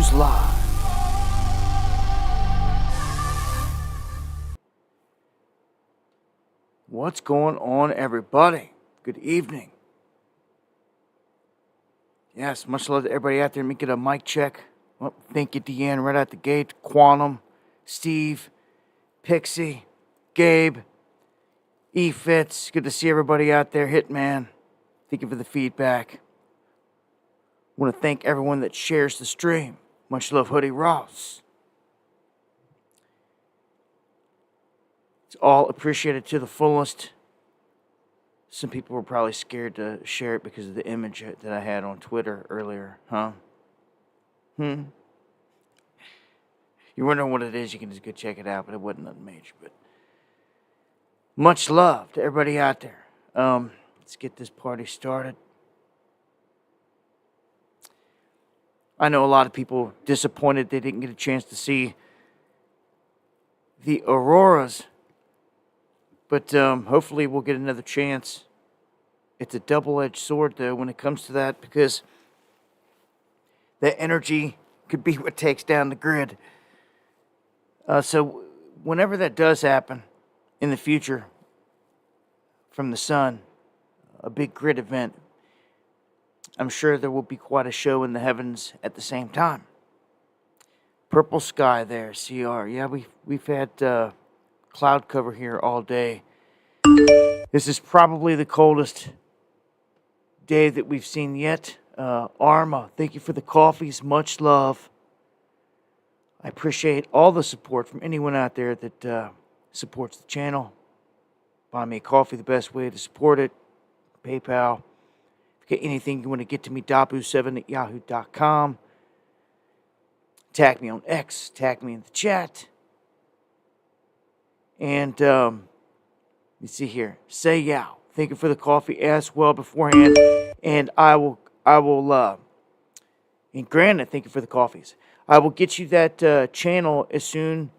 News Live. What's going on, everybody? Good evening. Yes, much love to everybody out there. Let me get a mic check. Well, thank you, Deanne, right out the gate. Quantum, Steve, Pixie, Gabe, E-Fits. Good to see everybody out there. Hitman, thank you for the feedback. Want to thank everyone that shares the stream. Much love, Hoodie Ross. It's all appreciated to the fullest. Some people were probably scared to share it because of the image that I had on Twitter earlier, huh? You're wondering what it is, you can just go check it out, but it wasn't nothing major. But much love to everybody out there. Let's get this party started. I know a lot of people disappointed they didn't get a chance to see the auroras, but hopefully we'll get another chance. It's a double-edged sword, though, when it comes to that, because that energy could be what takes down the grid. So whenever that does happen in the future from the sun, a big grid event, I'm sure there will be quite a show in the heavens at the same time. Purple sky there, CR. Yeah, we've had cloud cover here all day. This is probably the coldest day that we've seen yet. Arma, thank you for the coffees. Much love. I appreciate all the support from anyone out there that supports the channel. Buy me a coffee, the best way to support it. PayPal. If you get anything you want to get to me, dabu7@yahoo.com. Tag me on X. Tag me in the chat. And you see here, say yow. Thank you for the coffee as well beforehand. And I will, and granted, thank you for the coffees. I will get you that channel as soon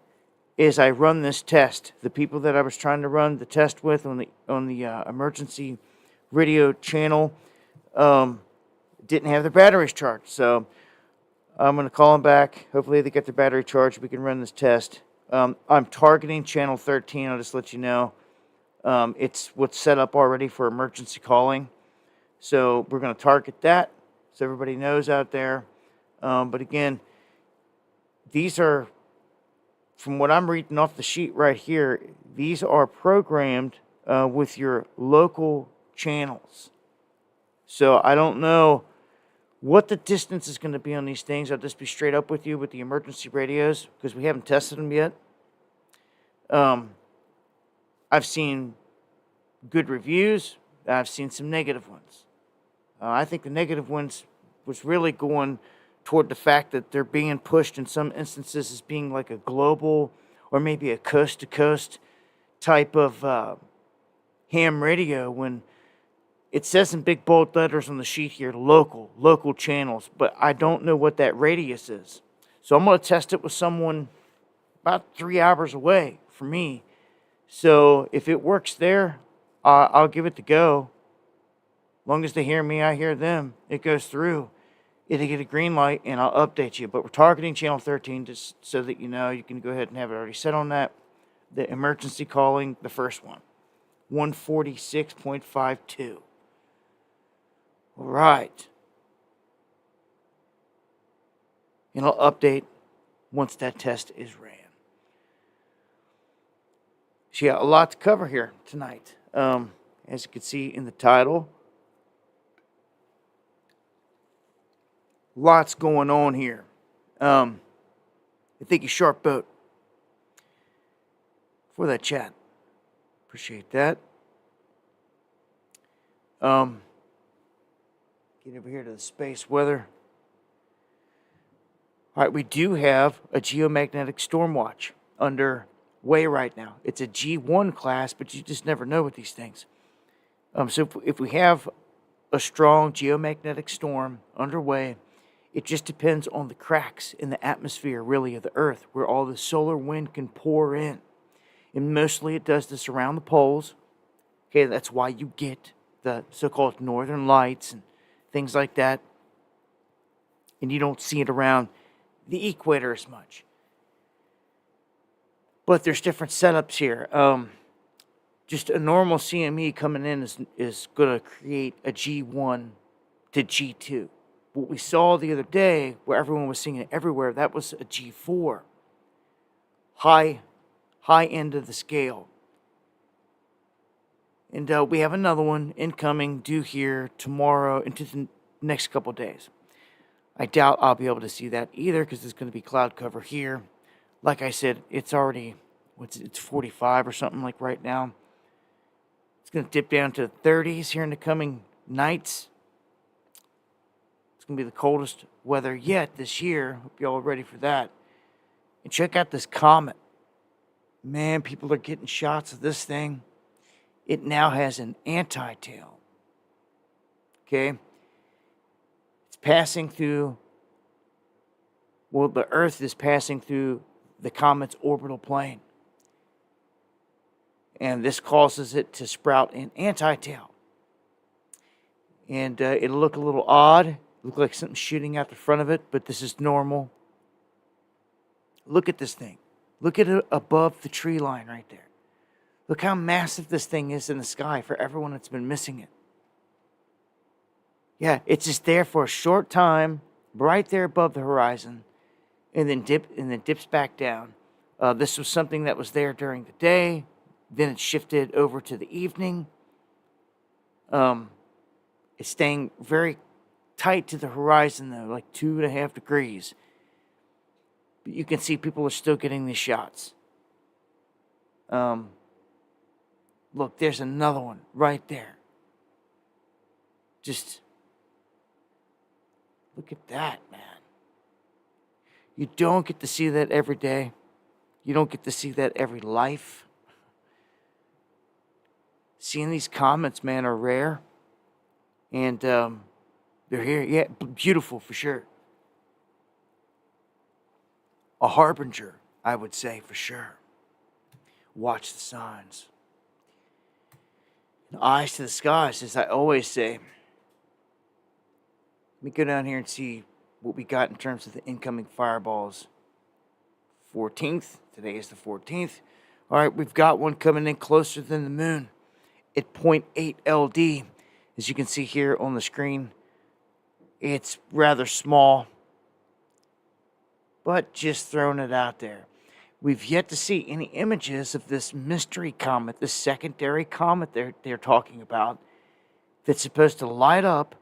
as I run this test. The people that I was trying to run the test with on the emergency radio channel didn't have their batteries charged. So I'm going to call them back. Hopefully they get their battery charged. We can run this test. I'm targeting channel 13. I'll just let you know. It's what's set up already for emergency calling. So we're going to target that so everybody knows out there. But again, these are, from what I'm reading off the sheet right here, these are programmed with your local channels. So I don't know what the distance is going to be on these things. I'll just be straight up with you with the emergency radios because we haven't tested them yet. I've seen good reviews. I've seen some negative ones. I think the negative ones was really going toward the fact that they're being pushed in some instances as being like a global or maybe a coast-to-coast type of ham radio when it says in big bold letters on the sheet here, local channels, but I don't know what that radius is. So I'm going to test it with someone about 3 hours away from me. So if it works there, I'll give it the go. As long as they hear me, I hear them. It goes through. It'll get a green light, and I'll update you. But we're targeting channel 13 just so that you know. You can go ahead and have it already set on that. The emergency calling, the first one, 146.52. All right. And I'll update once that test is ran. So yeah, a lot to cover here tonight. As you can see in the title, lots going on here. I think you sharp boat for that chat. Appreciate that. Get over here to the space weather. All right, we do have a geomagnetic storm watch underway right now. It's a G1 class, but you just never know with these things. So if we have a strong geomagnetic storm underway, it just depends on the cracks in the atmosphere, really, of the Earth, where all the solar wind can pour in. And mostly it does this around the poles. Okay, that's why you get the so-called northern lights and things like that. And you don't see it around the equator as much. But there's different setups here. Just a normal CME coming in is going to create a G1 to G2. What we saw the other day, where everyone was seeing it everywhere, that was a G4. High end of the scale. And we have another one incoming, due here tomorrow into the next couple days. I doubt I'll be able to see that either because there's going to be cloud cover here. Like I said, it's already, it's 45 or something like right now. It's going to dip down to the 30s here in the coming nights. It's going to be the coldest weather yet this year. Hope y'all are ready for that. And check out this comet. Man, people are getting shots of this thing. It now has an anti-tail. Okay? It's passing through, well, the Earth is passing through the comet's orbital plane. And this causes it to sprout an anti-tail. And it'll look a little odd. Look like something shooting out the front of it, but this is normal. Look at this thing. Look at it above the tree line right there. Look how massive this thing is in the sky for everyone that's been missing it. Yeah, it's just there for a short time, right there above the horizon, and then dips back down. This was something that was there during the day. Then it shifted over to the evening. It's staying very tight to the horizon, though, like 2.5 degrees. But you can see people are still getting these shots. Look, there's another one right there. Just look at that, man. You don't get to see that every day. You don't get to see that every life. Seeing these comets, man, are rare. And they're here. Yeah, beautiful for sure. A harbinger, I would say, for sure. Watch the signs. And eyes to the skies, as I always say. Let me go down here and see what we got in terms of the incoming fireballs. 14th. Today is the 14th. All right, we've got one coming in closer than the moon at 0.8 LD. As you can see here on the screen, it's rather small, but just throwing it out there. We've yet to see any images of this mystery comet, this secondary comet they're talking about, that's supposed to light up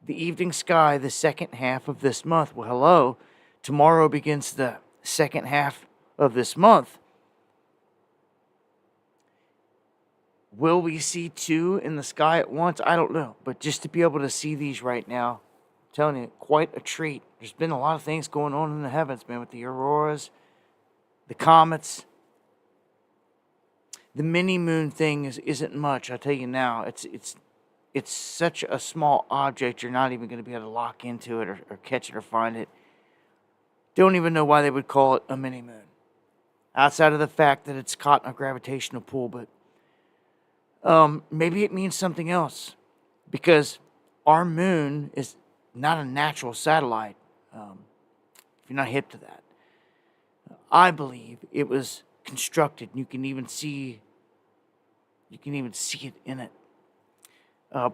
the evening sky the second half of this month. Well, hello. Tomorrow begins the second half of this month. Will we see two in the sky at once? I don't know. But just to be able to see these right now, I'm telling you, quite a treat. There's been a lot of things going on in the heavens, man, with the auroras, the comets. The mini-moon thing isn't much, I'll tell you now. It's such a small object, you're not even going to be able to lock into it or catch it or find it. Don't even know why they would call it a mini-moon. Outside of the fact that it's caught in a gravitational pull, but maybe it means something else, because our moon is not a natural satellite. If you're not hip to that, I believe it was constructed. You can even see it in it,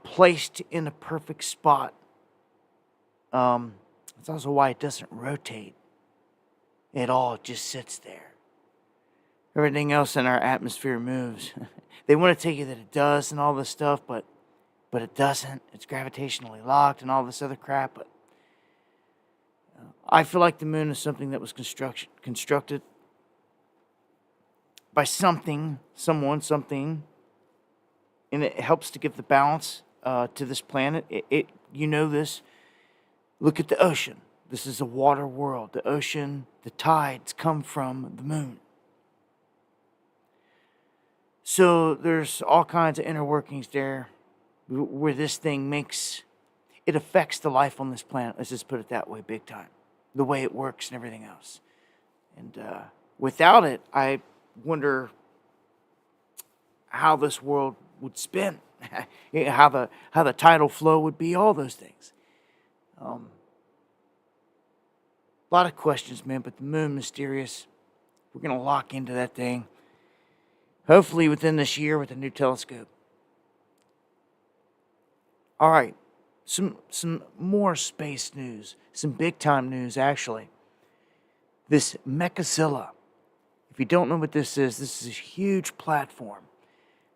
placed in a perfect spot. That's also why it doesn't rotate at all. It just sits there. Everything else in our atmosphere moves. They want to tell you that it does and all this stuff, but it doesn't. It's gravitationally locked and all this other crap. But I feel like the moon is something that was constructed by something, something, and it helps to give the balance to this planet. You know this. Look at the ocean. This is a water world. The ocean, the tides come from the moon. So there's all kinds of inner workings there where this thing it affects the life on this planet. Let's just put it that way, big time. The way it works and everything else. And without it, I wonder how this world would spin, how the tidal flow would be, all those things. A lot of questions, man, but the moon, mysterious. We're going to lock into that thing. Hopefully within this year with a new telescope. All right. Some more space news. Some big-time news, actually. This Mechazilla. If you don't know what this is a huge platform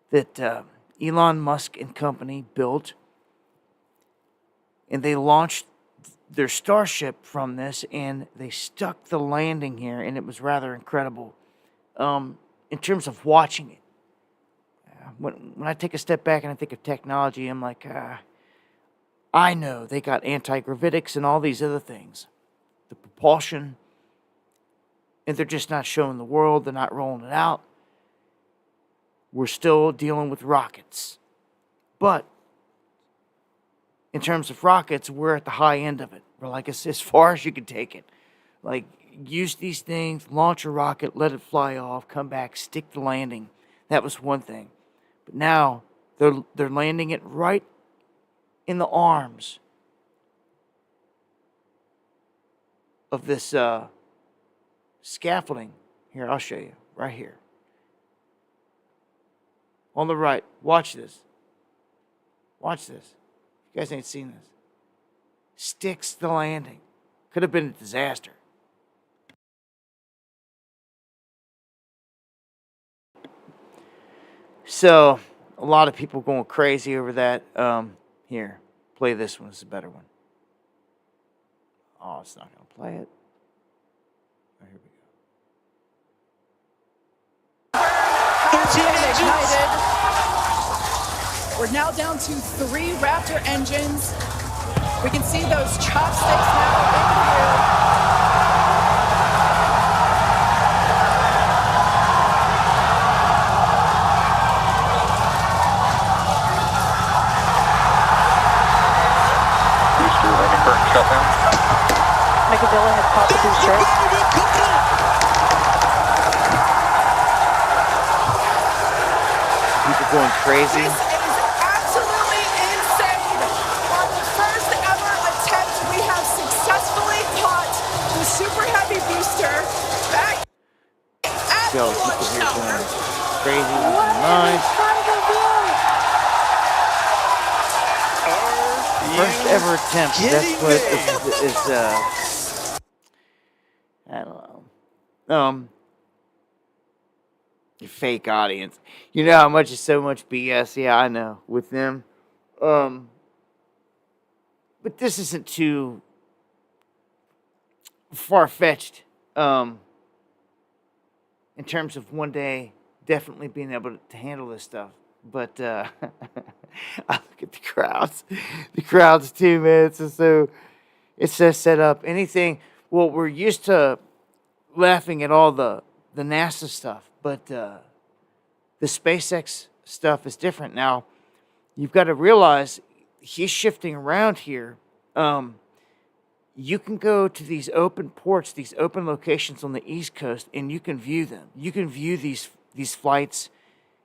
that Elon Musk and company built. And they launched their Starship from this, and they stuck the landing here, and it was rather incredible. In terms of watching it, when I take a step back and I think of technology, I'm like, I know they got anti-gravitics and all these other things, the propulsion, and they're just not showing the world. They're not rolling it out. We're still dealing with rockets, but in terms of rockets, we're at the high end of it. We're like, it's as far as you can take it. Like, use these things, launch a rocket, let it fly off, come back, stick the landing. That was one thing. But now, they're landing it right in the arms of this scaffolding. Here, I'll show you. Right here. On the right. Watch this. Watch this. You guys ain't seen this. Sticks the landing. Could have been a disaster. So, a lot of people going crazy over that. Here, play this one. It's a better one. Oh, it's not going to play it. Oh, here we go. Ignited. We're now down to 3 Raptor engines. We can see those chopsticks now in view. Booster, like a current shutdown. Mechazilla has popped the booster. People going crazy. This is absolutely insane. On the first ever attempt, we have successfully caught the super heavy booster back at Yo, the people launch here tower. going crazy. Nice. First ever attempt. That's what is I don't know. Fake audience. You know how much is so much BS? Yeah, I know. With them. But this isn't too far-fetched. In terms of one day definitely being able to handle this stuff. But I look at the crowds. The crowds too, man. It's so set up. Anything. Well, we're used to laughing at all the NASA stuff, but the SpaceX stuff is different. Now, you've got to realize he's shifting around here. You can go to these open ports, these open locations on the East Coast, and you can view them. You can view these flights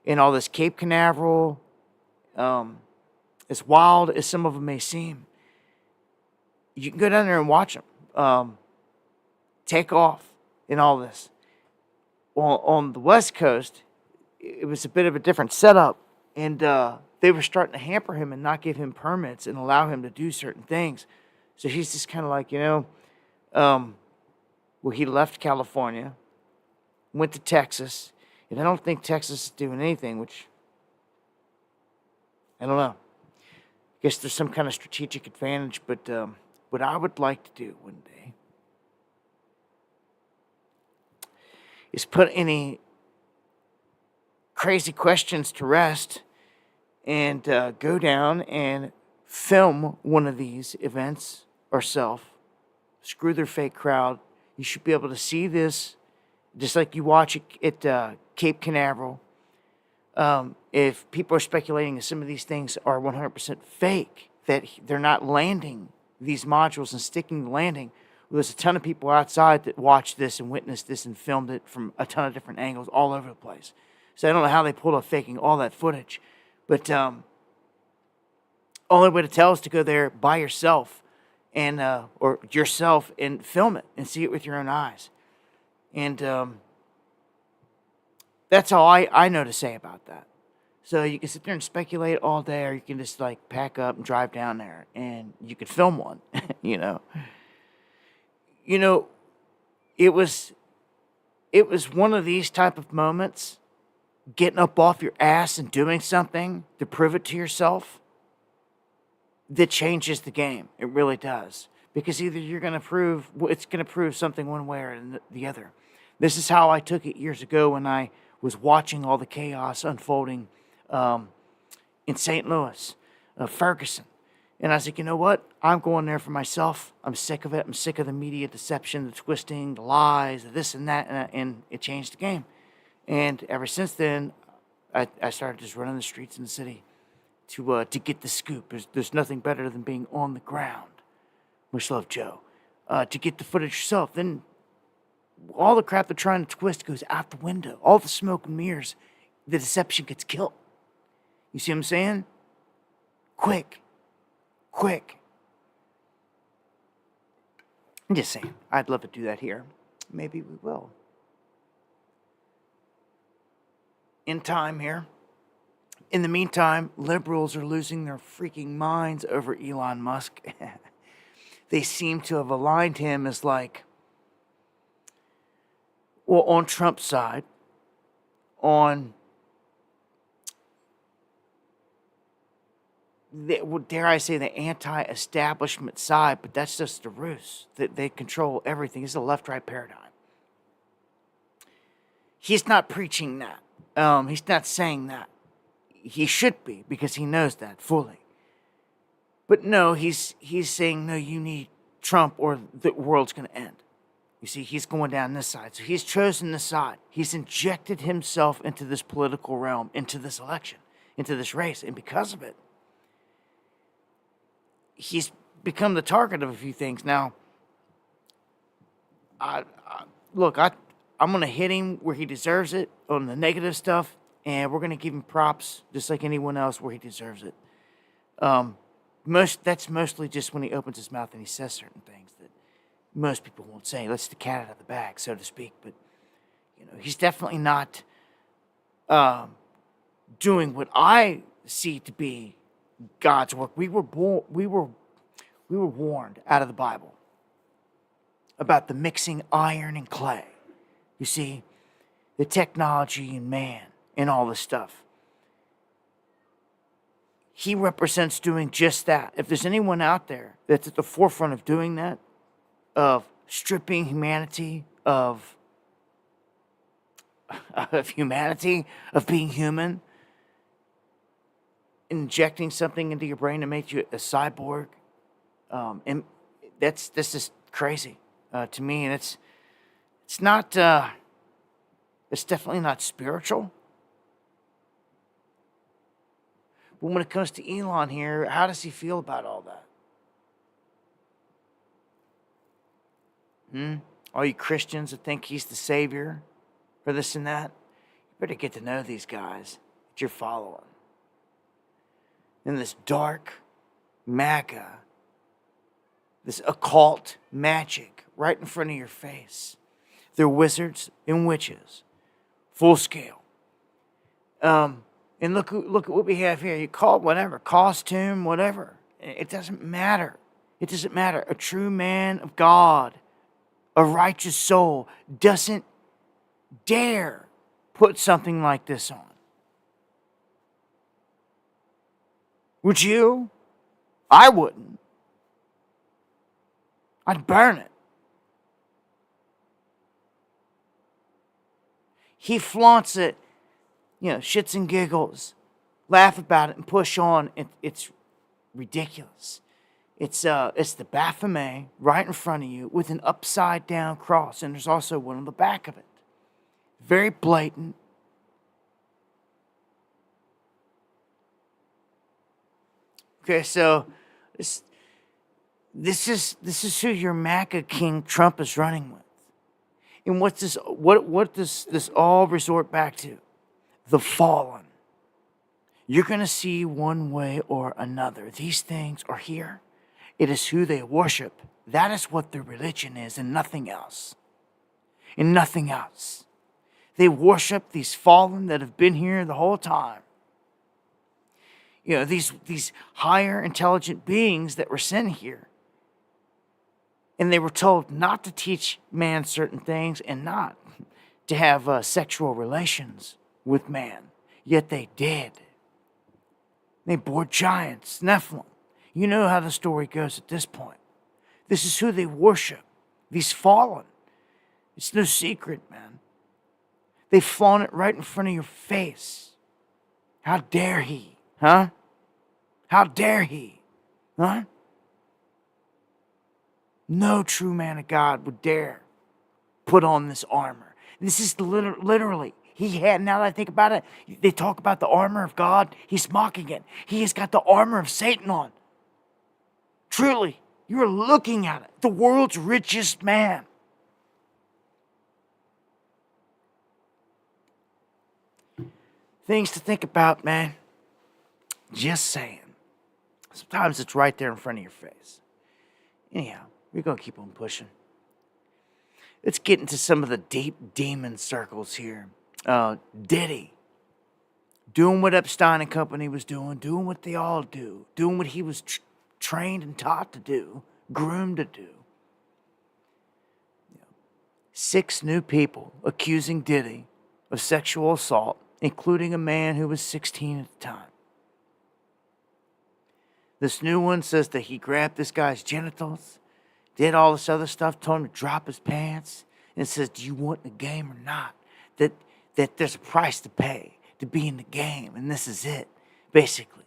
in all this Cape Canaveral. As wild as some of them may seem, you can go down there and watch them take off in all this. Well, on the West Coast, it was a bit of a different setup, and they were starting to hamper him and not give him permits and allow him to do certain things. So he's just kind of like, well, he left California, went to Texas, and I don't think Texas is doing anything, which, I don't know. I guess there's some kind of strategic advantage, but what I would like to do one day is put any crazy questions to rest and go down and film one of these events ourselves. Screw their fake crowd. You should be able to see this just like you watch it at Cape Canaveral. If people are speculating that some of these things are 100% fake, that they're not landing these modules and sticking the landing, well, there's a ton of people outside that watched this and witnessed this and filmed it from a ton of different angles all over the place. So I don't know how they pulled off faking all that footage. But only way to tell is to go there by yourself and or yourself and film it and see it with your own eyes. And that's all I know to say about that. So you can sit there and speculate all day, or you can just like pack up and drive down there, and you could film one. you know, you know, it was one of these type of moments, getting up off your ass and doing something to prove it to yourself, that changes the game. It really does. Because either you're going to prove, it's going to prove something one way or the other. This is how I took it years ago when I was watching all the chaos unfolding in St. Louis, Ferguson. And I was like, you know what? I'm going there for myself. I'm sick of it. I'm sick of the media deception, the twisting, the lies, the this and that. And it changed the game. And ever since then, I started just running the streets in the city to get the scoop. There's nothing better than being on the ground. Much love, Joe. To get the footage yourself. Then all the crap they're trying to twist goes out the window. All the smoke and mirrors, the deception gets killed. You see what I'm saying? Quick. I'm just saying, I'd love to do that here. Maybe we will. In time here. In the meantime, liberals are losing their freaking minds over Elon Musk. They seem to have aligned him as like, well, on Trump's side, on, dare I say, the anti-establishment side, but that's just the ruse. That they control everything. It's a left-right paradigm. He's not preaching that. He's not saying that. He should be, because he knows that fully. But no, he's saying, no, you need Trump or the world's going to end. You see, he's going down this side. So he's chosen this side. He's injected himself into this political realm, into this election, into this race. And because of it, he's become the target of a few things. Now, look, I'm going to hit him where he deserves it on the negative stuff. And we're going to give him props just like anyone else where he deserves it. That's mostly just when he opens his mouth and he says certain things that most people won't say. Lets the cat out of the bag, so to speak. But he's definitely not doing what I see to be God's work. We were warned out of the Bible about the mixing iron and clay. You see, the technology and man and all this stuff. He represents doing just that. If there's anyone out there that's at the forefront of doing that, of stripping humanity of humanity, of being human, injecting something into your brain to make you a cyborg, and that's just crazy to me. And it's not. It's definitely not spiritual. But when it comes to Elon here, how does he feel about all that? All you Christians that think he's the savior for this and that, you better get to know these guys that you're following. In this dark MAGA, this occult magic right in front of your face. They're wizards and witches, full scale. And look at what we have here. You call it whatever, costume, whatever. It doesn't matter. It doesn't matter. A true man of God, a righteous soul, doesn't dare put something like this on. Would you? I wouldn't. I'd burn it. He flaunts it. Shits and giggles, laugh about it and push on. It's ridiculous. It's the Baphomet right in front of you with an upside down cross, and there's also one on the back of it. Very blatant. Okay, so this is who your MAGA king Trump is running with, and what does this all resort back to? The fallen. You're going to see one way or another. These things are here. It is who they worship. That is what their religion is, and nothing else. And nothing else. They worship these fallen that have been here the whole time. You know, these higher intelligent beings that were sent here. And they were told not to teach man certain things and not to have sexual relations with man. Yet they did. They bore giants, Nephilim. You know how the story goes at this point. This is who they worship. These fallen. It's no secret, man. They flaunt it right in front of your face. How dare he? Huh? How dare he? Huh? No true man of God would dare put on this armor. This is literally, he had, now that I think about it, they talk about the armor of God. He's mocking it. He has got the armor of Satan on. Truly, you're looking at it. The world's richest man. Things to think about, man. Just saying. Sometimes it's right there in front of your face. Anyhow, we're going to keep on pushing. Let's get into some of the deep demon circles here. Diddy. Doing what Epstein and company was doing what they all do. Doing what he was trained and taught to do. Groomed to do. 6 new people accusing Diddy of sexual assault, including a man who was 16 at the time. This new one says that he grabbed this guy's genitals, did all this other stuff, told him to drop his pants, and says, do you want the game or not? That there's a price to pay to be in the game, and this is it, basically.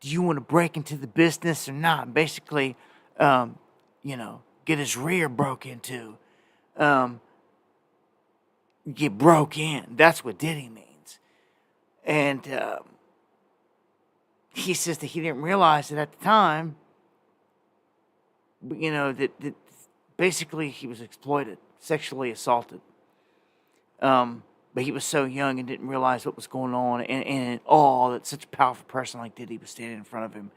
Do you want to break into the business or not? Basically, get his rear broke into. Get broke in. That's what Diddy means. And he says that he didn't realize that at the time, that basically he was exploited, sexually assaulted. But he was so young and didn't realize what was going on. And that such a powerful person like Diddy was standing in front of him.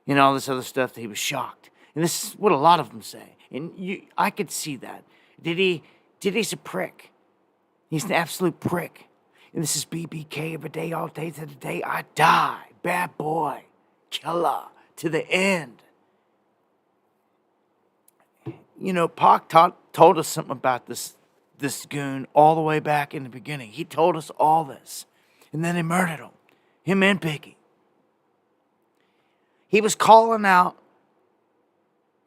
And all this other stuff, that he was shocked. And this is what a lot of them say. And I could see that. Diddy's a prick. He's an absolute prick. And this is BBK every day, all day to the day I die. Bad boy. Killer. To the end. Pac told us something about this goon all the way back in the beginning. He told us all this. And then they murdered him. Him and Biggie. He was calling out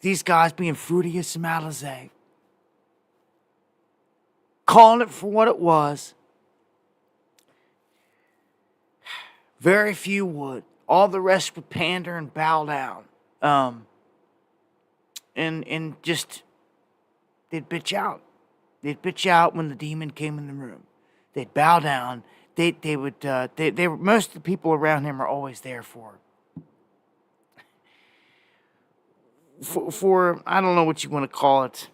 these guys being Fruitius and Alizé. Calling it for what it was. Very few would. All the rest would pander and bow down. And just, they'd bitch out. They'd bitch out when the demon came in the room. They'd bow down. They would, most of the people around him are always there for I don't know what you want to call it.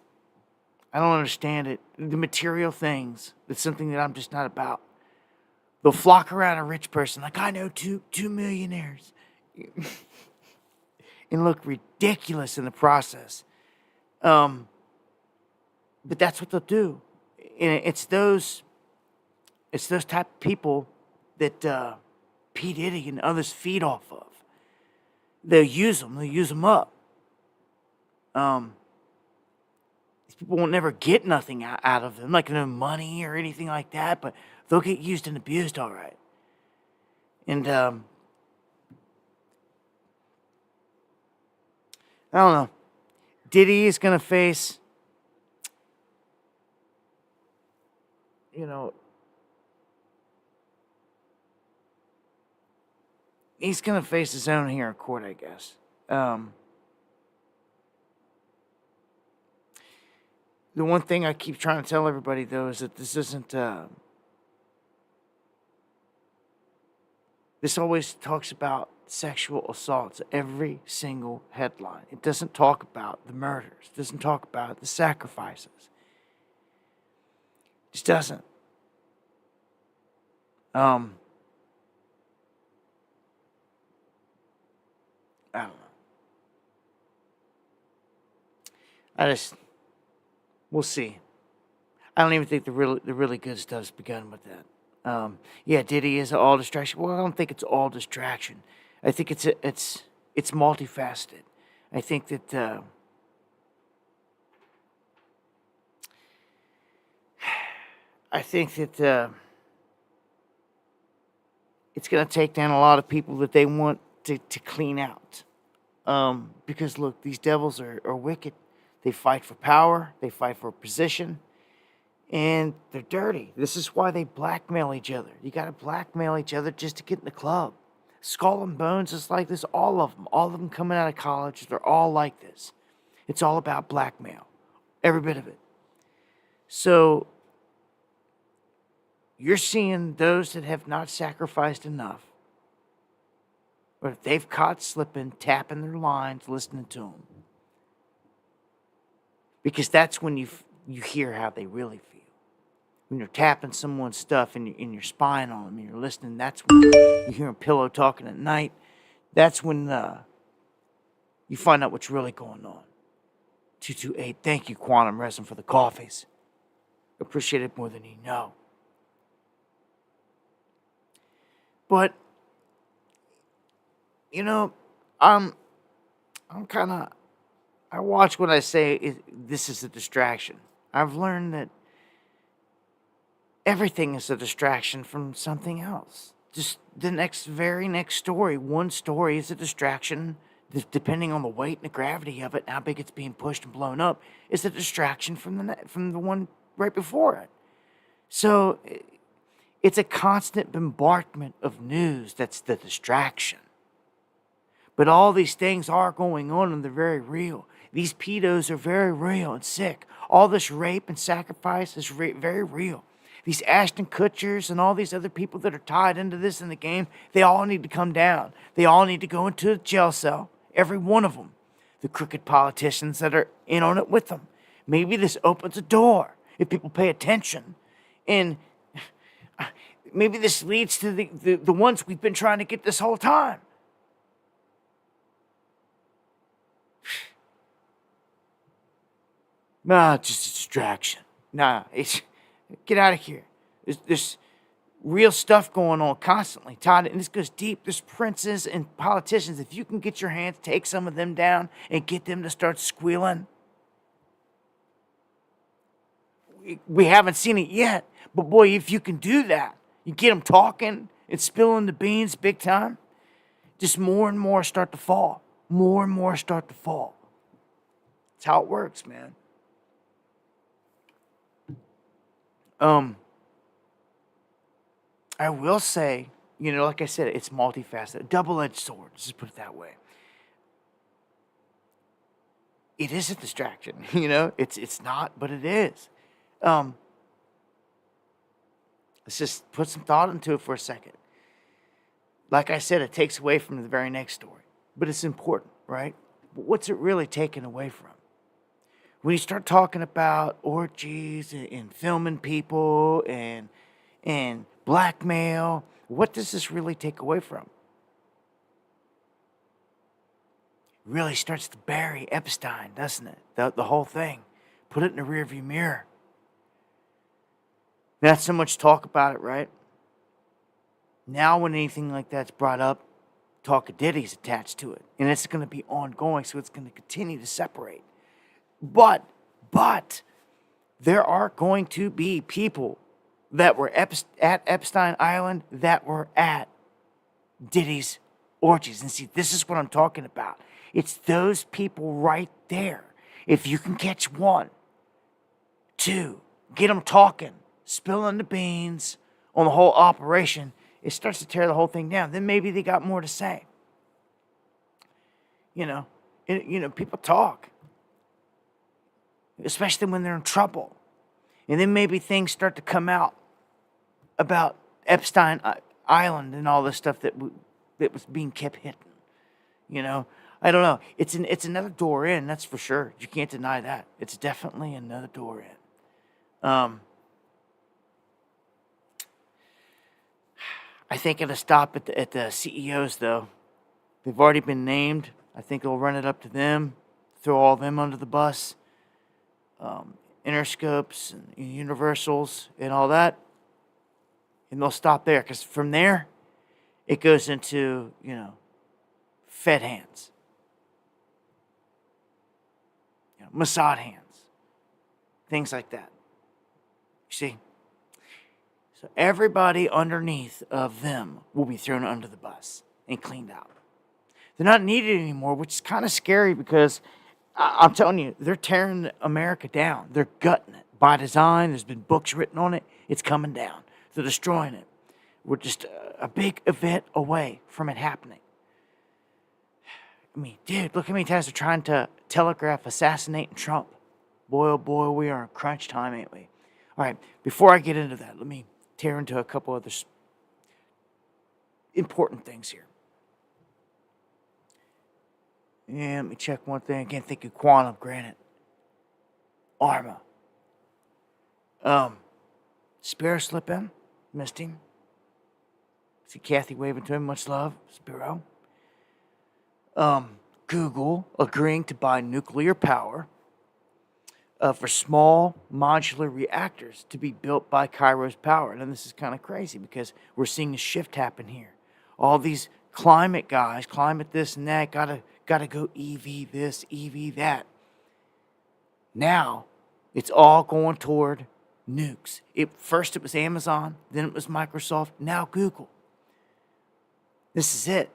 I don't understand it. The material things. It's something that I'm just not about. They'll flock around a rich person like, I know two millionaires. And look ridiculous in the process. But that's what they'll do. And it's those type of people that P. Diddy and others feed off of. They'll use them up. These people won't never get nothing out of them, like no money or anything like that, but they'll get used and abused all right. And I don't know. Diddy is going to face, he's going to face his own here in court, I guess. The one thing I keep trying to tell everybody, though, is that this isn't, this always talks about sexual assaults, every single headline. It doesn't talk about the murders. It doesn't talk about the sacrifices. It just doesn't. I don't know. We'll see. I don't even think the really good stuff's begun with that. Yeah, Diddy is all distraction. Well, I don't think it's all distraction. I think it's multifaceted. I think that it's going to take down a lot of people that they want to clean out. Because look, these devils are wicked. They fight for power. They fight for position. And they're dirty. This is why they blackmail each other. You got to blackmail each other just to get in the club. Skull and Bones is like this. All of them coming out of college, they're all like this. It's all about blackmail. Every bit of it. So, you're seeing those that have not sacrificed enough, or if they've caught slipping, tapping their lines, listening to them. Because that's when you hear how they really feel. When you're tapping someone's stuff and you're spying on them and you're listening, that's when you hear them pillow talking at night. That's when you find out what's really going on. 228, thank you, Quantum Resin, for the coffees. Appreciate it more than you know. But, you know, I watch what I say, this is a distraction. I've learned that everything is a distraction from something else. Just the very next story. One story is a distraction, depending on the weight and the gravity of it, and how big it's being pushed and blown up, is a distraction from the one right before it. So it's a constant bombardment of news that's the distraction. But all these things are going on and they're very real. These pedos are very real and sick. All this rape and sacrifice is very real. These Ashton Kutchers and all these other people that are tied into this in the game, they all need to come down. They all need to go into a jail cell. Every one of them. The crooked politicians that are in on it with them. Maybe this opens a door if people pay attention. And maybe this leads to the ones we've been trying to get this whole time. Nah, just a distraction. Nah, get out of here. There's real stuff going on constantly, Todd, and this goes deep. There's princes and politicians. If you can get your hands, take some of them down and get them to start squealing. We haven't seen it yet, but boy, if you can do that, you get them talking and spilling the beans big time, just more and more start to fall. More and more start to fall. That's how it works, man. I will say, like I said, it's multifaceted. Double-edged sword, let's just put it that way. It is a distraction, It's not, but it is. Let's just put some thought into it for a second. Like I said, it takes away from the very next story. But it's important, right? But what's it really taken away from? When you start talking about orgies and filming people and blackmail, what does this really take away from? It really starts to bury Epstein, doesn't it? The whole thing. Put it in the rearview mirror. Not so much talk about it, right? Now when anything like that's brought up, talk of Diddy's attached to it. And it's going to be ongoing, so it's going to continue to separate. But there are going to be people that were at Epstein Island that were at Diddy's orgies. And see, this is what I'm talking about. It's those people right there. If you can catch one, two, get them talking, spilling the beans on the whole operation, it starts to tear the whole thing down. Then maybe they got more to say. People talk. Especially when they're in trouble. And then maybe things start to come out about Epstein Island and all this stuff that was being kept hidden. I don't know. It's another door in, that's for sure. You can't deny that. It's definitely another door in. I think it'll stop at the CEOs, though. They've already been named. I think they'll run it up to them, throw all them under the bus. Interscopes and universals and all that, and they'll stop there because from there it goes into Fed hands, Mossad hands, things like that. You see, so everybody underneath of them will be thrown under the bus and cleaned out. They're not needed anymore, which is kind of scary because I'm telling you, they're tearing America down. They're gutting it by design. There's been books written on it. It's coming down. They're destroying it. We're just a big event away from it happening. I mean, dude, look how many times they're trying to telegraph assassinating Trump. Boy, oh boy, we are in crunch time, ain't we? All right, before I get into that, let me tear into a couple other important things here. And let me check one thing. Again, think of quantum, granted. Arma. Spiro slip in. Missed him. See Kathy waving to him. Much love, Spiro. Google agreeing to buy nuclear power for small modular reactors to be built by Kairos Power. And this is kind of crazy because we're seeing a shift happen here. All these climate guys, climate this and that, gotta go EV this, EV that. Now, it's all going toward nukes. First it was Amazon, then it was Microsoft, now Google. This is it.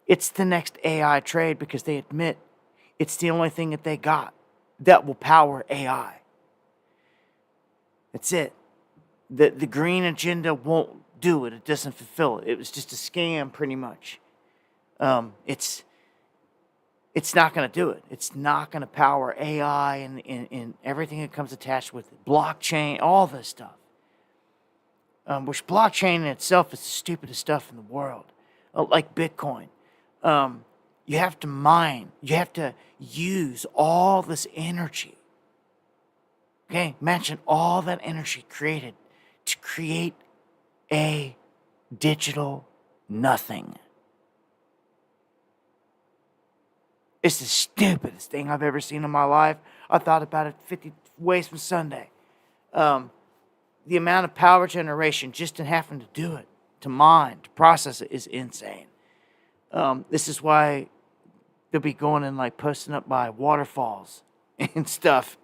It's the next AI trade because they admit it's the only thing that they got that will power AI. That's it. The green agenda won't do it. It doesn't fulfill it. It was just a scam, pretty much. It's not going to do it. It's not going to power AI and everything that comes attached with it. Blockchain, all this stuff. Which blockchain in itself is the stupidest stuff in the world. Like Bitcoin. You have to mine. You have to use all this energy. Okay? Imagine all that energy created to create a digital nothing. It's the stupidest thing I've ever seen in my life. I thought about it 50 ways from Sunday. The amount of power generation just in having to do it, to mine, to process it is insane. This is why they'll be going and like posting up by waterfalls and stuff,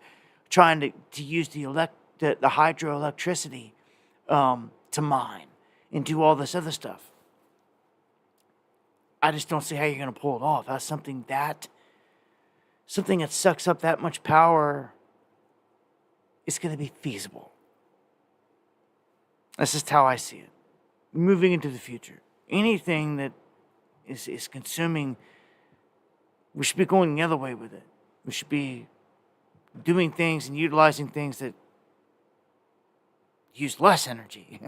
trying to use the hydroelectricity to mine and do all this other stuff. I just don't see how you're going to pull it off. That's something that sucks up that much power is going to be feasible. That's just how I see it. Moving into the future, anything that is consuming, we should be going the other way with it. We should be doing things and utilizing things that use less energy,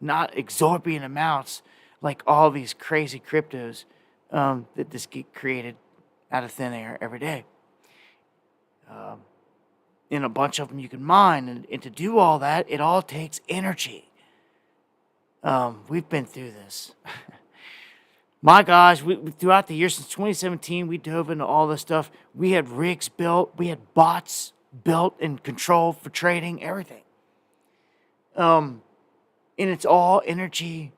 not exorbitant amounts like all these crazy cryptos that just get created out of thin air every day. And a bunch of them you can mine, and to do all that, it all takes energy. We've been through this. My gosh, throughout the year since 2017, we dove into all this stuff. We had rigs built, we had bots built and controlled for trading, everything. And it's all energy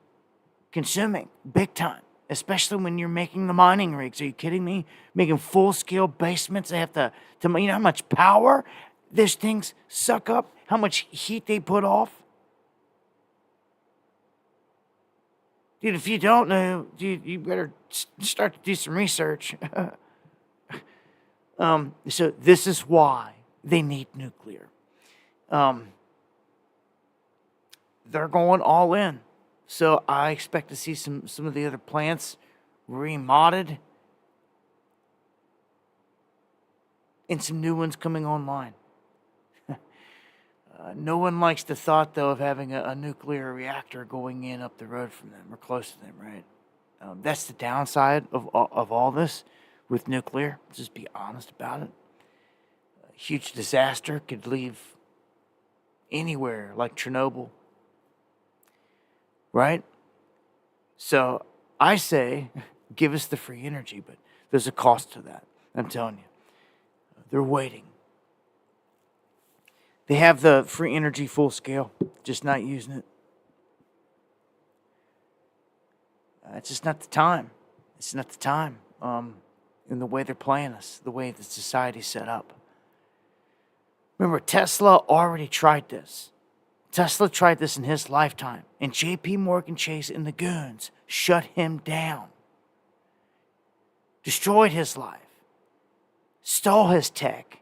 consuming, big time. Especially when you're making the mining rigs. Are you kidding me? Making full-scale basements. They have to you know how much power these things suck up? How much heat they put off? Dude, if you don't know, dude, you better start to do some research. So this is why they need nuclear. They're going all in. So I expect to see some of the other plants remodded and some new ones coming online. No one likes the thought, though, of having a nuclear reactor going in up the road from them or close to them, right? That's the downside of all this with nuclear. Just be honest about it. A huge disaster could leave anywhere, like Chernobyl. Right? So I say, give us the free energy, but there's a cost to that. I'm telling you. They're waiting. They have the free energy full scale, just not using it. It's just not the time. It's not the time. In the way they're playing us, the way the society's set up. Remember, Tesla already tried this. Tesla tried this in his lifetime, and J.P. Morgan Chase and the goons shut him down. Destroyed his life. Stole his tech.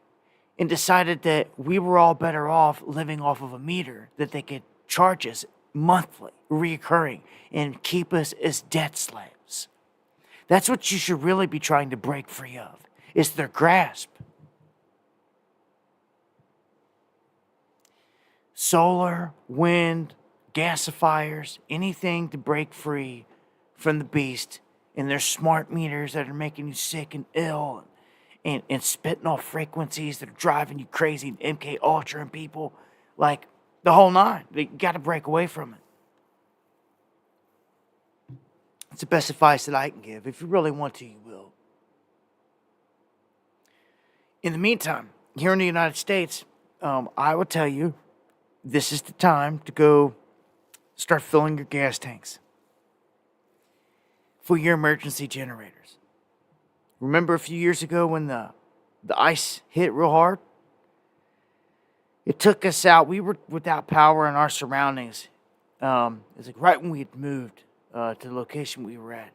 And decided that we were all better off living off of a meter that they could charge us monthly, recurring, and keep us as debt slaves. That's what you should really be trying to break free of, is their grasp. Solar, wind, gasifiers, anything to break free from the beast and their smart meters that are making you sick and ill and spitting off frequencies that are driving you crazy, and MK Ultra and people, like the whole nine. You got to break away from it. It's the best advice that I can give. If you really want to, you will. In the meantime, here in the United States, I will tell you, this is the time to go start filling your gas tanks for your emergency generators. Remember a few years ago when the ice hit real hard? It took us out. We were without power in our surroundings. It was like right when we had moved to the location we were at.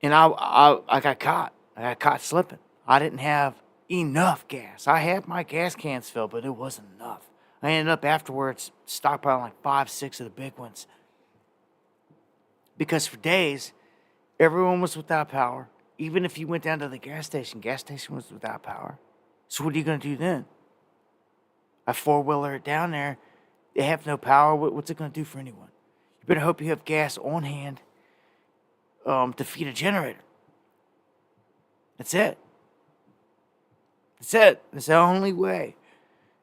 And I got caught. I got caught slipping. I didn't have enough gas. I had my gas cans filled, but it wasn't enough. I ended up afterwards stockpiling like 5, 6 of the big ones. Because for days, everyone was without power. Even if you went down to the gas station was without power. So what are you going to do then? A four-wheeler it down there, they have no power. What's it going to do for anyone? You better hope you have gas on hand to feed a generator. That's it. That's it. That's the only way.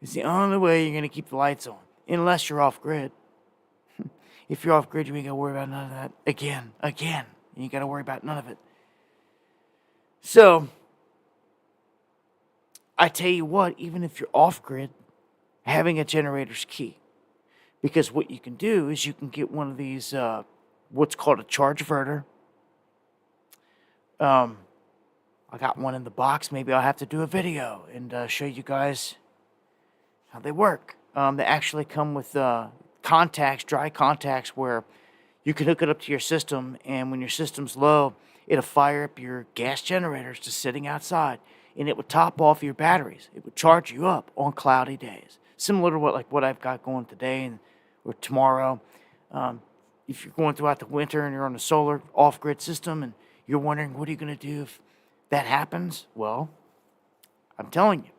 It's the only way you're going to keep the lights on. Unless you're off-grid. If you're off-grid, you ain't got to worry about none of that. Again. You ain't got to worry about none of it. So, I tell you what, even if you're off-grid, having a generator's key. Because what you can do is you can get one of these, what's called a charge inverter. I got one in the box. Maybe I'll have to do a video and show you guys how they work. They actually come with contacts, dry contacts, where you can hook it up to your system, and when your system's low, it'll fire up your gas generators just sitting outside, and it would top off your batteries. It would charge you up on cloudy days, similar to what I've got going today or tomorrow. If you're going throughout the winter and you're on a solar off-grid system and you're wondering what are you going to do if that happens, well, I'm telling you,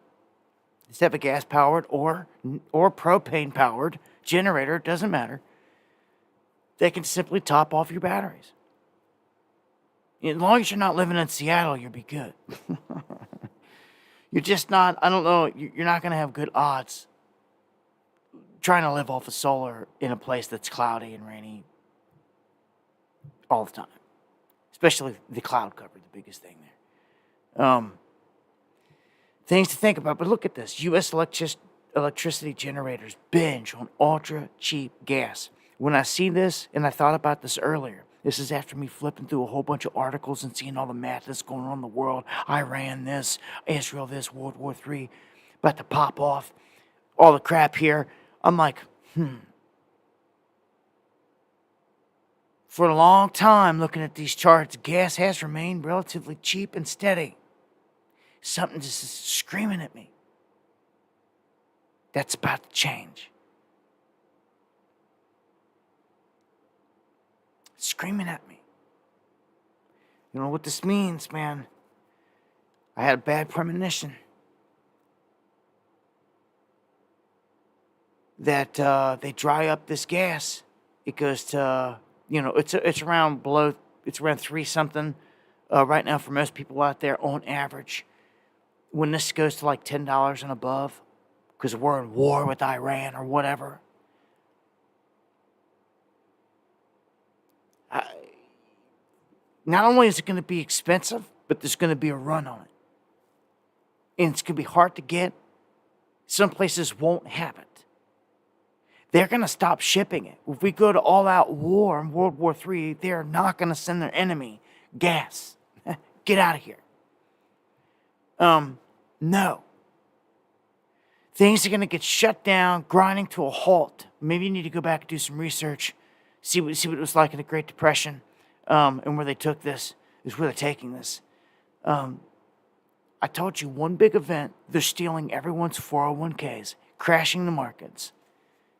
just have a gas-powered or propane-powered generator, doesn't matter. They can simply top off your batteries. As long as you're not living in Seattle, you'll be good. You're just not, I don't know, you're not going to have good odds trying to live off of solar in a place that's cloudy and rainy all the time. Especially the cloud cover, the biggest thing there. Things to think about, but look at this. U.S. electricity generators binge on ultra-cheap gas. When I see this, and I thought about this earlier, this is after me flipping through a whole bunch of articles and seeing all the math that's going on in the world. Iran this, Israel this, World War III, about to pop off, all the crap here. I'm like, For a long time, looking at these charts, gas has remained relatively cheap and steady. Something just is screaming at me. That's about to change. Screaming at me. You know what this means, man? I had a bad premonition that they dry up this gas. It goes to, it's around 3 something right now for most people out there on average. When this goes to like $10 and above, because we're in war with Iran or whatever, not only is it going to be expensive, but there's going to be a run on it. And it's going to be hard to get. Some places won't have it. They're going to stop shipping it. If we go to all-out war in World War III, they're not going to send their enemy gas. Get out of here. No. Things are going to get shut down, grinding to a halt. Maybe you need to go back and do some research, see what it was like in the Great Depression, and where they took this, is where they're taking this. I told you, one big event, they're stealing everyone's 401ks, crashing the markets.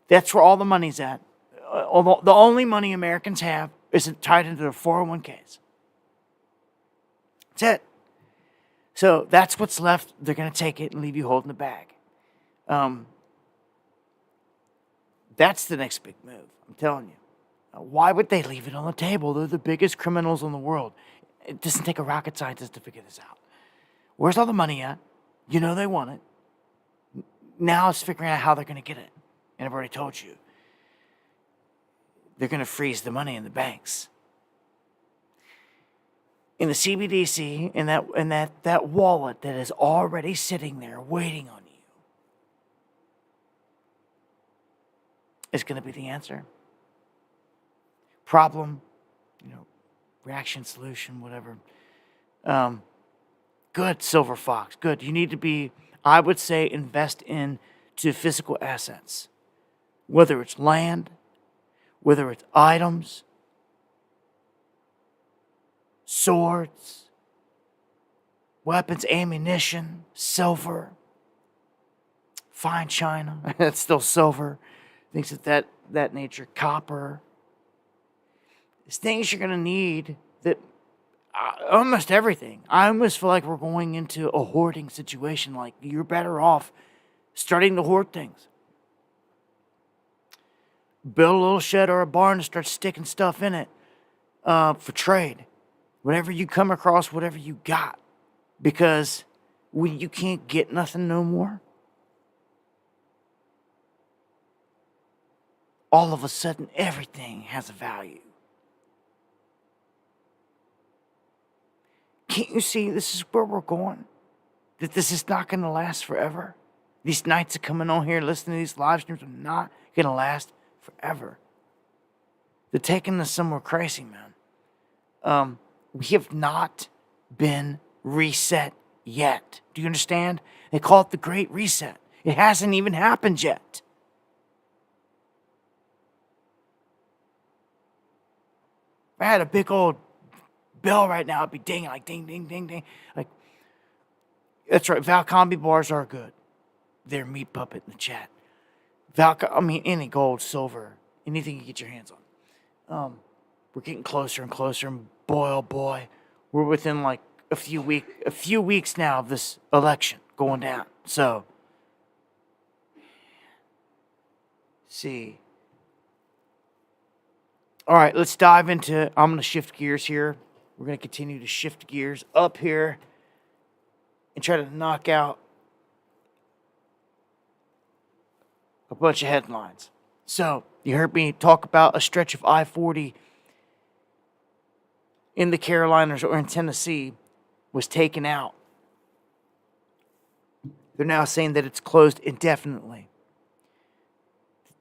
That's where all the money's at. The only money Americans have is tied into their 401ks. That's it. So that's what's left. They're going to take it and leave you holding the bag. That's the next big move, I'm telling you. Why would they leave it on the table? They're the biggest criminals in the world. It doesn't take a rocket scientist to figure this out. Where's all the money at? You know they want it. Now it's figuring out how they're going to get it. And I've already told you. They're going to freeze the money in the banks. In the CBDC, in that wallet that is already sitting there waiting on you, is going to be the answer. Problem, reaction, solution, whatever. Good, Silver Fox, good. You need to be, I would say, invest into physical assets. Whether it's land, whether it's items, swords, weapons, ammunition, silver, fine china, that's still silver, things of that nature, copper. There's things you're going to need that almost everything. I almost feel like we're going into a hoarding situation. Like, you're better off starting to hoard things. Build a little shed or a barn and start sticking stuff in it for trade. Whatever you come across, whatever you got. Because when you can't get nothing no more, all of a sudden everything has a value. Can't you see this is where we're going? That this is not going to last forever? These nights of coming on here, listening to these live streams are not going to last forever. They're taking us somewhere crazy, man. We have not been reset yet. Do you understand? They call it the Great Reset. It hasn't even happened yet. If I had a big old bell right now, it'd be dinging, like ding, ding, ding, ding. Like, that's right, Valcombi bars are good. They're meat puppet in the chat. Any gold, silver, anything you get your hands on. We're getting closer and closer, and boy, oh boy, we're within like a few weeks now of this election going down. So, see. All right, let's dive into, I'm going to shift gears here. We're going to continue to shift gears up here and try to knock out a bunch of headlines. So, you heard me talk about a stretch of I-40 in the Carolinas or in Tennessee was taken out. They're now saying that it's closed indefinitely.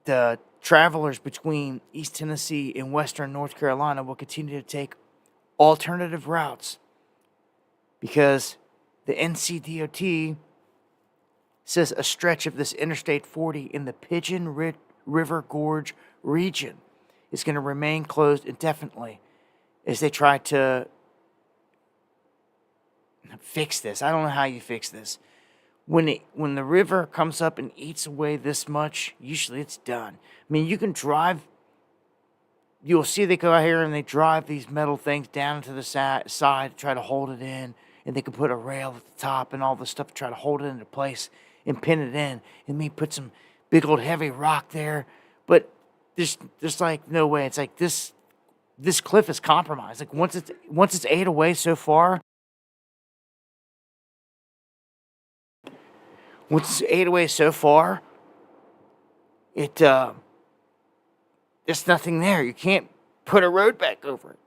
The travelers between East Tennessee and Western North Carolina will continue to take alternative routes because the NCDOT says a stretch of this Interstate 40 in the Pigeon River Gorge region is going to remain closed indefinitely as they try to fix this. I don't know how you fix this. When the river comes up and eats away this much, usually it's done. I mean, you can drive. You'll see they go out here and they drive these metal things down to the side to try to hold it in. And they can put a rail at the top and all this stuff to try to hold it into place and pin it in. And me put some big old heavy rock there. But there's like no way. It's like this cliff is compromised. Like once it's ate away so far. Once it's ate away so far, there's nothing there. You can't put a road back over it.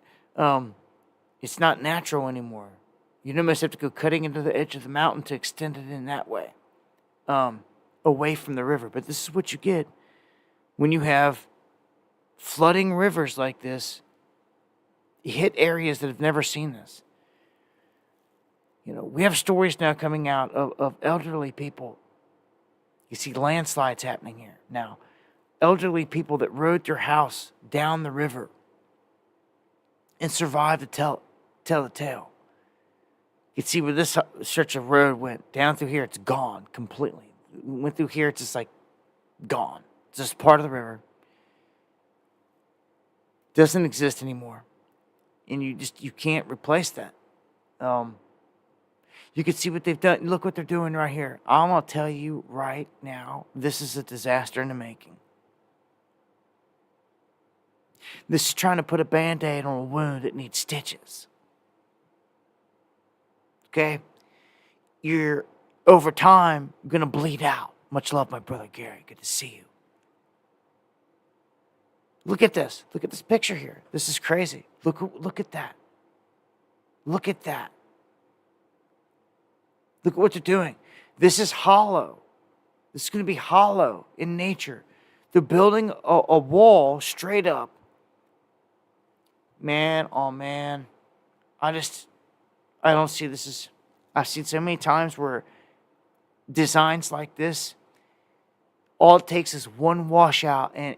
It's not natural anymore. You'd almost have to go cutting into the edge of the mountain to extend it in that way. away from the river. But this is what you get when you have flooding rivers like this. You hit areas that have never seen this. You know, we have stories now coming out of elderly people. You see landslides happening here now. Elderly people that rode their house down the river and survived to tell the tale. You can see where this stretch of road went. Down through here, it's gone completely. Went through here, it's just like gone. It's just part of the river. Doesn't exist anymore. And you can't replace that. You can see what they've done. Look what they're doing right here. I'm going to tell you right now, this is a disaster in the making. This is trying to put a Band-Aid on a wound that needs stitches. Okay? You're, over time, going to bleed out. Much love, my brother Gary. Good to see you. Look at this. Look at this picture here. This is crazy. Look at that. Look at that. Look at what they're doing. This is hollow. This is going to be hollow in nature. They're building a wall straight up. Man, oh man. I don't see this as... I've seen so many times where designs like this, all it takes is one washout and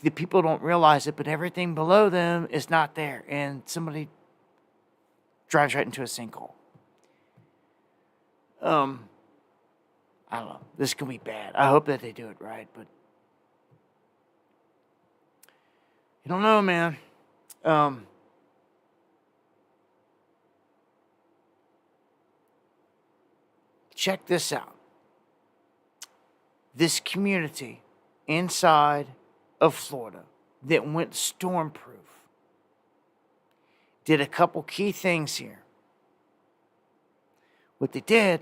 the people don't realize it, but everything below them is not there. And somebody drives right into a sinkhole. I don't know. This could be bad. I hope that they do it right, but I don't know, man. Check this out. This community inside of Florida that went stormproof did a couple key things here. What they did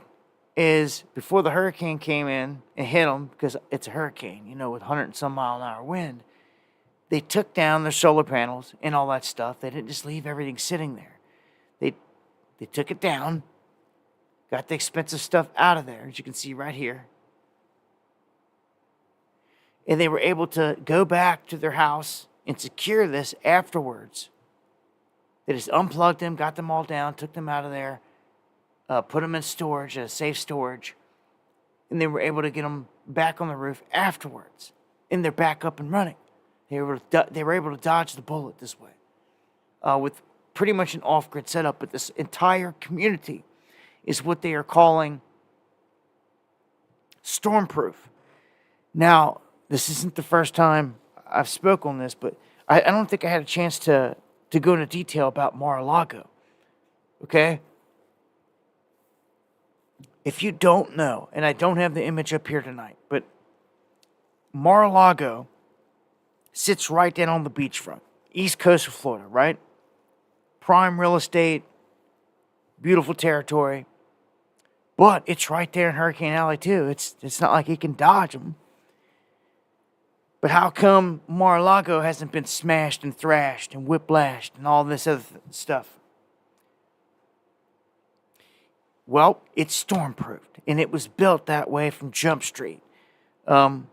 is, before the hurricane came in and hit them, because it's a hurricane, you know, with 100 and some mile an hour wind, they took down their solar panels and all that stuff. They didn't just leave everything sitting there. They took it down, got the expensive stuff out of there, as you can see right here. And they were able to go back to their house and secure this afterwards. They just unplugged them, got them all down, took them out of there, put them in storage, safe storage, and they were able to get them back on the roof afterwards. And they're back up and running. They were able to dodge the bullet this way, with pretty much an off-grid setup. But this entire community is what they are calling stormproof. Now, this isn't the first time I've spoke on this, but I don't think I had a chance to go into detail about Lago. Okay? If you don't know, and I don't have the image up here tonight, but Lago sits right down on the beachfront, east coast of Florida, right? Prime real estate, beautiful territory, but it's right there in Hurricane Alley too. It's not like he can dodge them. But how come Lago hasn't been smashed and thrashed and whiplashed and all this other stuff? Well, it's stormproofed, and it was built that way from Jump Street. The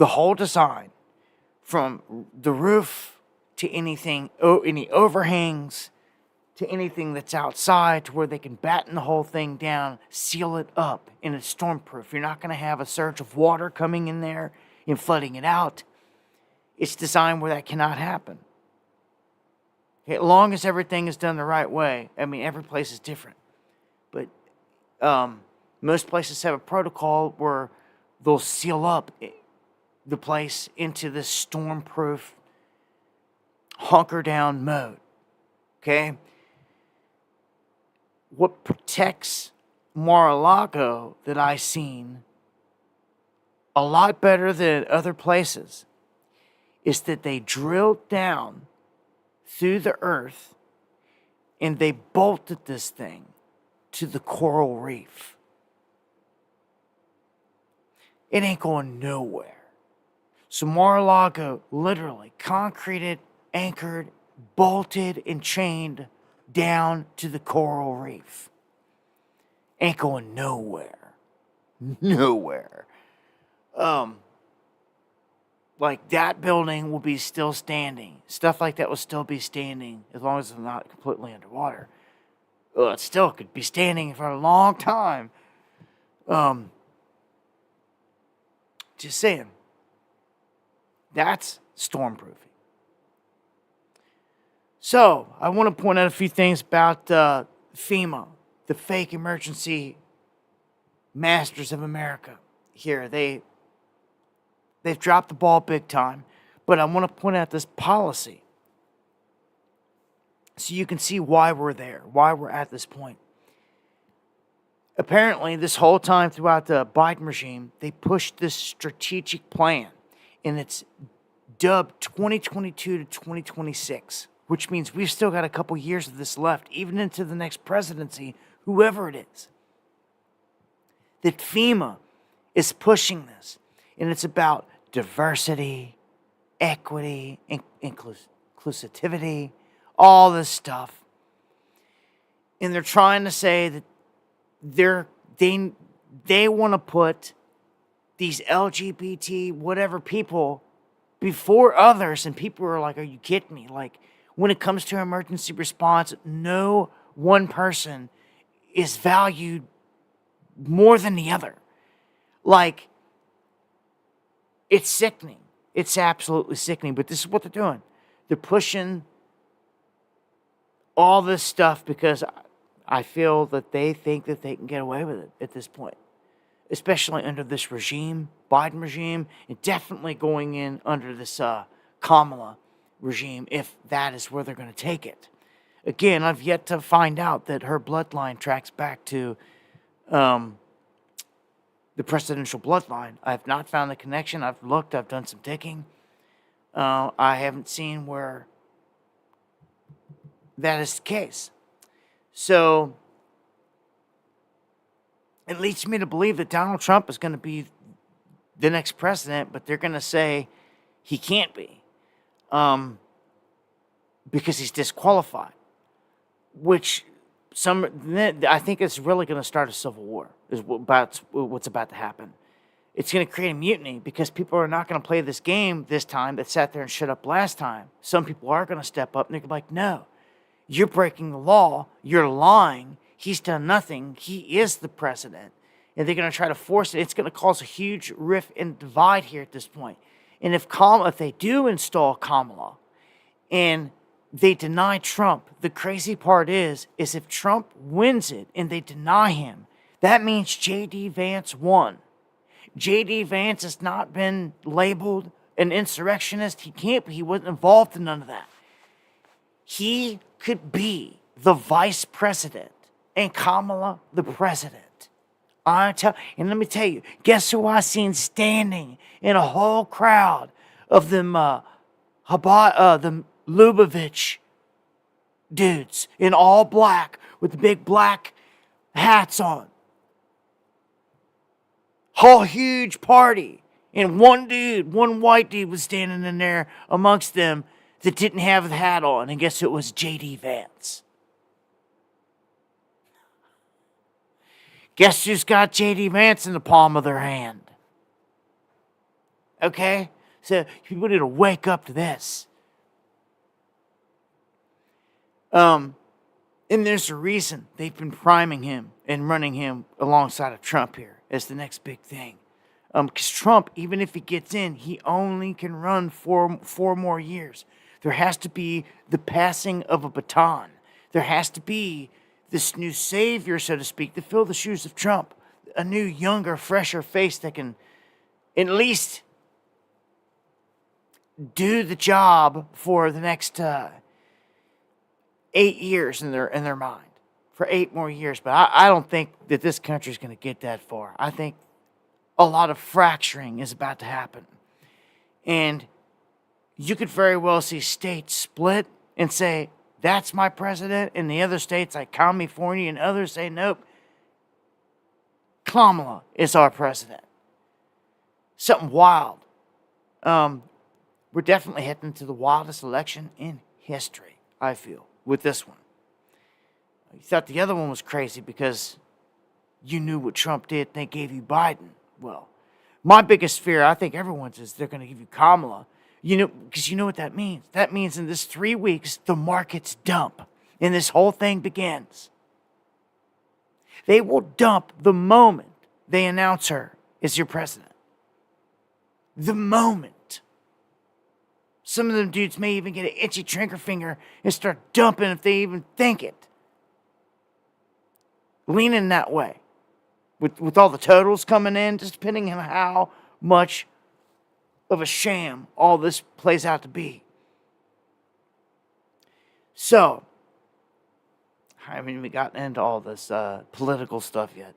whole design, from the roof to anything, any overhangs, to anything that's outside, to where they can batten the whole thing down, seal it up, and it's stormproof. You're not going to have a surge of water coming in there and flooding it out. It's designed where that cannot happen. Okay, as long as everything is done the right way. I mean, every place is different. But most places have a protocol where they'll seal up the place into this stormproof, hunker down mode. Okay? What protects Mar-a-Lago that I've seen a lot better than other places is that they drilled down through the earth and they bolted this thing to the coral reef. It ain't going nowhere. So Mar-a-Lago literally concreted, anchored, bolted, and chained down to the coral reef. Ain't going nowhere. nowhere. Like that building will be still standing. Stuff like that will still be standing as long as it's not completely underwater. It still could be standing for a long time. Just saying. That's stormproofing. So, I want to point out a few things about FEMA, the fake emergency masters of America. Here, they've dropped the ball big time, but I want to point out this policy so you can see why we're there, why we're at this point. Apparently, this whole time throughout the Biden regime, they pushed this strategic plan, and it's dubbed 2022 to 2026, which means we've still got a couple years of this left, even into the next presidency, whoever it is. That FEMA is pushing this, and it's about diversity, equity, inclusivity, all this stuff. And they're trying to say that they want to put these LGBT whatever people before others, and people are like, are you kidding me? Like, when it comes to emergency response, no one person is valued more than the other. Like, it's sickening. It's absolutely sickening, but this is what they're doing. They're pushing all this stuff because I feel that they think that they can get away with it at this point, especially under this regime, Biden regime, and definitely going in under this Kamala regime, if that is where they're going to take it. Again, I've yet to find out that her bloodline tracks back to the presidential bloodline. I have not found the connection. I've looked. I've done some digging. I haven't seen where that is the case. So it leads me to believe that Donald Trump is going to be the next president, but they're going to say he can't be because he's disqualified, which I think it's really going to start a civil war is what's about to happen. It's going to create a mutiny because people are not going to play this game this time that sat there and shut up last time. Some people are going to step up and they're like, no, you're breaking the law. You're lying. He's done nothing. He is the president. And they're going to try to force it. It's going to cause a huge rift and divide here at this point. And if they do install Kamala and they deny Trump, the crazy part is if Trump wins it and they deny him, that means J.D. Vance won. J.D. Vance has not been labeled an insurrectionist. He can't be. He wasn't involved in none of that. He could be the vice president and Kamala the president. And let me tell you, guess who I seen standing in a whole crowd of them Lubavitch dudes in all black with the big black hats on. Whole huge party. And one white dude was standing in there amongst them that didn't have the hat on. And guess who it was? J.D. Vance. Guess who's got J.D. Vance in the palm of their hand? Okay? So people need to wake up to this. And there's a reason they've been priming him and running him alongside of Trump here as the next big thing. Because Trump, even if he gets in, he only can run four more years. There has to be the passing of a baton. There has to be this new savior, so to speak, to fill the shoes of Trump. A new, younger, fresher face that can at least do the job for the next 8 years in their mind. For 8 more years. But I don't think that this country is going to get that far. I think a lot of fracturing is about to happen. And you could very well see states split and say, that's my president. And the other states like California and others say, nope, Kamala is our president. Something wild. We're definitely heading to the wildest election in history, I feel, with this one. You thought the other one was crazy because you knew what Trump did and they gave you Biden. Well, my biggest fear, I think everyone's, is they're going to give you Kamala. You know, because you know what that means. That means in this 3 weeks, the markets dump and this whole thing begins. They will dump the moment they announce her as your president. The moment. Some of them dudes may even get an itchy trigger finger and start dumping if they even think it. Leaning that way. With all the totals coming in, just depending on how much of a sham all this plays out to be. So, I haven't even gotten into all this political stuff yet.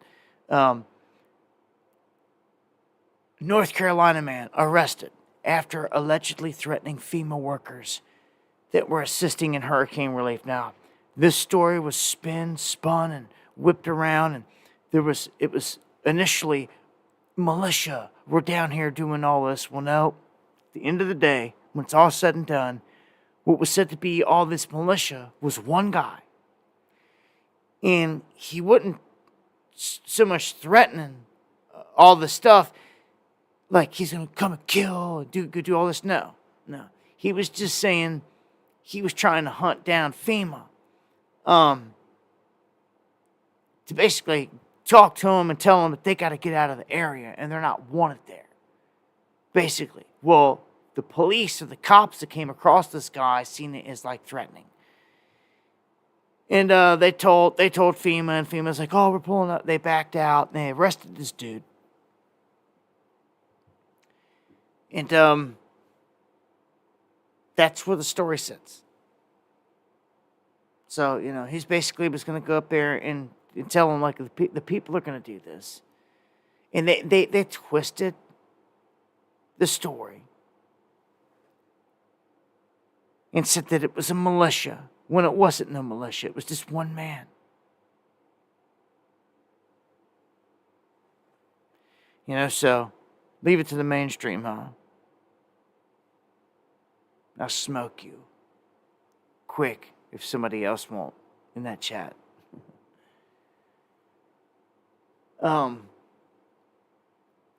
North Carolina man arrested after allegedly threatening FEMA workers that were assisting in hurricane relief. Now, this story was spun and whipped around, and it was initially militia were down here doing all this. Well, no, at the end of the day, when it's all said and done, what was said to be all this militia was one guy. And he wasn't so much threatening all the stuff, like he's going to come and kill and do all this. No. He was just saying he was trying to hunt down FEMA. To basically talk to them and tell them that they got to get out of the area and they're not wanted there. Basically. Well, the police or the cops that came across this guy seen it as like threatening. And they told FEMA, and FEMA's like, oh, we're pulling up. They backed out and they arrested this dude. And that's where the story sits. So, you know, he's basically was going to go up there and tell them, like, the people are going to do this. And they twisted the story and said that it was a militia when it wasn't no militia. It was just one man. You know, so leave it to the mainstream, huh? I'll smoke you. Quick, if somebody else won't, in that chat.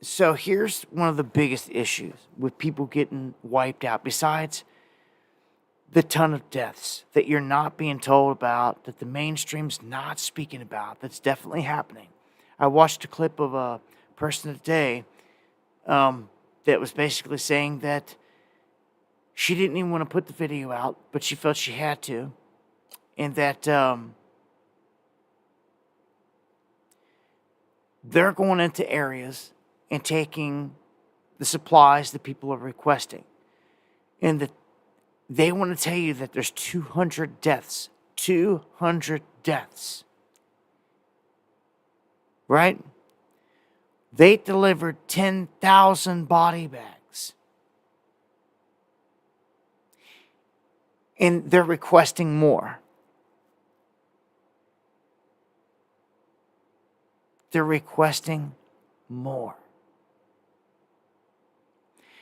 So here's one of the biggest issues with people getting wiped out, besides the ton of deaths that you're not being told about, that the mainstream's not speaking about, that's definitely happening. I watched a clip of a person today that was basically saying that she didn't even want to put the video out, but she felt she had to. And that they're going into areas and taking the supplies that people are requesting. And that they want to tell you that there's 200 deaths. 200 deaths. Right? They delivered 10,000 body bags. And they're requesting more. They're requesting more.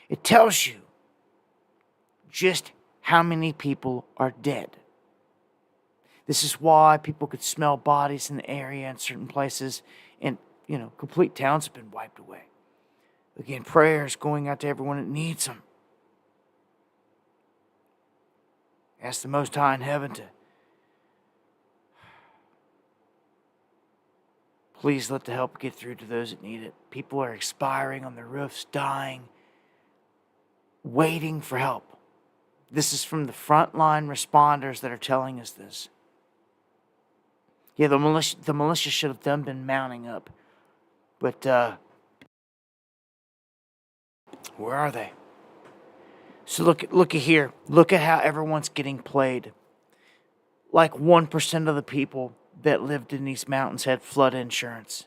It tells you just how many people are dead. This is why people could smell bodies in the area in certain places, and, you know, complete towns have been wiped away. Again, prayers going out to everyone that needs them. Ask the Most High in heaven to please let the help get through to those that need it. People are expiring on their roofs, dying, waiting for help. This is from the frontline responders that are telling us this. Yeah, the militia should have done been mounting up. But, where are they? So look at here. Look at how everyone's getting played. Like 1% of the people that lived in these mountains had flood insurance.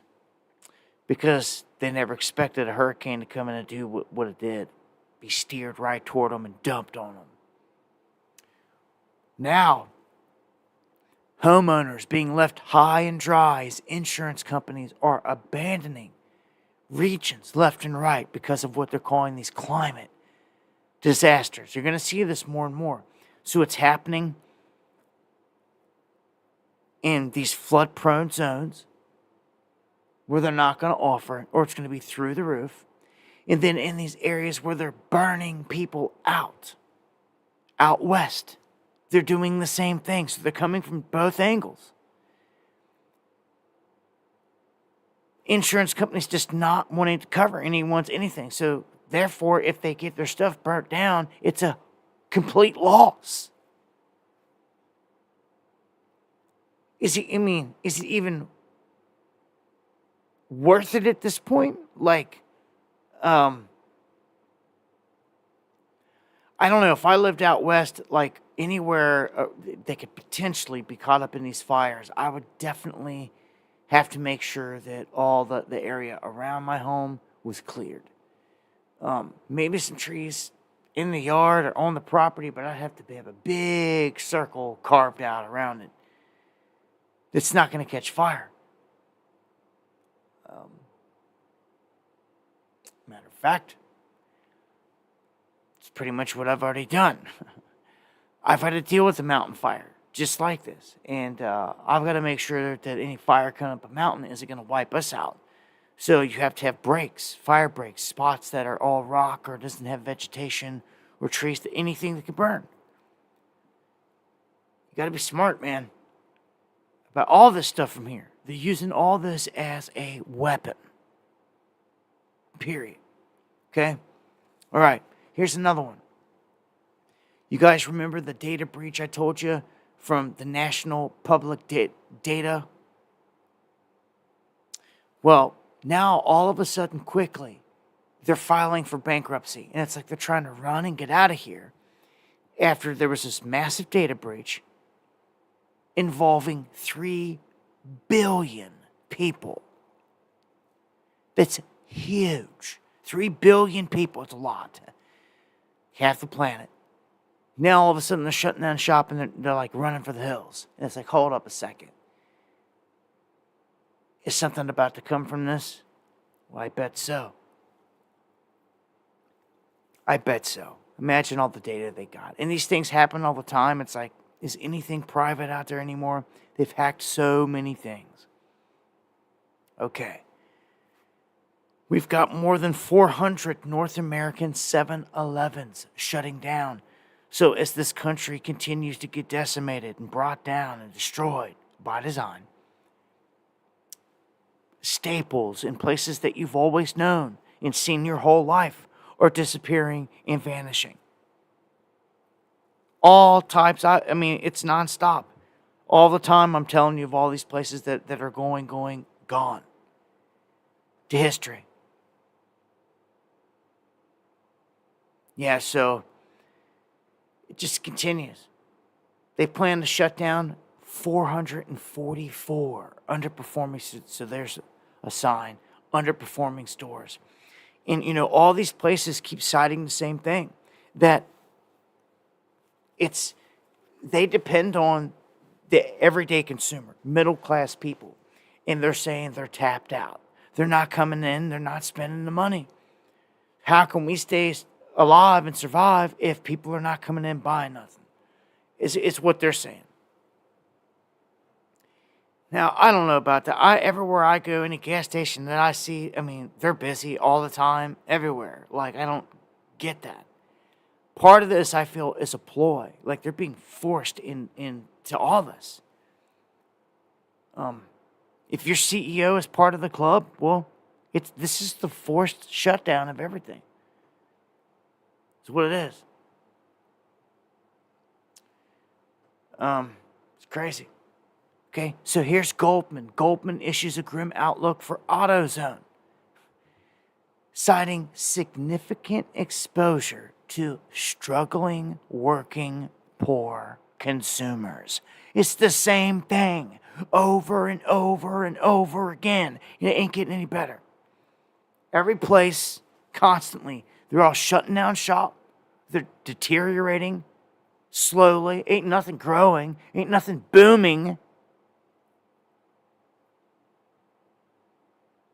Because they never expected a hurricane to come in and do what it did. Be steered right toward them and dumped on them. Now, homeowners being left high and dry as insurance companies are abandoning regions left and right because of what they're calling these climate disasters. You're going to see this more and more. So it's happening in these flood-prone zones. where they're not going to offer it, or it's going to be through the roof. And then in these areas where they're burning people out west, they're doing the same thing. So they're coming from both angles. Insurance companies just not wanting to cover anyone's anything. So therefore, if they get their stuff burnt down, it's a complete loss. Is it even worth it at this point? Like, I don't know. If I lived out west, like anywhere they could potentially be caught up in these fires, I would definitely have to make sure that all the area around my home was cleared. Maybe some trees in the yard or on the property, but I'd have to have a big circle carved out around it that's not going to catch fire. Matter of fact, it's pretty much what I've already done. I've had to deal with a mountain fire just like this, and I've got to make sure that any fire coming up a mountain isn't going to wipe us out. So you have to have breaks, fire breaks, spots that are all rock or doesn't have vegetation or trees, anything that can burn. You got to be smart, man, about all this stuff from here. They're using all this as a weapon. Period. Okay? All right. Here's another one. You guys remember the data breach I told you from the National Public Data? Well, now all of a sudden, quickly, they're filing for bankruptcy. And it's like they're trying to run and get out of here after there was this massive data breach involving 3 billion people. That's huge. 3 billion people. It's a lot. Half the planet. Now all of a sudden they're shutting down shop and they're like running for the hills. And it's like, hold up a second. Is something about to come from this? Well, I bet so. I bet so. Imagine all the data they got. And these things happen all the time. It's like, is anything private out there anymore? They've hacked so many things. Okay. We've got more than 400 North American 7-Elevens shutting down. So as this country continues to get decimated and brought down and destroyed by design, staples in places that you've always known and seen your whole life are disappearing and vanishing. All types, I mean, it's nonstop. All the time I'm telling you of all these places that are gone to history. Yeah, so it just continues. They plan to shut down 444 underperforming, so there's a sign, underperforming stores. And, you know, all these places keep citing the same thing, that they depend on the everyday consumer, middle-class people, and they're saying they're tapped out. They're not coming in, they're not spending the money. How can we stay alive and survive if people are not coming in buying nothing? It's what they're saying. Now, I don't know about that. Everywhere I go, any gas station that I see, I mean, they're busy all the time, everywhere. Like, I don't get that. Part of this, I feel, is a ploy. Like, they're being forced into all this. If your CEO is part of the club, well, this is the forced shutdown of everything. It's what it is. It's crazy. Okay, so here's Goldman. Goldman issues a grim outlook for AutoZone, citing significant exposure to struggling, working, poor consumers. It's the same thing over and over and over again. It ain't getting any better. Every place, constantly, they're all shutting down shop. They're deteriorating slowly. Ain't nothing growing. Ain't nothing booming.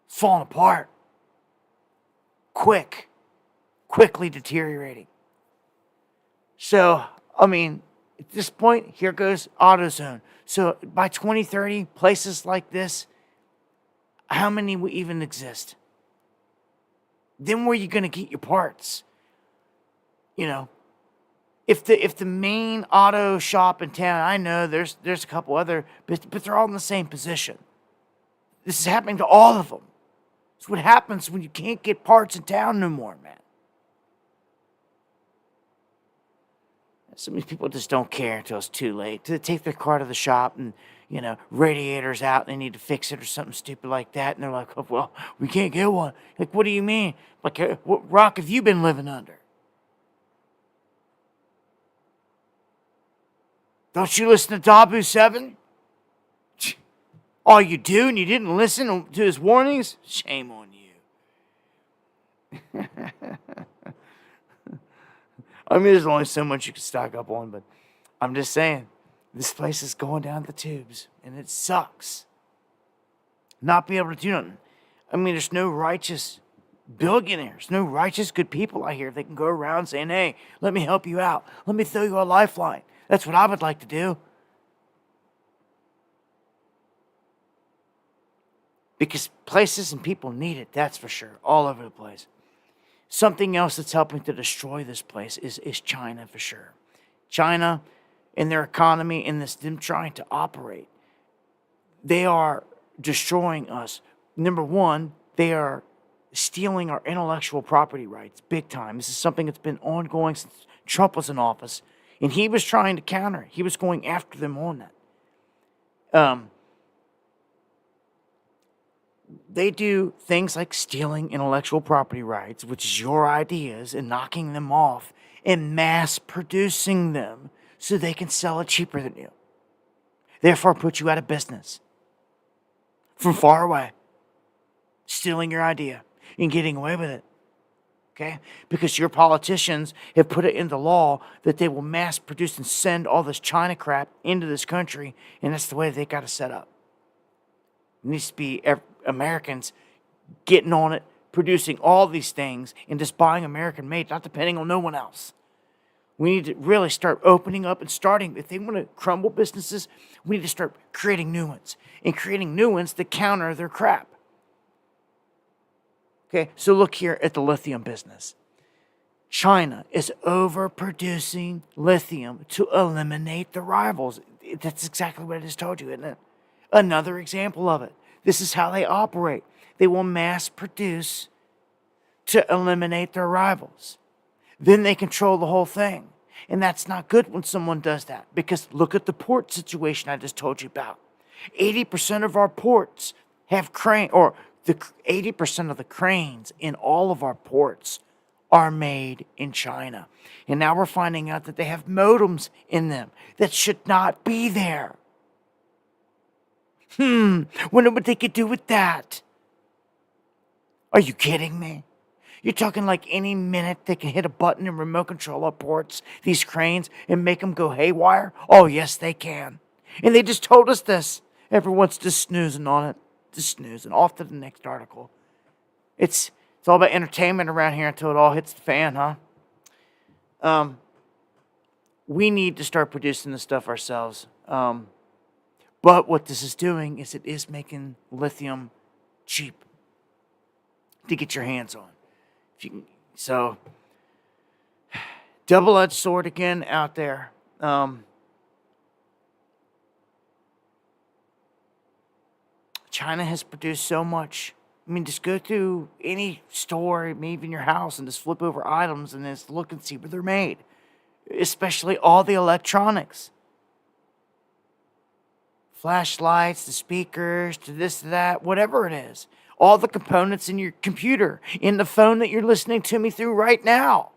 It's falling apart. Quickly deteriorating. So, I mean, at this point, here goes AutoZone. So by 2030, places like this, how many will even exist? Then where are you going to get your parts? You know, if the main auto shop in town, I know there's a couple other, but they're all in the same position. This is happening to all of them. It's what happens when you can't get parts in town no more, man. Some of these people just don't care until it's too late. They take their car to the shop and, radiator's out and they need to fix it or something stupid like that. And they're like, oh, well, we can't get one. Like, what do you mean? Like, what rock have you been living under? Don't you listen to WW3? All you do and you didn't listen to his warnings? Shame on you. I mean, there's only so much you can stock up on, but I'm just saying, this place is going down the tubes, and it sucks. Not be able to do nothing. I mean, there's no righteous billionaires, no righteous good people out here that can go around saying, hey, let me help you out. Let me throw you a lifeline. That's what I would like to do. Because places and people need it, that's for sure, all over the place. Something else that's helping to destroy this place is China, for sure. China and their economy and them trying to operate, they are destroying us. Number one, they are stealing our intellectual property rights big time. This is something that's been ongoing since Trump was in office. And he was trying to counter it. He was going after them on that. They do things like stealing intellectual property rights, which is your ideas, and knocking them off and mass producing them so they can sell it cheaper than you. Therefore, put you out of business. From far away. Stealing your idea and getting away with it. Okay? Because your politicians have put it into law that they will mass produce and send all this China crap into this country, and that's the way they got to set up. It needs to be Americans getting on it, producing all these things, and just buying American made, not depending on no one else. We need to really start opening up and starting. If they want to crumble businesses, we need to start creating new ones. And creating new ones that counter their crap. Okay, so look here at the lithium business. China is overproducing lithium to eliminate the rivals. That's exactly what I just told you, isn't it? Another example of it. This is how they operate. They will mass produce to eliminate their rivals. Then they control the whole thing. And that's not good when someone does that. Because look at the port situation I just told you about. 80% of our ports have crane, or the 80% of the cranes in all of our ports are made in China. And now we're finding out that they have modems in them that should not be there. Wonder what they could do with that. Are you kidding me? You're talking like any minute they can hit a button and remote control our ports, these cranes, and make them go haywire? Oh, yes, they can. And they just told us this. Everyone's just snoozing on it. Just snoozing. Off to the next article. It's all about entertainment around here until it all hits the fan, huh? We need to start producing this stuff ourselves. But what this is doing is it is making lithium cheap to get your hands on. If you can, so, double-edged sword again out there. China has produced so much. I mean, just go through any store, maybe in your house, and just flip over items and just look and see where they're made. Especially all the electronics. Flashlights, the speakers, to this, to that, whatever it is. All the components in your computer, in the phone that you're listening to me through right now.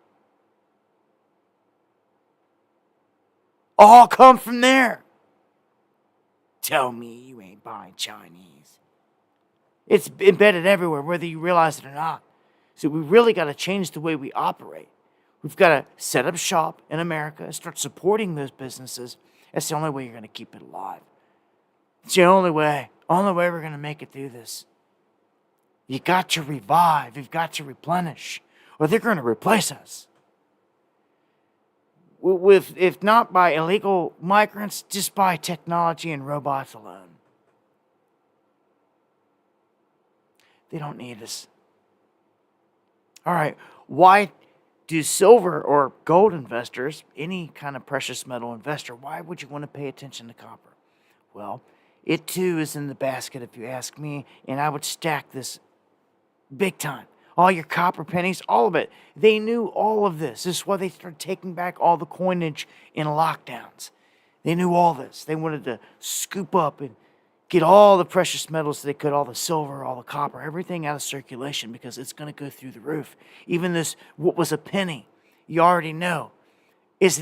All come from there. Tell me you ain't buying Chinese. It's embedded everywhere, whether you realize it or not. So we really got to change the way we operate. We've got to set up shop in America and start supporting those businesses. That's the only way you're going to keep it alive. It's the only way we're going to make it through this. You got to revive. You've got to replenish, or they're going to replace us. If not by illegal migrants, just by technology and robots alone. They don't need us. All right, why do silver or gold investors, any kind of precious metal investor, why would you want to pay attention to copper? Well, it too is in the basket, if you ask me, and I would stack this big time. All your copper pennies, all of it. They knew all of this. This is why they started taking back all the coinage in lockdowns. They knew all this. They wanted to scoop up and get all the precious metals they could, all the silver, all the copper, everything out of circulation because it's going to go through the roof. Even this, what was a penny, you already know, it's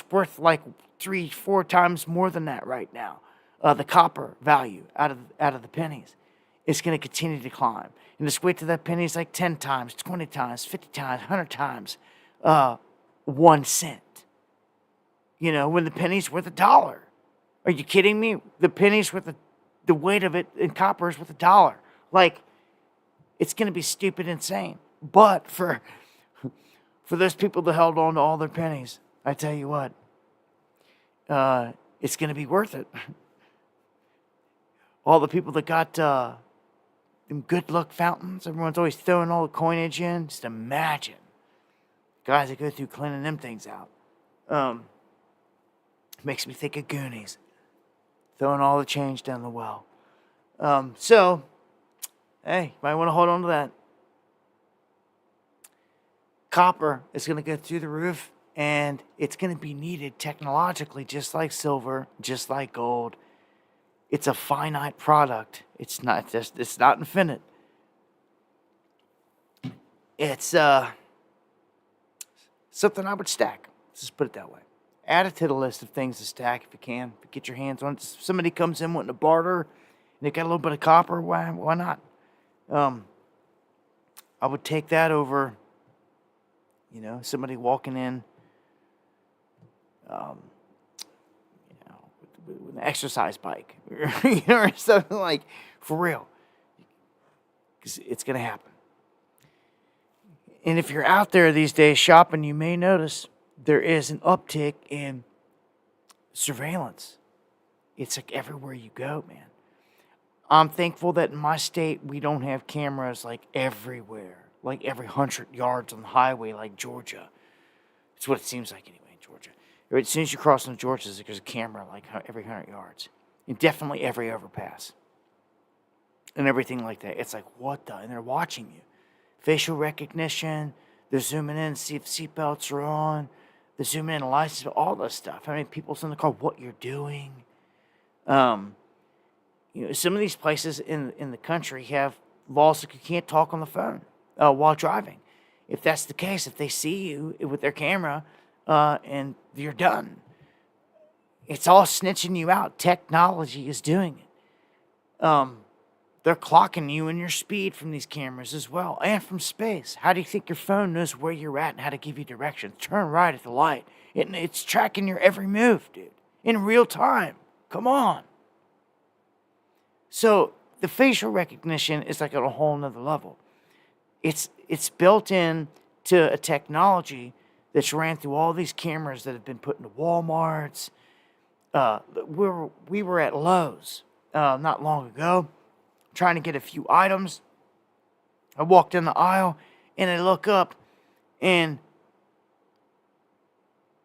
worth like 3-4 times more than that right now. The copper value out of the pennies is going to continue to climb. And just wait till that penny is like 10 times, 20 times, 50 times, 100 times 1 cent. You know, when the penny's worth $1. Are you kidding me? The penny's worth the weight of it in copper is worth $1. Like, it's going to be stupid insane. But for those people that held on to all their pennies, I tell you what, it's going to be worth it. All the people that got them good luck fountains, everyone's always throwing all the coinage in. Just imagine guys that go through cleaning them things out. Makes me think of Goonies. Throwing all the change down the well. So, hey, you might want to hold on to that. Copper is going to go through the roof, and it's going to be needed technologically, just like silver, just like gold. It's a finite product. It's not infinite. It's something I would stack. Let's just put it that way. Add it to the list of things to stack if you can. If you get your hands on it. If somebody comes in wanting to barter and they got a little bit of copper, why not? I would take that over, somebody walking in, with an exercise bike, or something like, for real. Because it's going to happen. And if you're out there these days shopping, you may notice there is an uptick in surveillance. It's like everywhere you go, man. I'm thankful that in my state, we don't have cameras like everywhere, like every 100 yards on the highway like Georgia. It's what it seems like anyway in Georgia. As soon as you cross into Georgia, there's a camera like every 100 yards. And definitely every overpass. And everything like that. It's like, what the? And they're watching you. Facial recognition. They're zooming in to see if seatbelts are on. They're zooming in license, all this stuff. How many people's in the car, what you're doing. Some of these places in the country have laws that you can't talk on the phone while driving. If that's the case, if they see you with their camera, and you're done. It's all snitching you out. Technology is doing it. They're clocking you and your speed from these cameras as well, and from space. How do you think your phone knows where you're at and how to give you directions? Turn right at the light. It's tracking your every move, dude, in real time. Come on. So the facial recognition is like at a whole nother level. It's built in to a technology that's ran through all these cameras that have been put into Walmarts. We were at Lowe's not long ago, trying to get a few items. I walked in the aisle, and I look up, and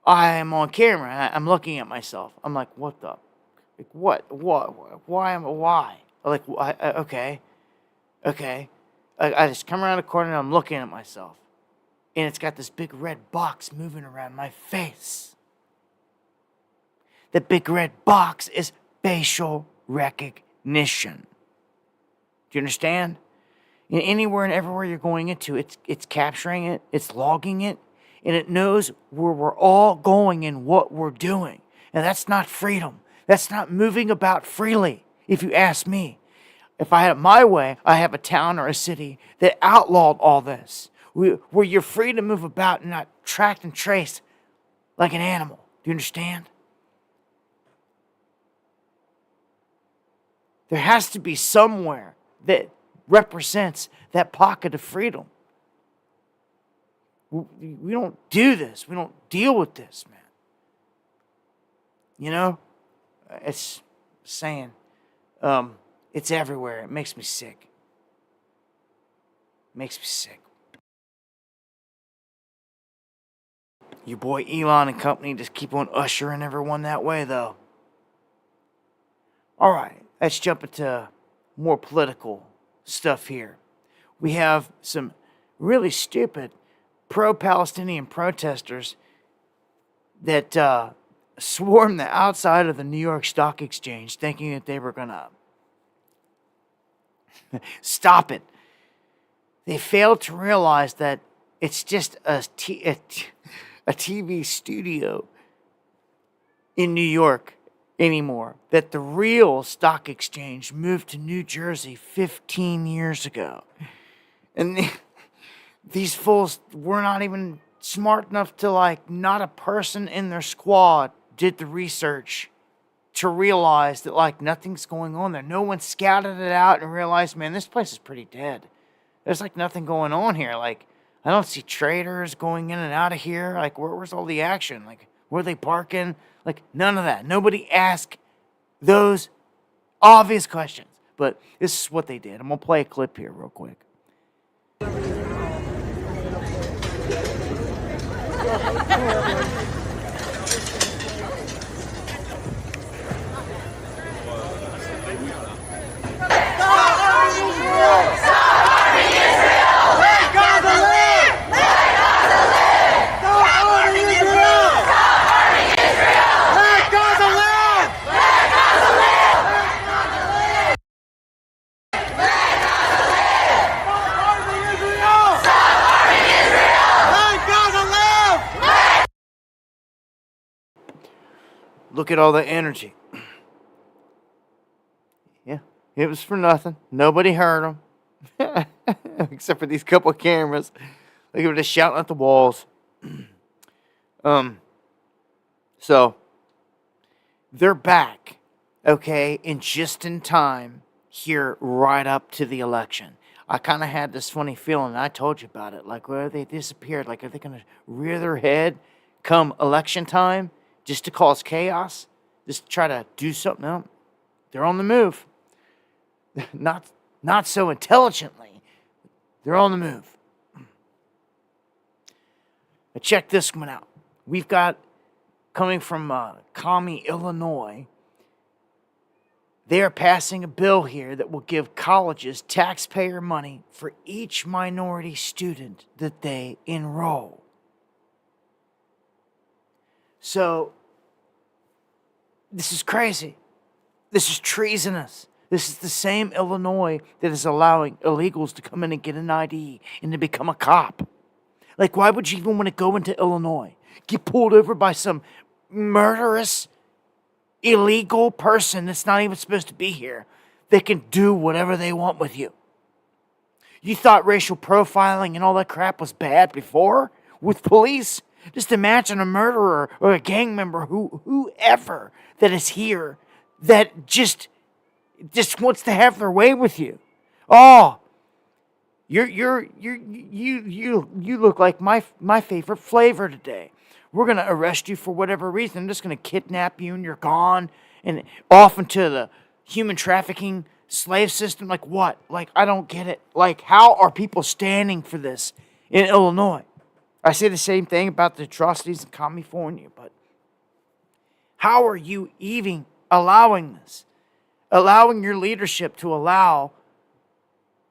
I am on camera. I'm looking at myself. I'm like, what the? Like, what? Why? Like, okay. I just come around the corner, and I'm looking at myself. And it's got this big red box moving around my face. The big red box is facial recognition. Do you understand? And anywhere and everywhere you're going into, it's capturing it, it's logging it, and it knows where we're all going and what we're doing. And that's not freedom. That's not moving about freely, if you ask me. If I had it my way, I have a town or a city that outlawed all this, where you're free to move about and not tracked and traced like an animal. Do you understand? There has to be somewhere that represents that pocket of freedom. We don't do this. We don't deal with this, man. It's saying, it's everywhere. It makes me sick. Makes me sick. Your boy Elon and company just keep on ushering everyone that way, though. All right, let's jump into more political stuff here. We have some really stupid pro-Palestinian protesters that swarmed the outside of the New York Stock Exchange thinking that they were going to stop it. They failed to realize that it's just a TV studio in New York anymore. That the real stock exchange moved to New Jersey 15 years ago. And these fools were not even smart enough to, like, not a person in their squad did the research to realize that, like, nothing's going on there. No one scouted it out and realized, man, this place is pretty dead. There's, like, nothing going on here. Like, I don't see traders going in and out of here. Like, where's all the action? Like, where are they parking? Like, none of that. Nobody asked those obvious questions. But this is what they did. I'm going to play a clip here real quick. Look at all the energy. Yeah, it was for nothing. Nobody heard them. Except for these couple of cameras. They were just shouting at the walls. So, they're back, okay, and just in time here right up to the election. I kind of had this funny feeling, I told you about it, like, where they disappeared. Like, are they going to rear their head come election time? Just to cause chaos, just to try to do something else. They're on the move. Not so intelligently. They're on the move. But check this one out. We've got, coming from Commie, Illinois, they are passing a bill here that will give colleges taxpayer money for each minority student that they enroll. So, this is crazy. This is treasonous. This is the same Illinois that is allowing illegals to come in and get an ID and to become a cop. Like, why would you even want to go into Illinois? Get pulled over by some murderous, illegal person that's not even supposed to be here. They can do whatever they want with you. You thought racial profiling and all that crap was bad before with police? Just imagine a murderer or a gang member, whoever that is here, that just wants to have their way with you. Oh, you look like my favorite flavor today. We're gonna arrest you for whatever reason. I'm just gonna kidnap you and you're gone and off into the human trafficking slave system. Like what? Like, I don't get it. Like, how are people standing for this in Illinois? I say the same thing about the atrocities in California, but how are you even allowing this? Allowing your leadership to allow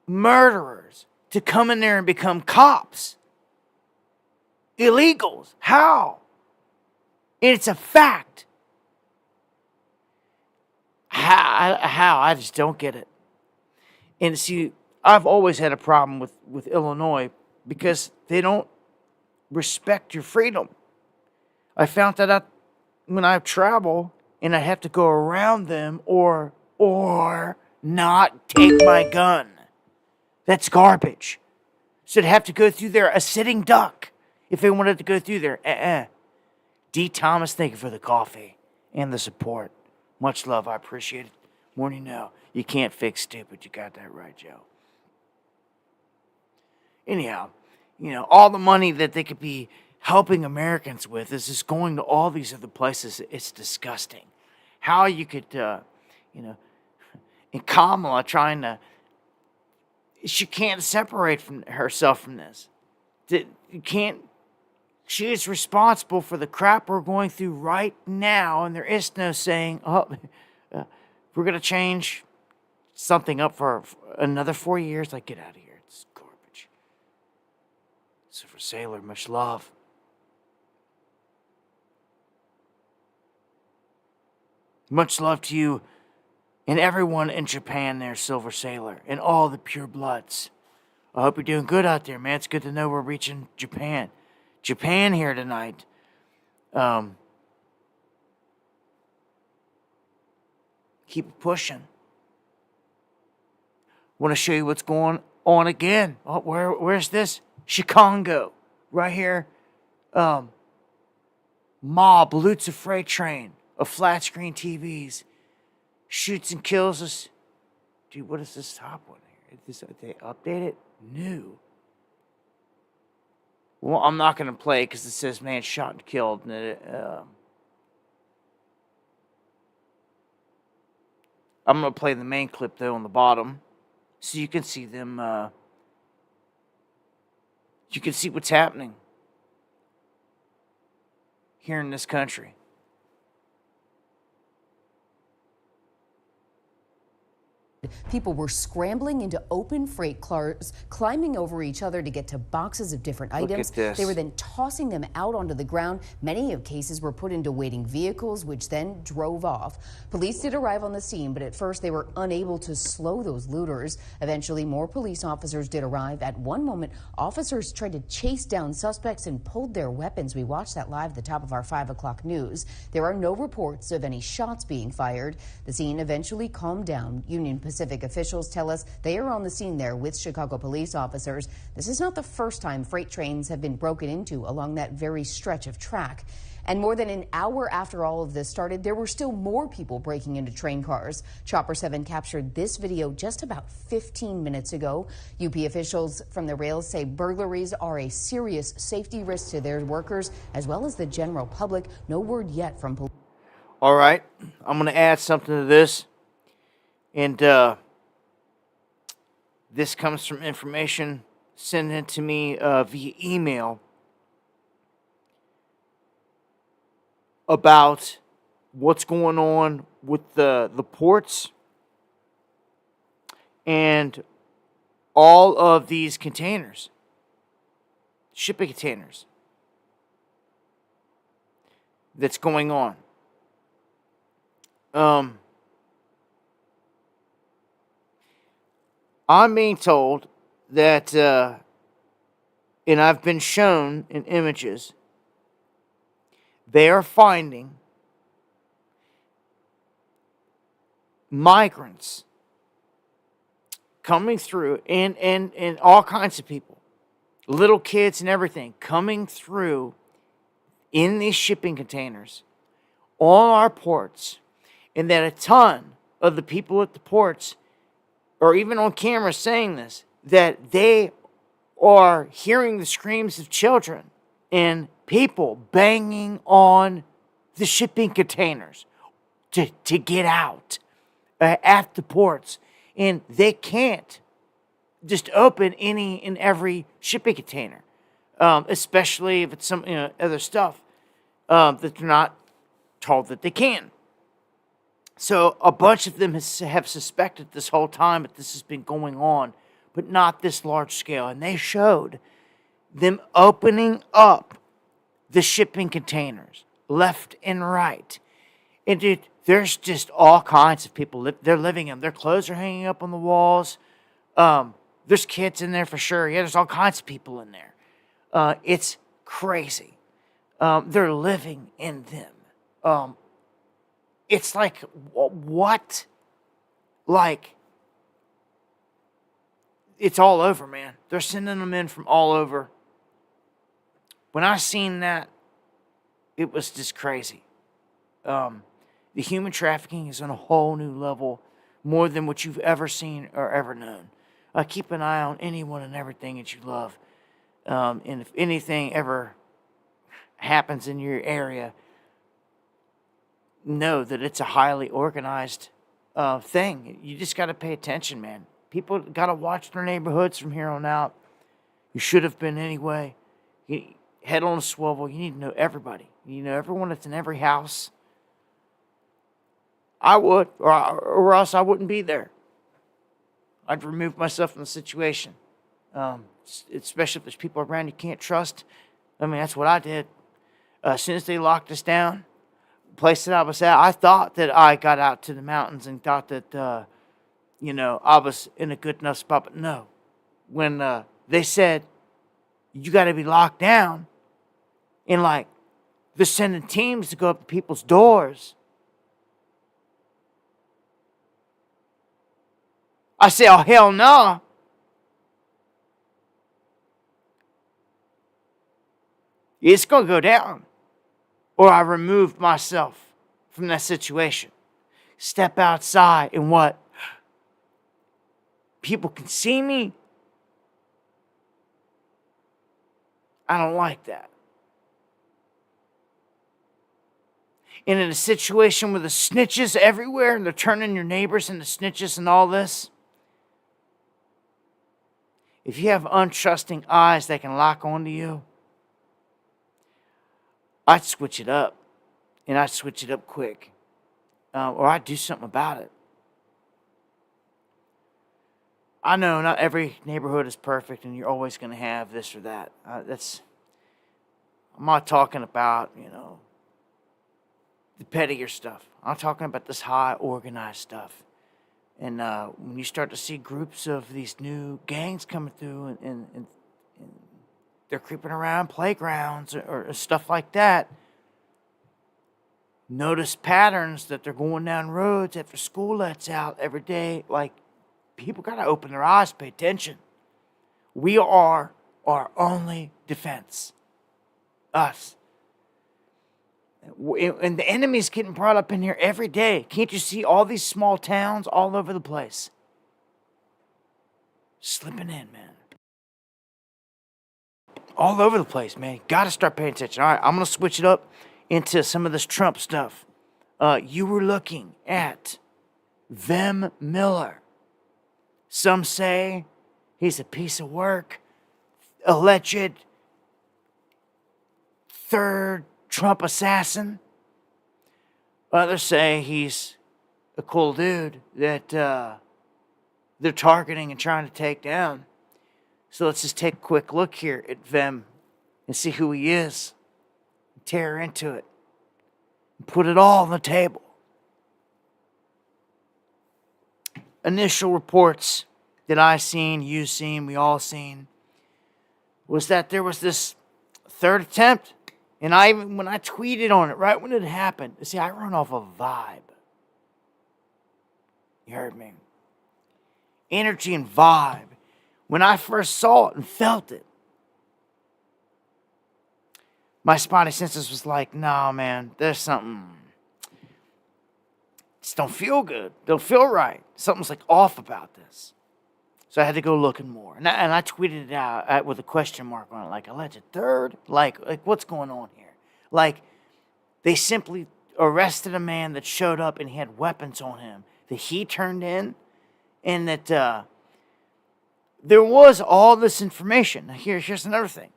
murderers to come in there and become cops? Illegals. How? It's a fact. How? I just don't get it. And see, I've always had a problem with Illinois because they don't respect your freedom. I found that out when I travel and I have to go around them or not take my gun. That's garbage. So to have to go through there, a sitting duck, if they wanted to go through there. D. Thomas, thank you for the coffee and the support. Much love, I appreciate it. More than you know, you can't fix stupid. You got that right, Joe. Anyhow, all the money that they could be helping Americans with is just going to all these other places. It's disgusting. How you could, and Kamala trying to she can't separate from herself from this. You can't. She is responsible for the crap we're going through right now, and there is no saying, "Oh, we're gonna change something up for another 4 years." Like, get out of here! It's garbage. Silver Sailor, much love. Much love to you and everyone in Japan there, Silver Sailor, and all the pure bloods. I hope you're doing good out there, man. It's good to know we're reaching Japan. Japan here tonight. Keep it pushing. Want to show you what's going on again. Oh, where's this? Chicago. Right here. Mob loots a freight train of flat screen TVs. Shoots and kills us. Dude, what is this top one here? They update it? New. Well, I'm not going to play because it says man shot and killed. And I'm going to play the main clip, though, on the bottom. So you can see them. You can see what's happening here in this country. People were scrambling into open freight cars, climbing over each other to get to boxes of different items. Look at this. They were then tossing them out onto the ground. Many of cases were put into waiting vehicles, which then drove off. Police did arrive on the scene, but at first they were unable to slow those looters. Eventually, more police officers did arrive. At one moment, officers tried to chase down suspects and pulled their weapons. We watched that live at the top of our 5 o'clock news. There are no reports of any shots being fired. The scene eventually calmed down. Union Pacific officials tell us they are on the scene there with Chicago police officers. This is not the first time freight trains have been broken into along that very stretch of track. And more than an hour after all of this started, there were still more people breaking into train cars. Chopper 7 captured this video just about 15 minutes ago. UP officials from the rails say burglaries are a serious safety risk to their workers as well as the general public. No word yet from police. All right, I'm going to add something to this. And this comes from information sent in to me via email about what's going on with the ports and all of these containers, shipping containers, that's going on. I'm being told that, and I've been shown in images, they are finding migrants coming through, and all kinds of people, little kids and everything, coming through in these shipping containers on our ports, and that a ton of the people at the ports, or even on camera saying this, that they are hearing the screams of children and people banging on the shipping containers to get out at the ports. And they can't just open any and every shipping container, especially if it's some other stuff that they're not told that they can. So a bunch of them have suspected this whole time that this has been going on, but not this large scale. And they showed them opening up the shipping containers left and right. And dude, there's just all kinds of people. They're living in them. Their clothes are hanging up on the walls. There's kids in there for sure. Yeah, there's all kinds of people in there. It's crazy. They're living in them. It's like, what? Like, it's all over, man. They're sending them in from all over. When I seen that, it was just crazy. The human trafficking is on a whole new level, more than what you've ever seen or ever known. Keep an eye on anyone and everything that you love. And if anything ever happens in your area, know that it's a highly organized thing. You just got to pay attention, man. People got to watch their neighborhoods from here on out. You should have been anyway. Head on a swivel. You need to know everybody. You know everyone that's in every house. I would, or else I wouldn't be there. I'd remove myself from the situation. Especially if there's people around you can't trust. I mean, that's what I did. As soon as they locked us down, the place that I was at, I thought that I got out to the mountains and thought that, I was in a good enough spot. But no. When they said, you got to be locked down, and like, they're sending teams to go up to people's doors. I say, oh, hell no. It's going to go down. Or I removed myself from that situation. Step outside and what? People can see me. I don't like that. And in a situation with the snitches everywhere and they're turning your neighbors into snitches and all this, if you have untrusting eyes that can lock onto you, I'd switch it up. And I'd switch it up quick. Or I'd do something about it. I know not every neighborhood is perfect and you're always going to have this or that. I'm not talking about, the pettier stuff. I'm talking about this high organized stuff. And when you start to see groups of these new gangs coming through and they're creeping around playgrounds or stuff like that, notice patterns that they're going down roads after school lets out every day. Like, people got to open their eyes, pay attention. We are our only defense. Us. And the enemy's getting brought up in here every day. Can't you see all these small towns all over the place? Slipping in, man. All over the place, man. Got to start paying attention. All right, I'm going to switch it up into some of this Trump stuff. You were looking at Vem Miller. Some say he's a piece of work. Alleged third Trump assassin. Others say he's a cool dude that they're targeting and trying to take down. So let's just take a quick look here at Vem and see who he is. Tear into it. And put it all on the table. Initial reports that I seen, you seen, we all seen, was that there was this third attempt. And when I tweeted on it, right when it happened, see, I run off a vibe. You heard me. Energy and vibe. When I first saw it and felt it, my spotty senses was like, no, man, there's something. Just don't feel good. Don't feel right. Something's like off about this. So I had to go looking more. And I tweeted it out with a question mark on it, like alleged third. Like what's going on here? Like, they simply arrested a man that showed up and he had weapons on him that he turned in, and that there was all this information. Now here's another thing.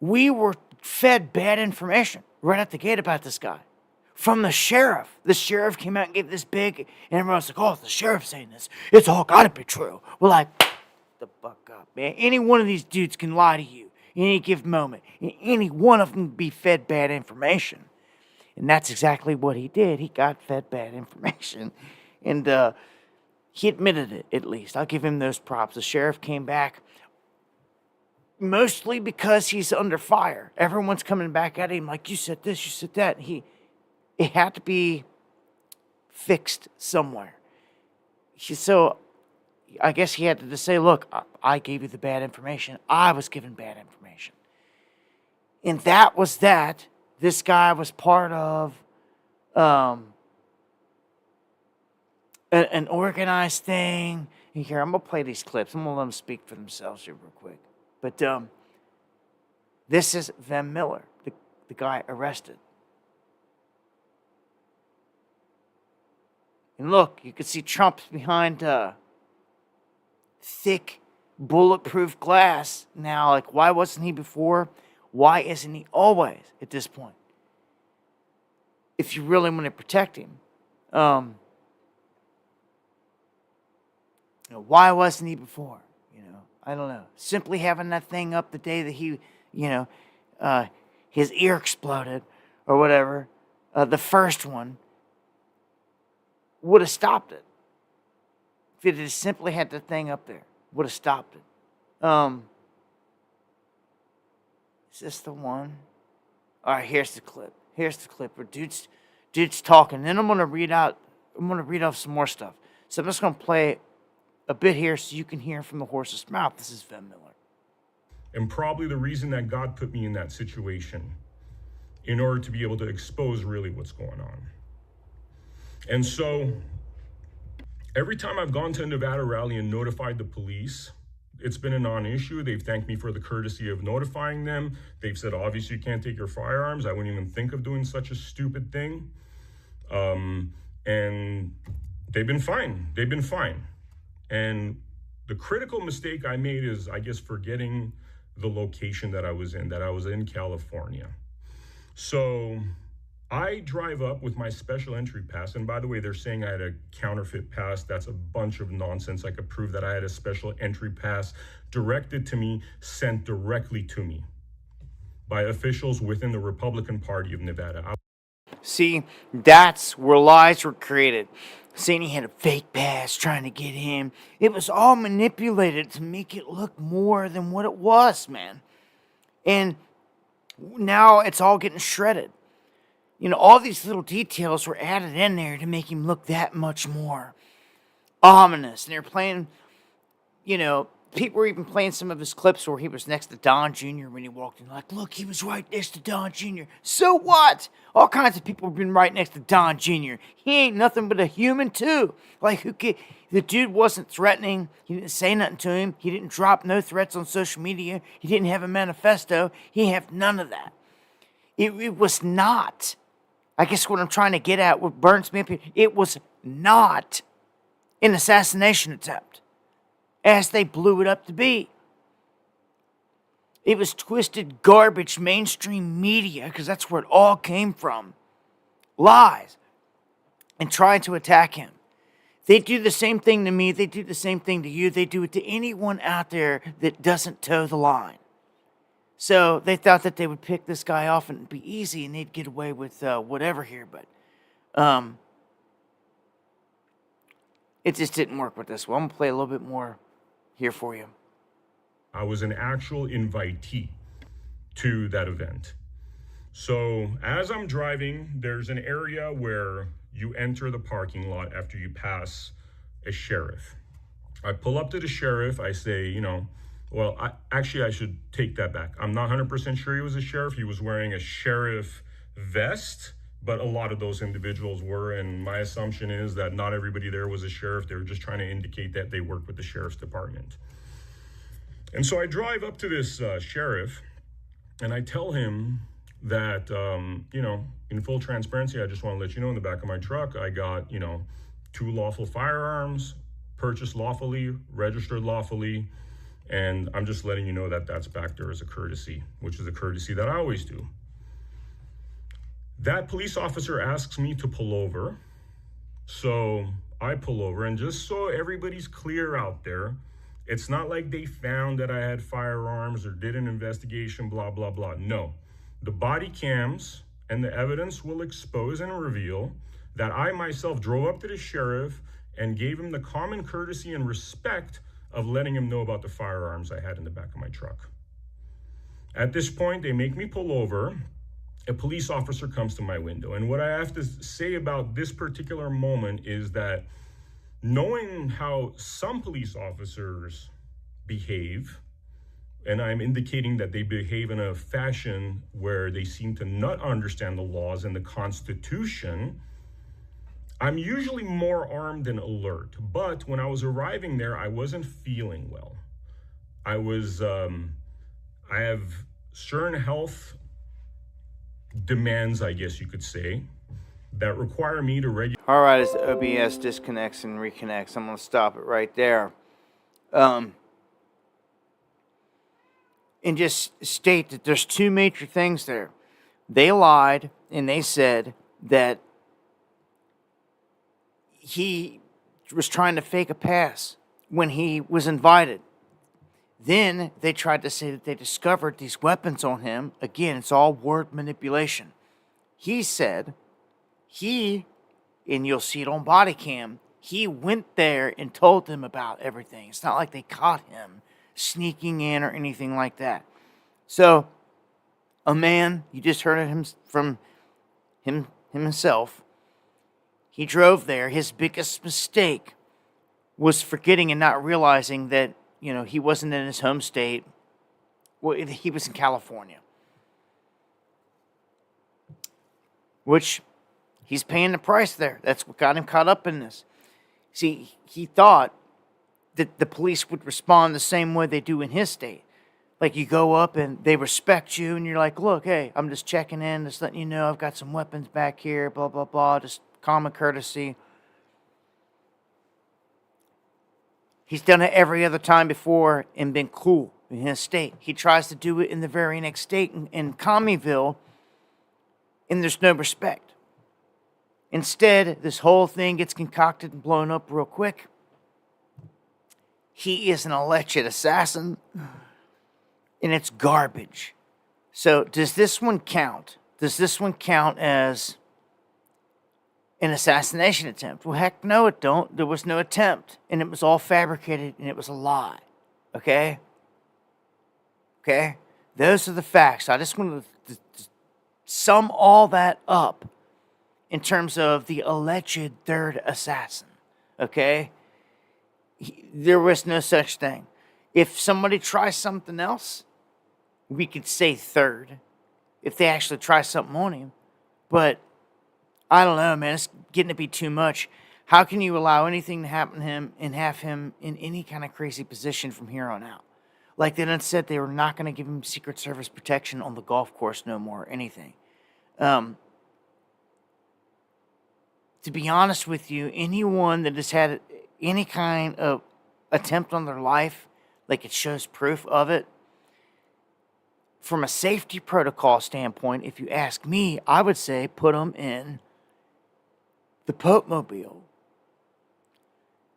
We were fed bad information right at the gate about this guy. From the sheriff. The sheriff came out and gave this big, and everyone's like, oh, the sheriff's saying this. It's all gotta be true. We're like, the fuck up, man. Any one of these dudes can lie to you in any given moment. Any one of them can be fed bad information. And that's exactly what he did. He got fed bad information. And he admitted it, at least. I'll give him those props. The sheriff came back mostly because he's under fire. Everyone's coming back at him like, you said this, you said that. It had to be fixed somewhere. So I guess he had to just say, look, I gave you the bad information. I was given bad information. And that was that. This guy was part of an organized thing. And here, I'm going to play these clips. I'm going to let them speak for themselves here real quick. But this is Vem Miller, the guy arrested. And look, you can see Trump's behind thick, bulletproof glass now. Like, why wasn't he before? Why isn't he always at this point? If you really want to protect him. Why wasn't he before? I don't know. Simply having that thing up the day that he, his ear exploded or whatever, the first one, would have stopped it. If it had simply had the thing up there, would have stopped it. Is this the one? All right, here's the clip. Here's the clip where dude's talking. Then I'm gonna read off some more stuff. So I'm just gonna play a bit here so you can hear from the horse's mouth. This is Van Miller. And probably the reason that God put me in that situation, in order to be able to expose really what's going on. And so every time I've gone to a Nevada rally and notified the police, it's been a non-issue. They've thanked me for the courtesy of notifying them. They've said, obviously you can't take your firearms. I wouldn't even think of doing such a stupid thing. And they've been fine. They've been fine. And the critical mistake I made is, I guess, forgetting the location that I was in California. So I drive up with my special entry pass. And by the way, they're saying I had a counterfeit pass. That's a bunch of nonsense. I could prove that I had a special entry pass directed to me, sent directly to me by officials within the Republican Party of Nevada. See, that's where lies were created. Saying he had a fake pass trying to get him. It was all manipulated to make it look more than what it was, man. And now it's all getting shredded. All these little details were added in there to make him look that much more ominous. And they're playing, people were even playing some of his clips where he was next to Don Jr. when he walked in. Like, look, he was right next to Don Jr. So what? All kinds of people have been right next to Don Jr. He ain't nothing but a human, too. Like, the dude wasn't threatening. He didn't say nothing to him. He didn't drop no threats on social media. He didn't have a manifesto. He had none of that. It was not. I guess what I'm trying to get at, what burns me up here, it was not an assassination attempt, as they blew it up to be. It was twisted garbage mainstream media, because that's where it all came from. Lies. And trying to attack him. They do the same thing to me. They do the same thing to you. They do it to anyone out there that doesn't toe the line. So they thought that they would pick this guy off and it'd be easy and they'd get away with whatever here. But it just didn't work with this one. I'm going to play a little bit more here for you. I was an actual invitee to that event. So as I'm driving, there's an area where you enter the parking lot after you pass a sheriff. I pull up to the sheriff. I say, well, I should take that back. I'm not 100% sure he was a sheriff. He was wearing a sheriff vest, but a lot of those individuals were. And my assumption is that not everybody there was a sheriff. They were just trying to indicate that they worked with the sheriff's department. And so I drive up to this sheriff and I tell him that, in full transparency, I just want to let you know, in the back of my truck, I got, 2 lawful firearms, purchased lawfully, registered lawfully. And I'm just letting you know that that's back there as a courtesy, which is a courtesy that I always do. That police officer asks me to pull over. So I pull over, and just so everybody's clear out there, it's not like they found that I had firearms or did an investigation, blah, blah, blah. No, the body cams and the evidence will expose and reveal that I myself drove up to the sheriff and gave him the common courtesy and respect of letting him know about the firearms I had in the back of my truck. At this point, they make me pull over. A police officer comes to my window. And what I have to say about this particular moment is that knowing how some police officers behave, and I'm indicating that they behave in a fashion where they seem to not understand the laws and the Constitution, I'm usually more armed and alert. But when I was arriving there, I wasn't feeling well. I have certain health demands, I guess you could say, that require me to All right, as the OBS disconnects and reconnects, I'm going to stop it right there. and just state that there's two major things there. They lied and they said that he was trying to fake a pass when he was invited. Then they tried to say that they discovered these weapons on him. Again, it's all word manipulation. He said and you'll see it on body cam, he went there and told them about everything. It's not like they caught him sneaking in or anything like that. So, a man, you just heard him from himself, he drove there. His biggest mistake was forgetting and not realizing that, he wasn't in his home state. Well, he was in California. Which, he's paying the price there. That's what got him caught up in this. See, he thought that the police would respond the same way they do in his state. Like, you go up and they respect you, and you're like, look, hey, I'm just checking in, just letting you know I've got some weapons back here, blah, blah, blah, just common courtesy. He's done it every other time before and been cool in his state. He tries to do it in the very next state, in Commeyville, and there's no respect. Instead, this whole thing gets concocted and blown up real quick. He is an alleged assassin, and it's garbage. So, does this one count? Does this one count as an assassination attempt? Well, heck no, it don't. There was no attempt, and it was all fabricated, and it was a lie. Okay? Okay? Those are the facts. I just want to sum all that up in terms of the alleged third assassin. Okay? There was no such thing. If somebody tries something else, we could say third. If they actually try something on him. But I don't know, man. It's getting to be too much. How can you allow anything to happen to him and have him in any kind of crazy position from here on out? Like they done said they were not going to give him Secret Service protection on the golf course no more or anything. To be honest with you, anyone that has had any kind of attempt on their life, like it shows proof of it, from a safety protocol standpoint, if you ask me, I would say put them in the Pope Mobile.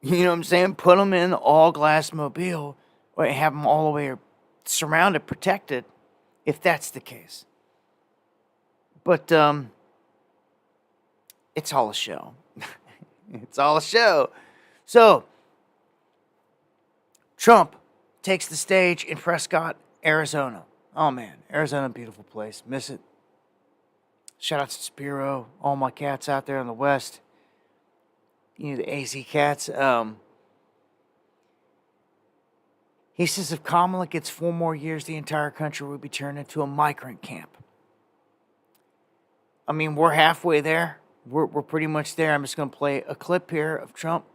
You know what I'm saying? Put them in the all-glass mobile or have them all the way surrounded, protected, if that's the case. But it's all a show. It's all a show. So, Trump takes the stage in Prescott, Arizona. Oh, man. Arizona, beautiful place. Miss it. Shout out to Spiro. All my cats out there in the West. You know, the AZ cats. He says if Kamala gets 4 more years, the entire country will be turned into a migrant camp. I mean, we're halfway there. We're pretty much there. I'm just going to play a clip here of Trump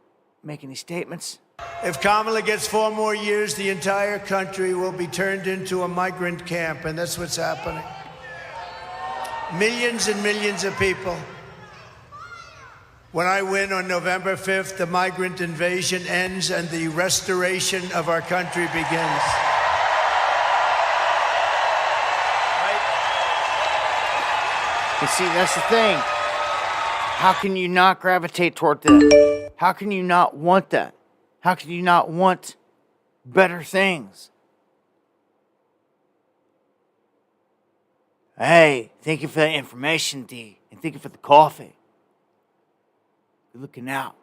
making these statements. If Kamala gets 4 more years, the entire country will be turned into a migrant camp, and that's what's happening. Millions and millions of people. When I win on November 5th, the migrant invasion ends and the restoration of our country begins. You see, that's the thing. How can you not gravitate toward that? How can you not want that? How can you not want better things? Hey, thank you for that information, D. And thank you for the coffee. You're looking out.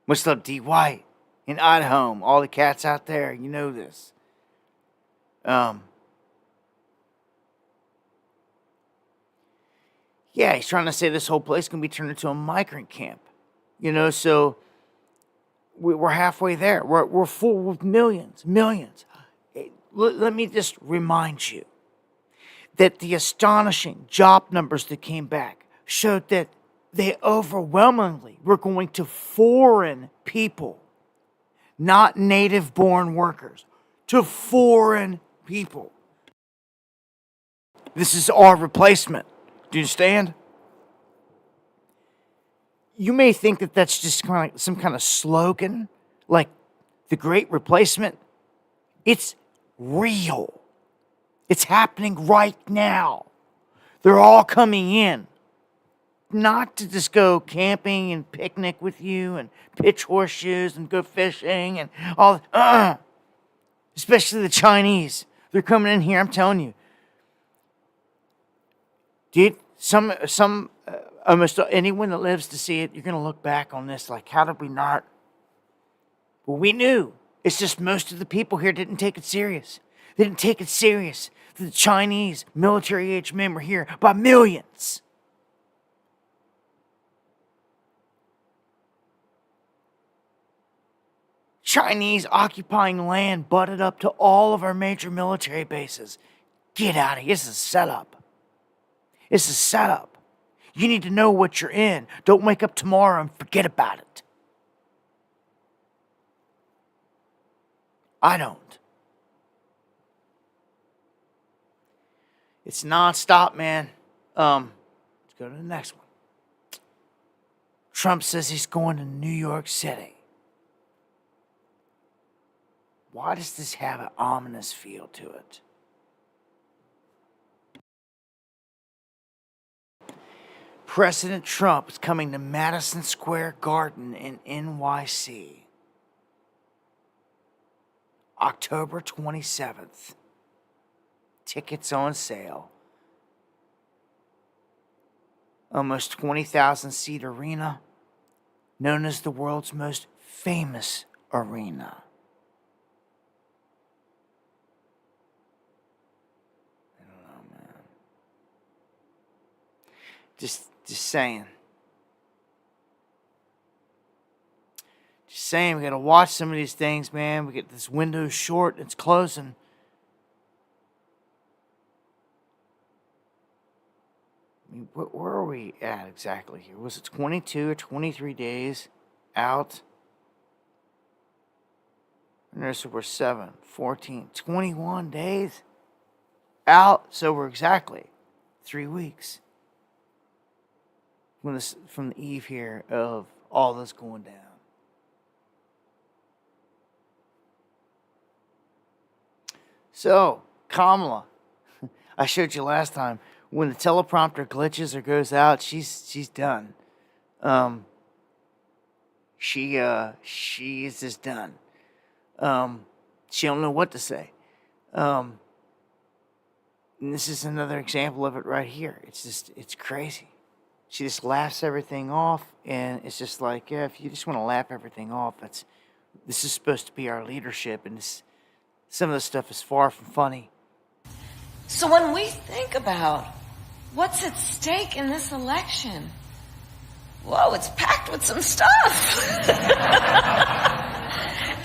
What's up, D. White? In Idaho, all the cats out there, you know this. Yeah, he's trying to say this whole place can be turned into a migrant camp. You know, so we're halfway there. We're full with millions. Let me just remind you that the astonishing job numbers that came back showed that they overwhelmingly were going to foreign people, not native-born workers, to foreign people. This is our replacement. Do you understand? you may think that that's just kind of like some kind of slogan, like the Great Replacement. It's real. It's happening right now. They're all coming in. Not to just go camping and picnic with you and pitch horseshoes and go fishing and all. Especially the Chinese. They're coming in here, I'm telling you. Dude, almost anyone that lives to see it, you're going to look back on this like, how did we not? Well, we knew. It's just most of the people here didn't take it serious. They didn't take it serious. The Chinese military-age men were here by millions. Chinese occupying land butted up to all of our major military bases. Get out of here. This is a setup. It's a setup. You need to know what you're in. Don't wake up tomorrow and forget about it. I don't. It's nonstop, man. Let's go to the next one. Trump says he's going to New York City. Why does this have an ominous feel to it? President Trump is coming to Madison Square Garden in NYC. October 27th. Tickets on sale. Almost 20,000 seat arena, known as the world's most famous arena. I don't know, man. Just saying. Just saying, we gotta watch some of these things, man. We get this window short, it's closing. I mean, where are we at exactly here? Was it 22 or 23 days out? I noticed we're 7, 14, 21 days out. So we're exactly 3 weeks from the eve here of all this going down. So, Kamala, I showed you last time, when the teleprompter glitches or goes out, she's done. She is just done. She don't know what to say. And this is another example of it right here. It's crazy. She just laughs everything off, and it's just like, yeah, if you just want to laugh everything off, this is supposed to be our leadership, and some of this stuff is far from funny. So when we think about what's at stake in this election, whoa, it's packed with some stuff.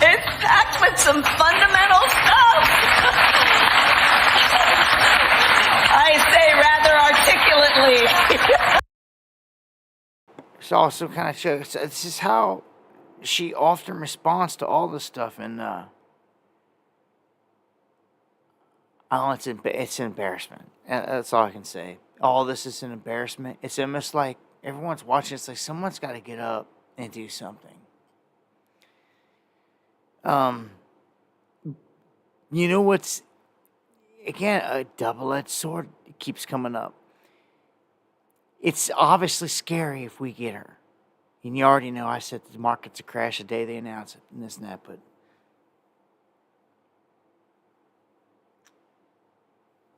It's packed with some fundamental stuff. I say rather articulately. It also kind of shows, this is how she often responds to all this stuff, and it's an embarrassment. That's all I can say. All this is an embarrassment. It's almost like everyone's watching. It's like someone's got to get up and do something. You know what's, again, a double-edged sword keeps coming up. It's obviously scary if we get her. And you already know I said the markets will crash the day they announce it and this and that, but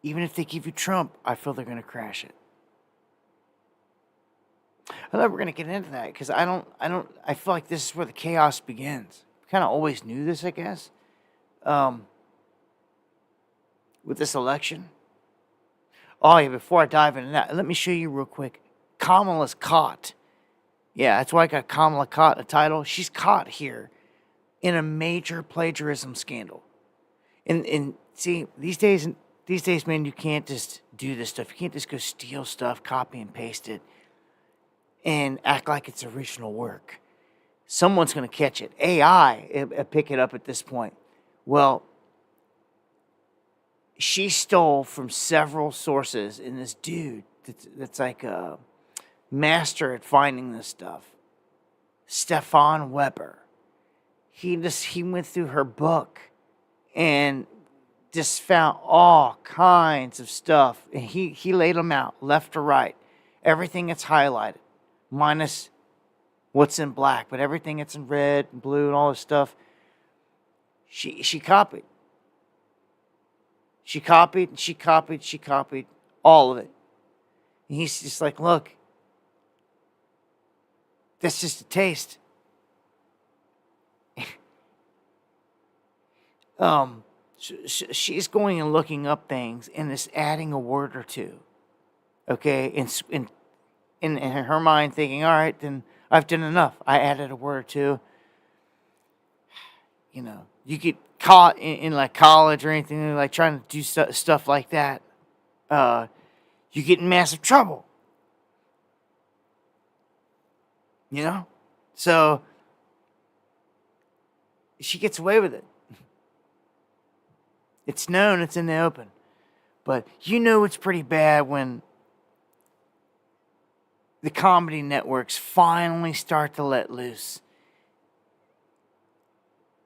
even if they give you Trump, I feel they're going to crash it. I know we're going to get into that because I feel like this is where the chaos begins. We kind of always knew this, I guess. With this election. Oh, yeah, before I dive into that, let me show you real quick. Kamala's caught. Yeah, that's why I got Kamala caught in the title. She's caught here in a major plagiarism scandal. And see, these days, man, you can't just do this stuff. You can't just go steal stuff, copy and paste it, and act like it's original work. Someone's going to catch it. AI pick it up at this point. Well, she stole from several sources, and this dude that's like a master at finding this stuff. Stefan Weber. He went through her book and just found all kinds of stuff. And he laid them out left to right. Everything that's highlighted, minus what's in black, but everything that's in red and blue and all this stuff, she copied. She copied, and she copied all of it. And he's just like, look, that's just a taste. She's going and looking up things and just adding a word or two. Okay, in her mind thinking, all right, then I've done enough. I added a word or two. You know, you get caught in like college or anything, like trying to do stuff like that. You get in massive trouble. You know? So, she gets away with it. It's known, it's in the open. But you know it's pretty bad when the comedy networks finally start to let loose.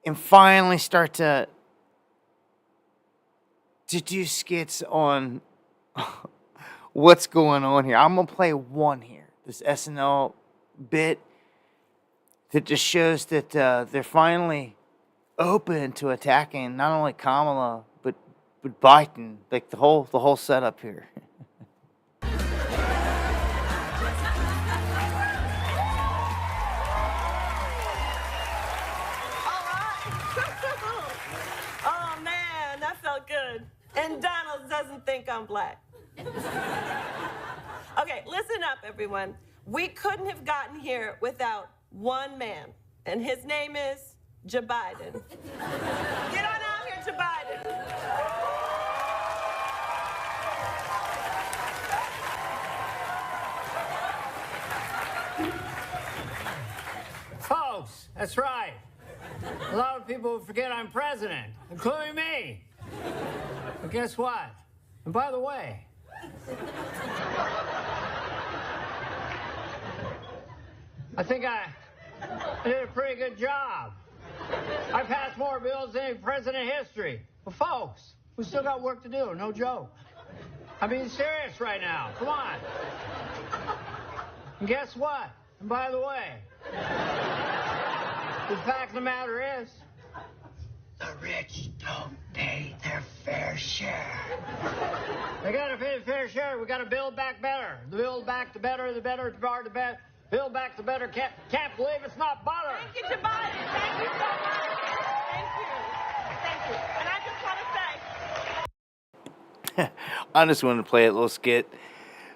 And finally start to do skits on what's going on here. I'm going to play one here. This SNL bit that just shows that they're finally open to attacking not only Kamala, but Biden. Like the whole setup here. Oh man, that felt good. And Donald doesn't think I'm black. Okay, listen up, everyone. We couldn't have gotten here without one man, and his name is Joe Biden. Get on out here, Joe Biden. Folks, that's right. A lot of people forget I'm president, including me. But guess what? And by the way, I think I did a pretty good job. I passed more bills than any president in history. But folks, we still got work to do, no joke. I'm being serious right now. Come on. And guess what? And by the way, the fact of the matter is, the rich don't pay their fair share. They gotta pay the fair share. We gotta build back better. Build back the better, the better, the better. Build back the better. Can't believe it's not butter. Thank you, Joe Biden. Thank you so much. Thank you. Thank you. And I just want to say, I just wanted to play a little skit.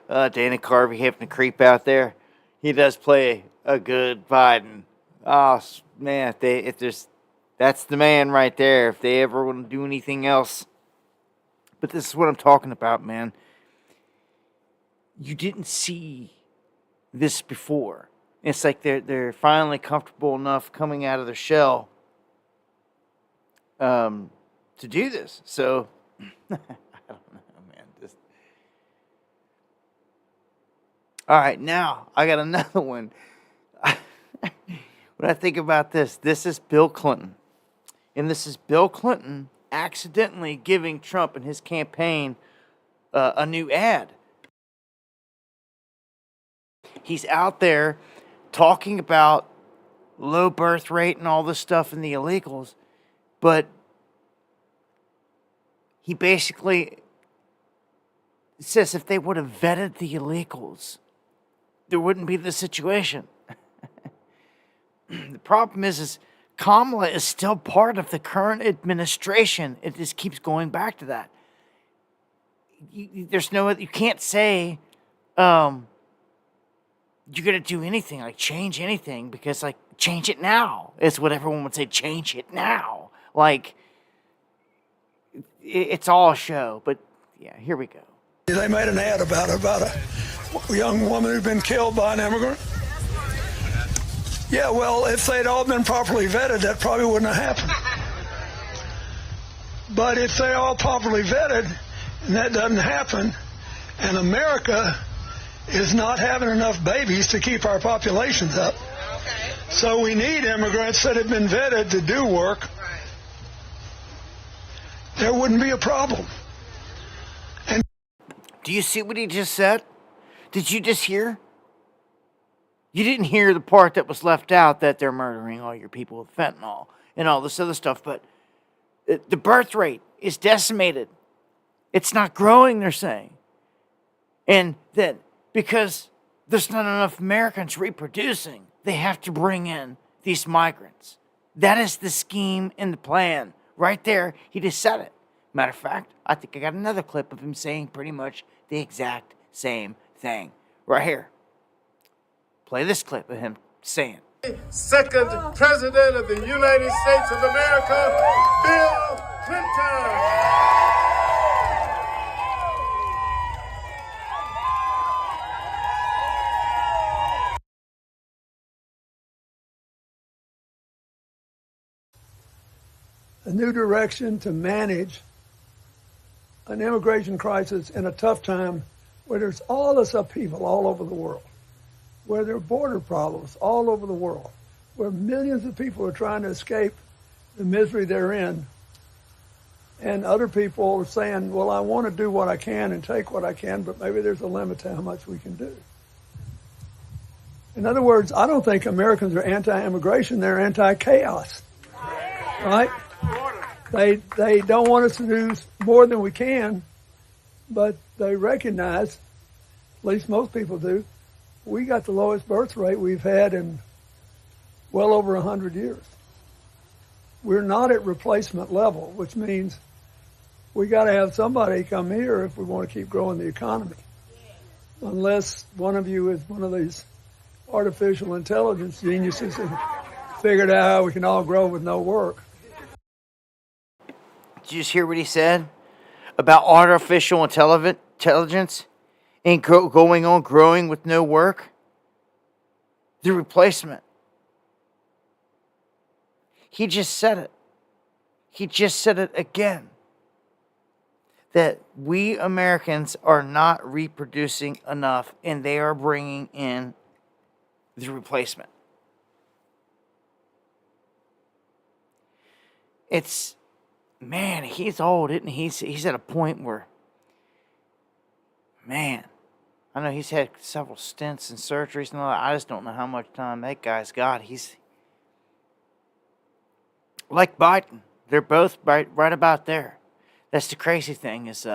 Dana Carvey having to creep out there. He does play a good Biden. Oh man, that's the man right there. If they ever want to do anything else, but this is what I'm talking about, man. You didn't see this before. It's like they're finally comfortable enough coming out of their shell to do this. So I don't know, man. All right, now I got another one. When I think about this is Bill Clinton. And this is Bill Clinton accidentally giving Trump and his campaign a new ad. He's out there talking about low birth rate and all this stuff and the illegals, but he basically says if they would have vetted the illegals, there wouldn't be this situation. The problem is Kamala is still part of the current administration. It just keeps going back to that. You can't say you're going to do anything, like change anything, because like change it now is what everyone would say. Change it now. Like it's all a show, but yeah, here we go. They made an ad about a young woman who'd been killed by an immigrant. Yeah, well, if they'd all been properly vetted, that probably wouldn't have happened. But if they're all properly vetted, and that doesn't happen, and America is not having enough babies to keep our populations up, So we need immigrants that have been vetted to do work. There wouldn't be a problem. And do you see what he just said? Did you just hear? You didn't hear the part that was left out, that they're murdering all your people with fentanyl and all this other stuff, but the birth rate is decimated. It's not growing, they're saying. And that because there's not enough Americans reproducing, they have to bring in these migrants. That is the scheme and the plan. Right there, he just said it. Matter of fact, I think I got another clip of him saying pretty much the exact same thing. Right here. Play this clip of him saying. Second President of the United States of America, Bill Clinton. a new direction to manage an immigration crisis in a tough time where there's all this upheaval all over the world, where there are border problems all over the world, where millions of people are trying to escape the misery they're in. And other people are saying, well, I want to do what I can and take what I can, but maybe there's a limit to how much we can do. In other words, I don't think Americans are anti-immigration, they're anti-chaos. Right? They don't want us to do more than we can, but they recognize, at least most people do, we got the lowest birth rate we've had in well over 100 years. We're not at replacement level, which means we got to have somebody come here if we want to keep growing the economy. Unless one of you is one of these artificial intelligence geniuses and figured out how we can all grow with no work. Did you just hear what he said about artificial intelligence and growing with no work? The replacement. He just said it. He just said it again. That we Americans are not reproducing enough and they are bringing in the replacement. It's, man, he's old, isn't he? He's at a point where, man, I know he's had several stents and surgeries and all that. I just don't know how much time that guy's got. He's like Biden. They're both right about there. That's the crazy thing is,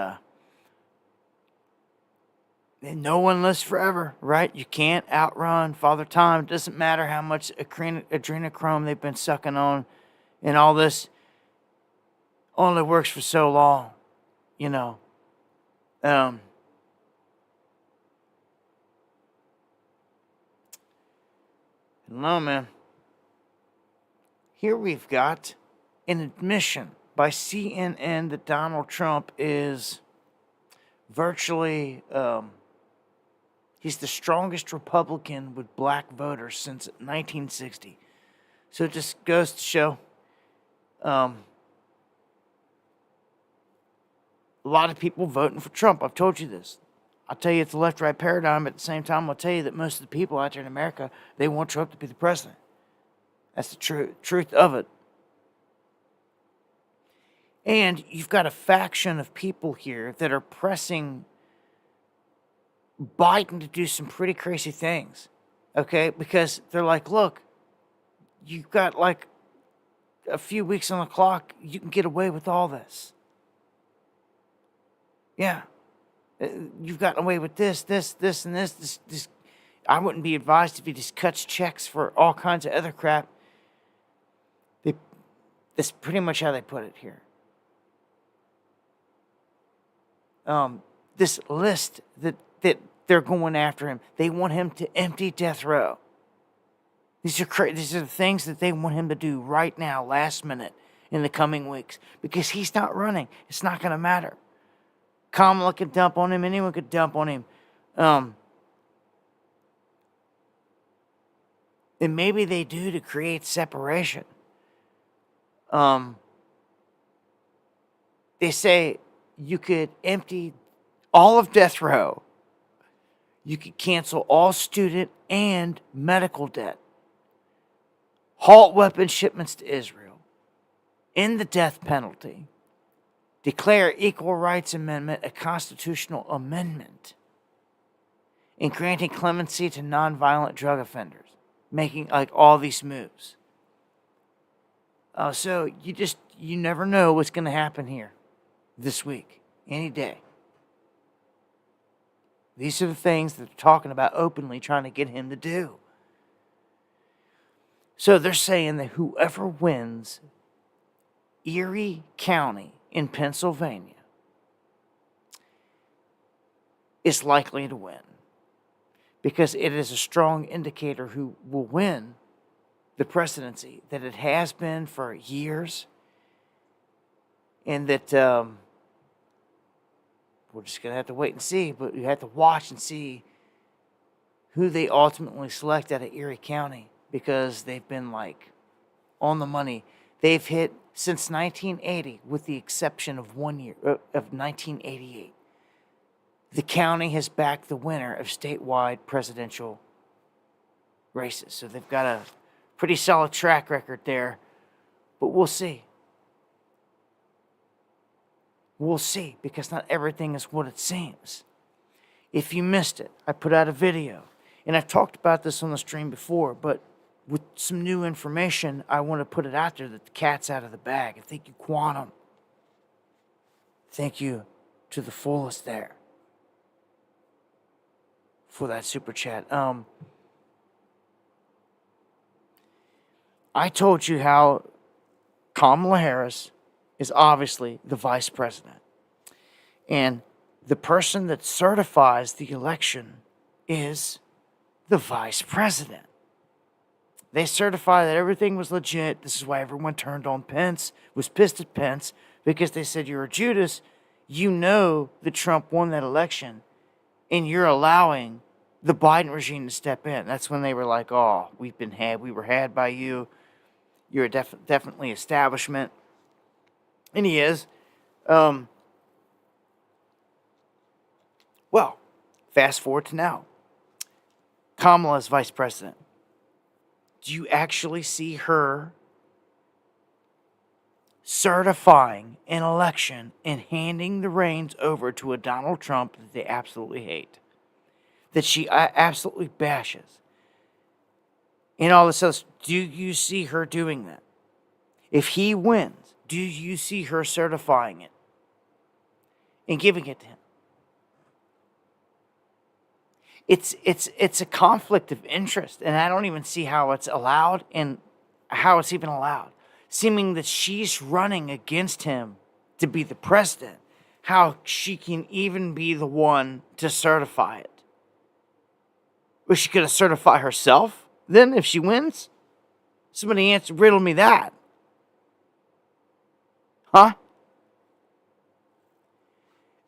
no one lives forever, right? You can't outrun Father Time. It doesn't matter how much adrenochrome they've been sucking on and all this. Only works for so long, you know. I don't know, man. Here we've got an admission by CNN that Donald Trump is virtually, he's the strongest Republican with black voters since 1960. So it just goes to show, a lot of people voting for Trump. I've told you this. I'll tell you it's a left-right paradigm, but at the same time, I'll tell you that most of the people out there in America, they want Trump to be the president. That's the truth of it. And you've got a faction of people here that are pressing Biden to do some pretty crazy things, okay? Because they're like, look, you've got like a few weeks on the clock. You can get away with all this. Yeah. You've gotten away with this, and this. I wouldn't be advised if he just cuts checks for all kinds of other crap. That's pretty much how they put it here. This list that they're going after him, they want him to empty death row. These are the things that they want him to do right now, last minute, in the coming weeks, because he's not running. It's not going to matter. Kamala could dump on him. Anyone could dump on him. And maybe they do to create separation. They say you could empty all of death row. You could cancel all student and medical debt. halt weapon shipments to Israel, end the death penalty, declare Equal Rights Amendment a constitutional amendment, and granting clemency to nonviolent drug offenders, making like all these moves. So you never know what's going to happen here this week, any day. These are the things that they're talking about openly, trying to get him to do. So they're saying that whoever wins Erie County in Pennsylvania is likely to win, because it is a strong indicator who will win the presidency, that it has been for years, and that we're just going to have to wait and see, but you have to watch and see who they ultimately select out of Erie County, because they've been like on the money. They've hit since 1980, with the exception of 1 year, of 1988. The county has backed the winner of statewide presidential races. So they've got a pretty solid track record there, but we'll see. We'll see, because not everything is what it seems. If you missed it, I put out a video, and I've talked about this on the stream before, but with some new information, I want to put it out there that the cat's out of the bag. And thank you, Quantum. Thank you to the fullest there for that super chat. I told you how Kamala Harris is obviously the vice president. And the person that certifies the election is the vice president. They certify that everything was legit. This is why everyone turned on Pence, was pissed at Pence, because they said, you're a Judas. You know that Trump won that election, and you're allowing the Biden regime to step in. That's when they were like, oh, we were had by you. You're definitely establishment. And he is. Well, fast forward to now. Kamala is vice president. Do you actually see her certifying an election and handing the reins over to a Donald Trump that they absolutely hate, that she absolutely bashes, and all this else? Do you see her doing that? If he wins, do you see her certifying it and giving it to him? It's a conflict of interest, and I don't even see how it's allowed and how it's even allowed. Seeming that she's running against him to be the president, how she can even be the one to certify it. Was she going to certify herself then if she wins? Somebody riddle me that. Huh?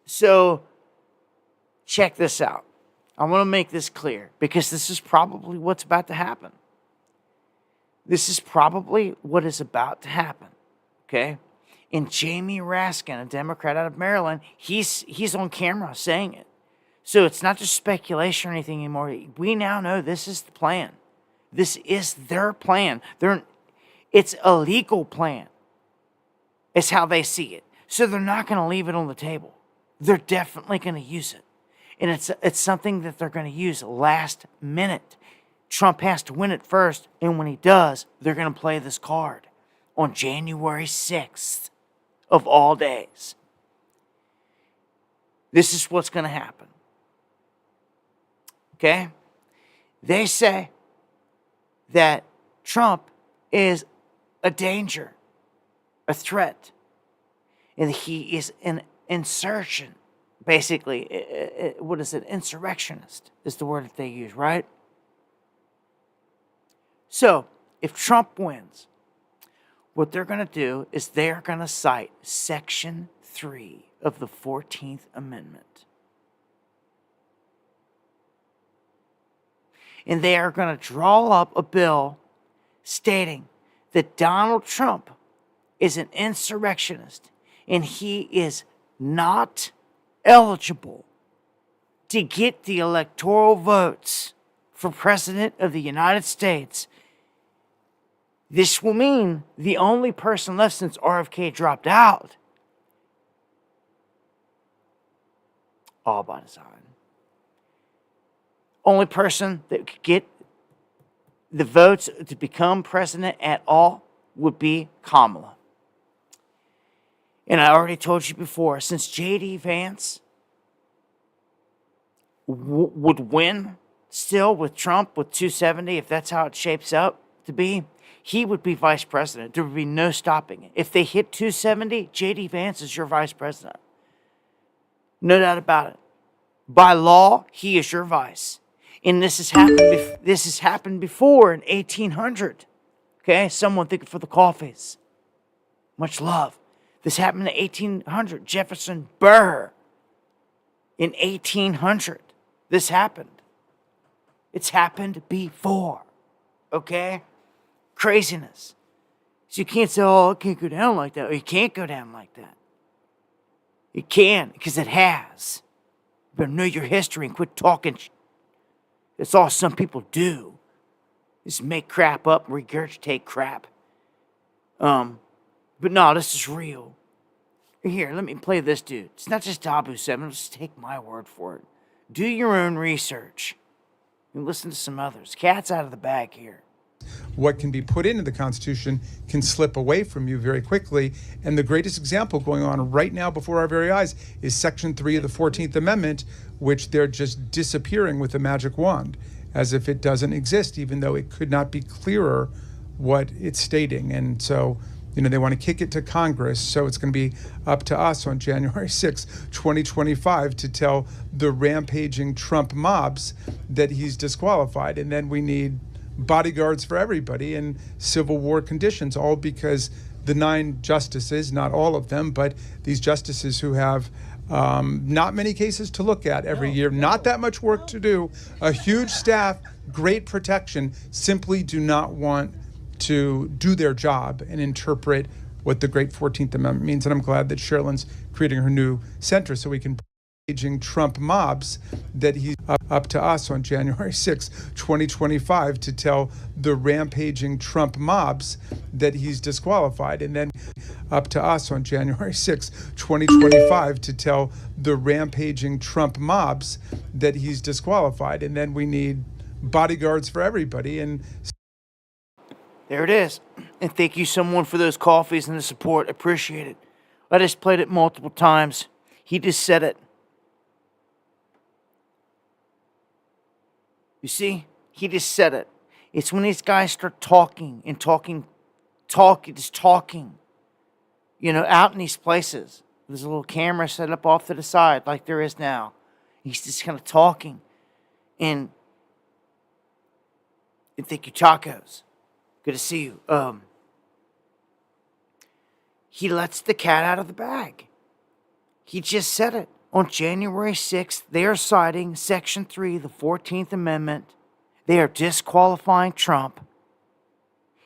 So, check this out. I want to make this clear, because this is probably what's about to happen. This is probably what is about to happen, okay? And Jamie Raskin, a Democrat out of Maryland, he's on camera saying it. So it's not just speculation or anything anymore. We now know this is the plan. This is their plan. It's a legal plan. It's how they see it. So they're not going to leave it on the table. They're definitely going to use it. And it's something that they're going to use last minute. Trump has to win it first, and when he does, they're going to play this card on January 6th of all days. This is what's going to happen. Okay? They say that Trump is a danger, a threat, and he is an insurgent. Basically, what is it? Insurrectionist is the word that they use, right? So, if Trump wins, what they're going to do is they're going to cite Section 3 of the 14th Amendment. And they are going to draw up a bill stating that Donald Trump is an insurrectionist and he is not eligible to get the electoral votes for President of the United States This will mean the only person left since RFK dropped out, all by design, only person that could get the votes to become president at all would be Kamala. And I already told you before, since J.D. Vance would win still with Trump with 270, if that's how it shapes up to be, he would be vice president. There would be no stopping it. If they hit 270, J.D. Vance is your vice president. No doubt about it. By law, he is your vice. And this has happened before in 1800. Okay? Someone thinking for the coffees. Much love. This happened in 1800. Jefferson Burr. In 1800. This happened. It's happened before. Okay? Craziness. So you can't say, oh, it can't go down like that. Or you can't go down like that. It can, because it has. You better know your history and quit talking. That's all some people do. Is make crap up and regurgitate crap. But no, this is real. Here, let me play this dude. It's not just Abu7. Just take my word for it. Do your own research. And listen to some others. Cat's out of the bag here. What can be put into the Constitution can slip away from you very quickly. And the greatest example going on right now before our very eyes is Section 3 of the 14th Amendment, which they're just disappearing with a magic wand, as if it doesn't exist, even though it could not be clearer what it's stating. And so, they want to kick it to Congress. So it's going to be up to us on January 6, 2025, to tell the rampaging Trump mobs that he's disqualified. And then we need bodyguards for everybody in Civil War conditions, all because the 9 justices, not all of them, but these justices who have not many cases to look at every year, not that much work to do, a huge staff, great protection, simply do not want to do their job and interpret what the great 14th Amendment means. And I'm glad that Sherilyn's creating her new center so we can rampaging Trump mobs that he's up to us on January 6, 2025, to tell the rampaging Trump mobs that he's disqualified. And then up to us on January 6, 2025, to tell the rampaging Trump mobs that he's disqualified. And then we need bodyguards for everybody. And there it is. And thank you, someone, for those coffees and the support. Appreciate it. I just played it multiple times. He just said it. You see? He just said it. It's when these guys start talking, out in these places. There's a little camera set up off to the side like there is now. He's just kind of talking. And thank you, tacos. Good to see you. He lets the cat out of the bag. He just said it. On January 6th, they are citing Section 3, the 14th Amendment. They are disqualifying Trump.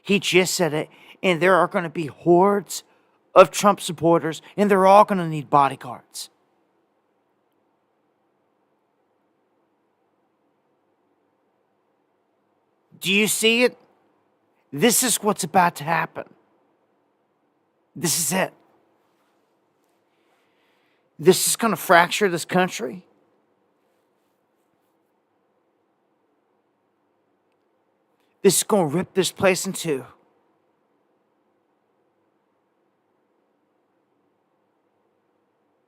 He just said it. And there are going to be hordes of Trump supporters, and they're all going to need bodyguards. Do you see it? This is what's about to happen. This is it. This is going to fracture this country. This is going to rip this place in two.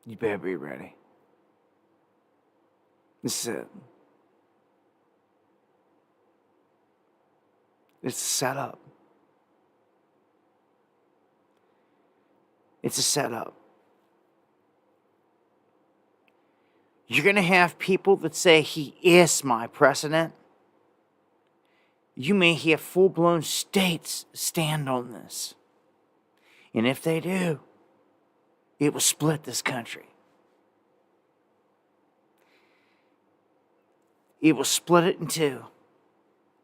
You better be ready. This is it. It's a setup. It's a setup. You're going to have people that say he is my president. You may hear full-blown states stand on this. And if they do, it will split this country. It will split it in two.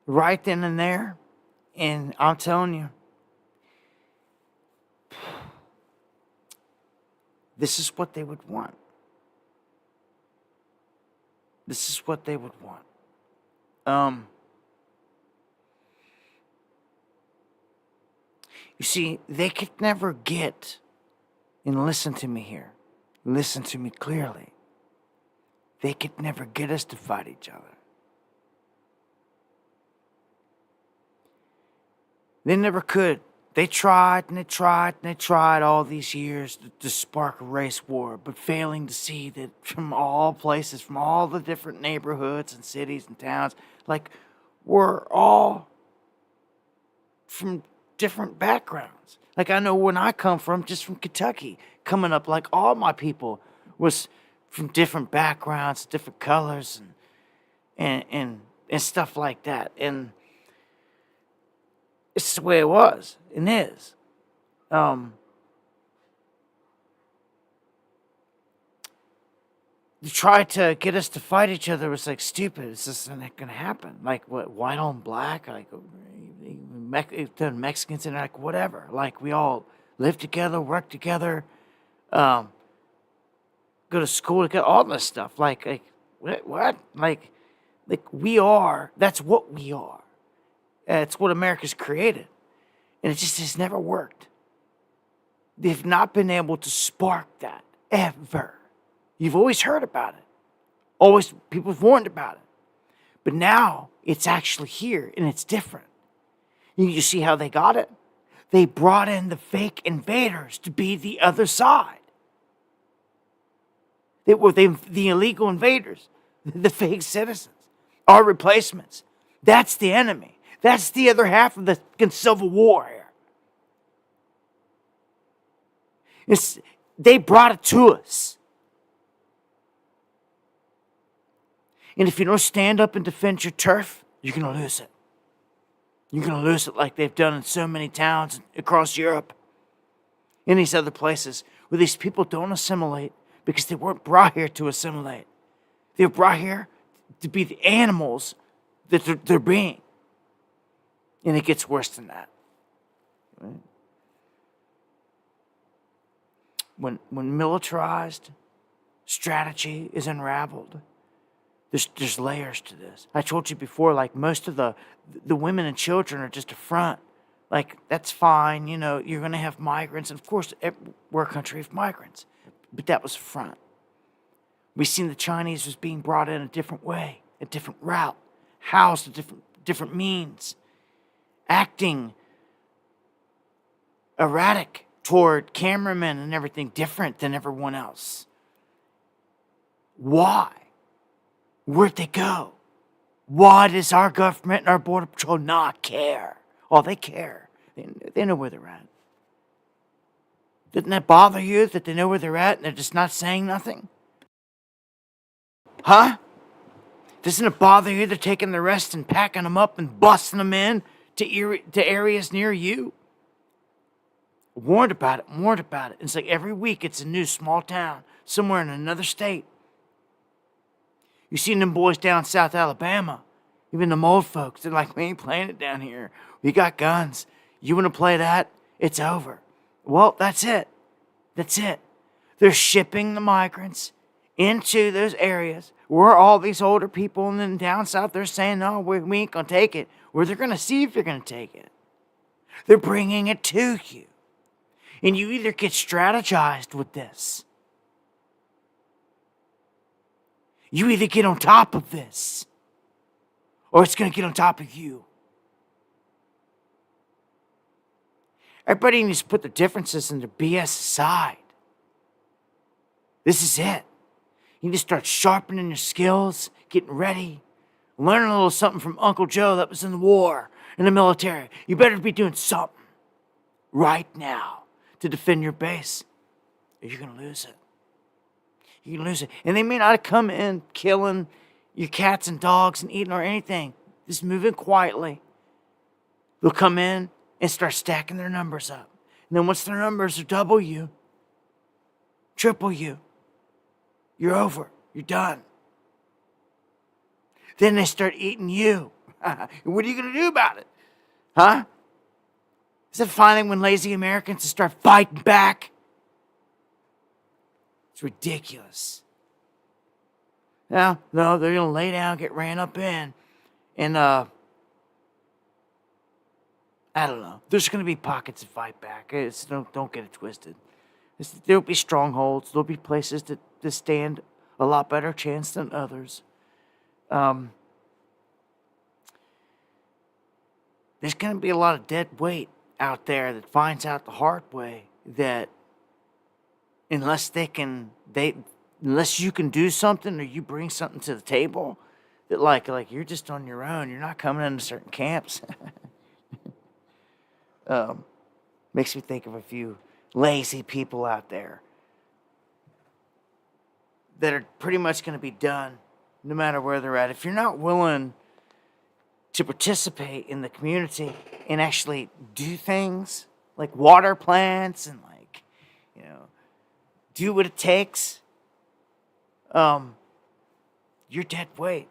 Right then and there. And I'm telling you, this is what they would want. This is what they would want. You see, they could never get, and listen to me here, listen to me clearly, they could never get us to fight each other. They never could. They tried and they tried and they tried all these years to spark a race war, but failing to see that from all places, from all the different neighborhoods and cities and towns, like, we're all from different backgrounds. Like, I know when I come from, just from Kentucky, coming up, like, all my people was from different backgrounds, different colors, and stuff like that. And it's the way it was and is. You try to get us to fight each other was like stupid. It's just not gonna happen. Like, what, white on black? Like, Mexicans and like whatever. Like, we all live together, work together, go to school together, all this stuff. Like what? Like we are. That's what we are. It's what America's created. And it just has never worked. They've not been able to spark that, ever. You've always heard about it. Always, people have warned about it. But now, it's actually here, and it's different. You see how they got it? They brought in the fake invaders to be the other side. They were the illegal invaders, the fake citizens, our replacements. That's the enemy. That's the other half of the Civil War here. They brought it to us. And if you don't stand up and defend your turf, you're going to lose it. You're going to lose it like they've done in so many towns across Europe and these other places where these people don't assimilate because they weren't brought here to assimilate. They were brought here to be the animals that they're being. And it gets worse than that. Right? When militarized strategy is unraveled, there's layers to this. I told you before, like, most of the women and children are just a front. Like, that's fine, you know, you're going to have migrants. And of course, we're a country of migrants. But that was a front. We've seen the Chinese was being brought in a different way, a different route, housed a different means, acting erratic toward cameramen and everything, different than everyone else. Why? Where'd they go? Why does our government and our Border Patrol not care? Oh, they care. They know where they're at. Doesn't that bother you that they know where they're at and they're just not saying nothing? Huh? Doesn't it bother you they're taking the rest and packing them up and busting them in to areas near you? Warned about it. It's like every week it's a new small town somewhere in another state. You seen them boys down South Alabama, even them old folks, they're like, we ain't playing it down here. We got guns. You want to play that? It's over. Well, that's it. They're shipping the migrants into those areas where all these older people and then down south, they're saying, no, we ain't going to take it. Or they're going to see if you're going to take it. They're bringing it to you. And you either get strategized with this. You either get on top of this, or it's going to get on top of you. Everybody needs to put their differences and their BS aside. This is it. You need to start sharpening your skills, getting ready, learning a little something from Uncle Joe that was in the war, in the military. You better be doing something right now to defend your base, or you're going to lose it. You can lose it. And they may not come in killing your cats and dogs and eating or anything. Just moving quietly. They'll come in and start stacking their numbers up. And then once their numbers are double you, triple you, you're over. You're done. Then they start eating you. What are you going to do about it? Huh? Is it finally when lazy Americans start fighting back? It's ridiculous. No, they're going to lay down, get ran up in. And I don't know. There's going to be pockets of fight back. Don't get it twisted. There'll be strongholds. There'll be places that stand a lot better chance than others. There's going to be a lot of dead weight out there that finds out the hard way that unless you can do something or you bring something to the table, that like you're just on your own. You're not coming into certain camps. Makes me think of a few lazy people out there that are pretty much going to be done no matter where they're at. If you're not willing to participate in the community and actually do things like water plants and do what it takes, you're dead weight.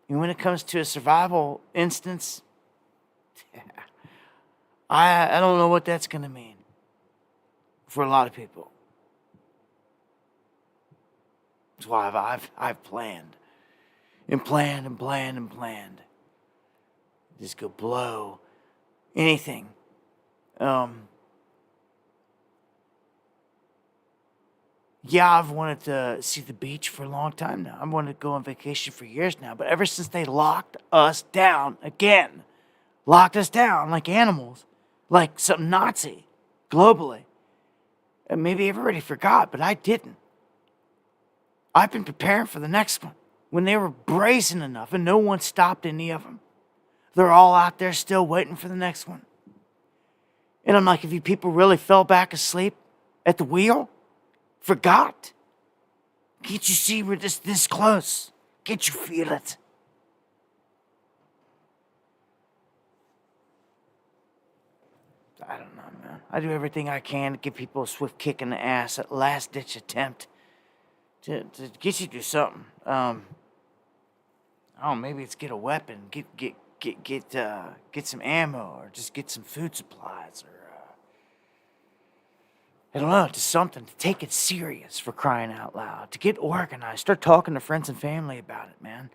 And when it comes to a survival instance, I don't know what that's going to mean for a lot of people. That's why I've planned and planned and planned and planned. Just go blow anything. Yeah, I've wanted to see the beach for a long time now. I've wanted to go on vacation for years now. But ever since they locked us down again, locked us down like animals, like some Nazi, globally. And maybe everybody forgot, but I didn't. I've been preparing for the next one. When they were brazen enough and no one stopped any of them. They're all out there still waiting for the next one. And I'm like, if you people really fell back asleep at the wheel, forgot, can't you see we're just this close? Can't you feel it? I don't know, man. I do everything I can to give people a swift kick in the ass, at last-ditch attempt to get you to do something. I don't know, maybe it's get a weapon, get some ammo, or just get some food supplies, or I don't know, just something to take it serious, for crying out loud, to get organized, start talking to friends and family about it, man.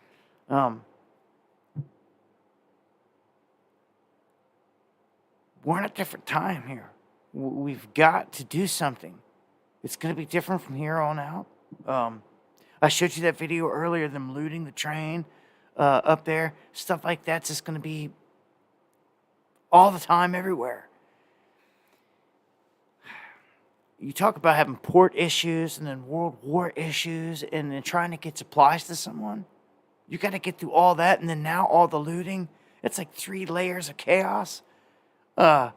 We're in a different time here. We've got to do something. It's going to be different from here on out. I showed you that video earlier, them looting the train up there. Stuff like that's just going to be all the time, everywhere. You talk about having port issues and then world war issues and then trying to get supplies to someone. You got to get through all that, and then now all the looting. It's like 3 layers of chaos. You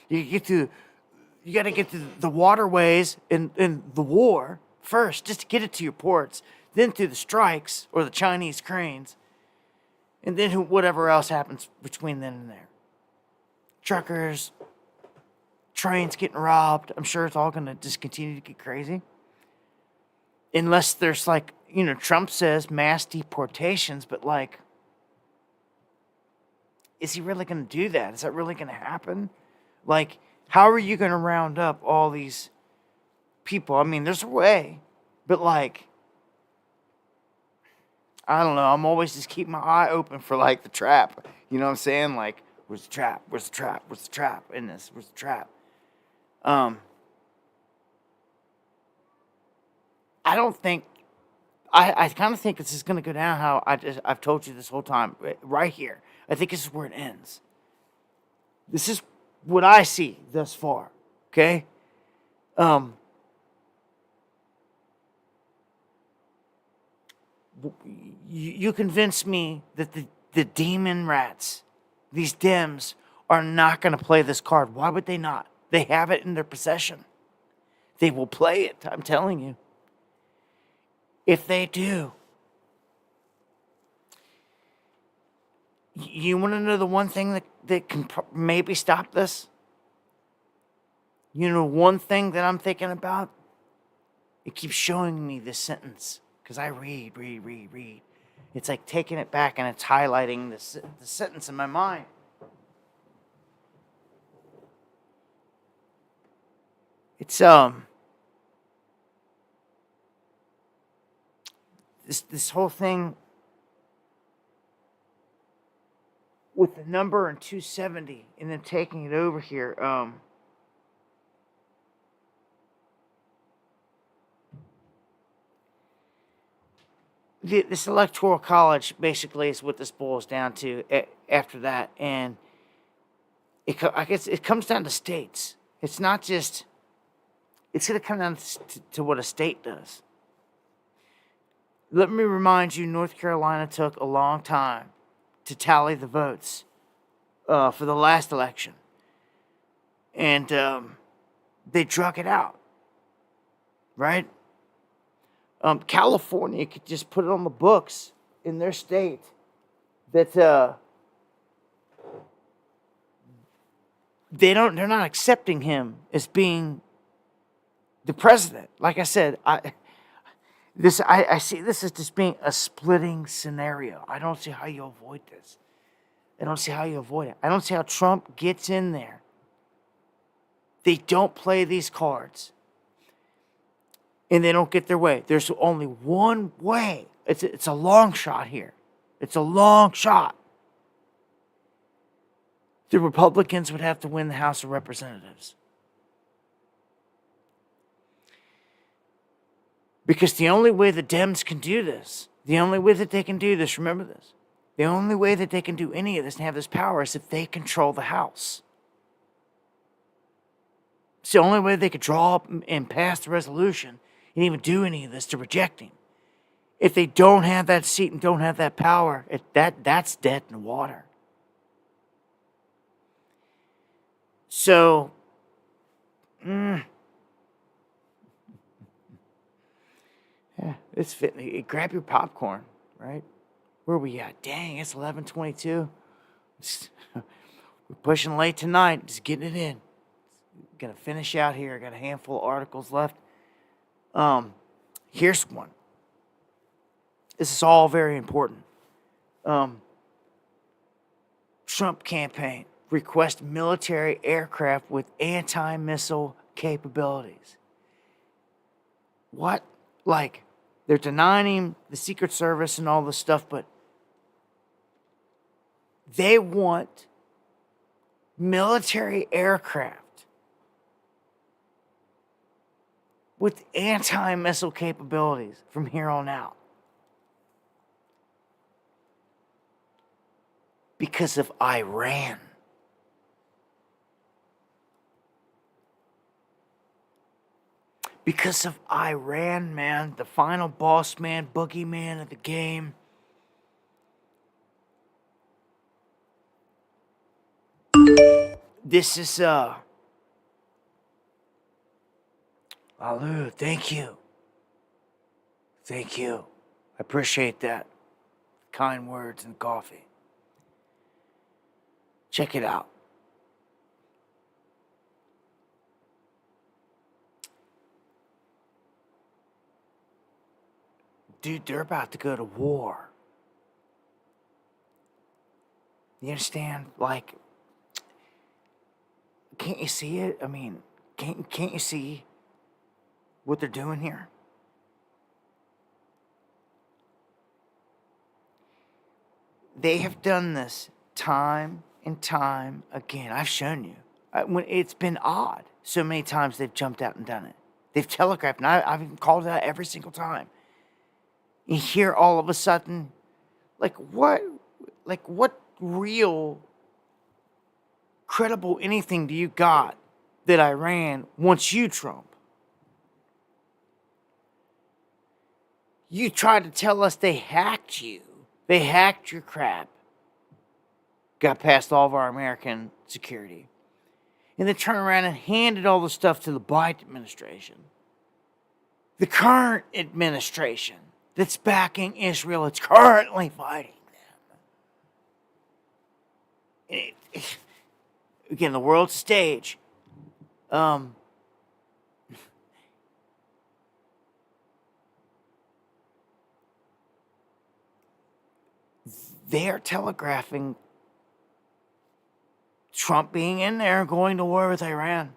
got to get to the waterways in the war first, just to get it to your ports, then through the strikes or the Chinese cranes, and then whatever else happens between then and there. Truckers, trains getting robbed. I'm sure it's all going to just continue to get crazy. Unless there's Trump says mass deportations, but is he really going to do that? Is that really going to happen? How are you going to round up all these people? I mean, there's a way, but I don't know. I'm always just keeping my eye open for the trap. You know what I'm saying? Where's the trap? Where's the trap? Where's the trap in this? Where's the trap? I don't think. I kind of think this is going to go down how I've told you this whole time, right here. I think this is where it ends. This is what I see thus far, okay? You convince me that the demon rats, these Dems, are not going to play this card. Why would they not? They have it in their possession. They will play it, I'm telling you. If they do, you want to know the one thing that can maybe stop this? You know, one thing that I'm thinking about? It keeps showing me this sentence. Because I read. It's like taking it back and it's highlighting the sentence in my mind. It's, this whole thing with the number and 270 and then taking it over here. This electoral college basically is what this boils down to after that, and I guess it comes down to states. It's not just. It's going to come down to what a state does. Let me remind you, North Carolina took a long time to tally the votes for the last election, and they drug it out, right? California could just put it on the books in their state that they're not accepting him as being the president. Like I said, I see this as just being a splitting scenario. I don't see how you avoid this. I don't see how you avoid it. I don't see how Trump gets in there. They don't play these cards. And they don't get their way. There's only one way. It's a long shot here. It's a long shot. The Republicans would have to win the House of Representatives. Because the only way the Dems can do this, the only way that they can do this, remember this, the only way that they can do any of this and have this power is if they control the House. It's the only way they could draw up and pass the resolution and even do any of this to reject him. If they don't have that seat and don't have that power, that's dead in the water. So, yeah, it's fitting. Grab your popcorn, right? Where are we at? Dang, it's 11:22. We're pushing late tonight. Just getting it in. Gonna finish out here. I got a handful of articles left. Here's one. This is all very important. Trump campaign request military aircraft with anti-missile capabilities. What? Like, they're denying him the Secret Service and all this stuff, but they want military aircraft with anti-missile capabilities from here on out. Because of Iran. Because of Iran, man, the final boss man, boogeyman of the game. This is, Alu, thank you. Thank you. I appreciate that. Kind words and coffee. Check it out. Dude, they're about to go to war. You understand? Like, can't you see it? I mean, can't you see what they're doing here? They have done this time and time again. I've shown you. When it's been odd. So many times they've jumped out and done it. They've telegraphed, and I've even called it out every single time. You hear all of a sudden, like what real, credible anything do you got that Iran wants you, Trump? You tried to tell us they hacked you. They hacked your crap. Got past all of our American security. And then turned around and handed all the stuff to the Biden administration. The current administration that's backing Israel, it's currently fighting them. Again, the world stage. They're telegraphing Trump being in there and going to war with Iran.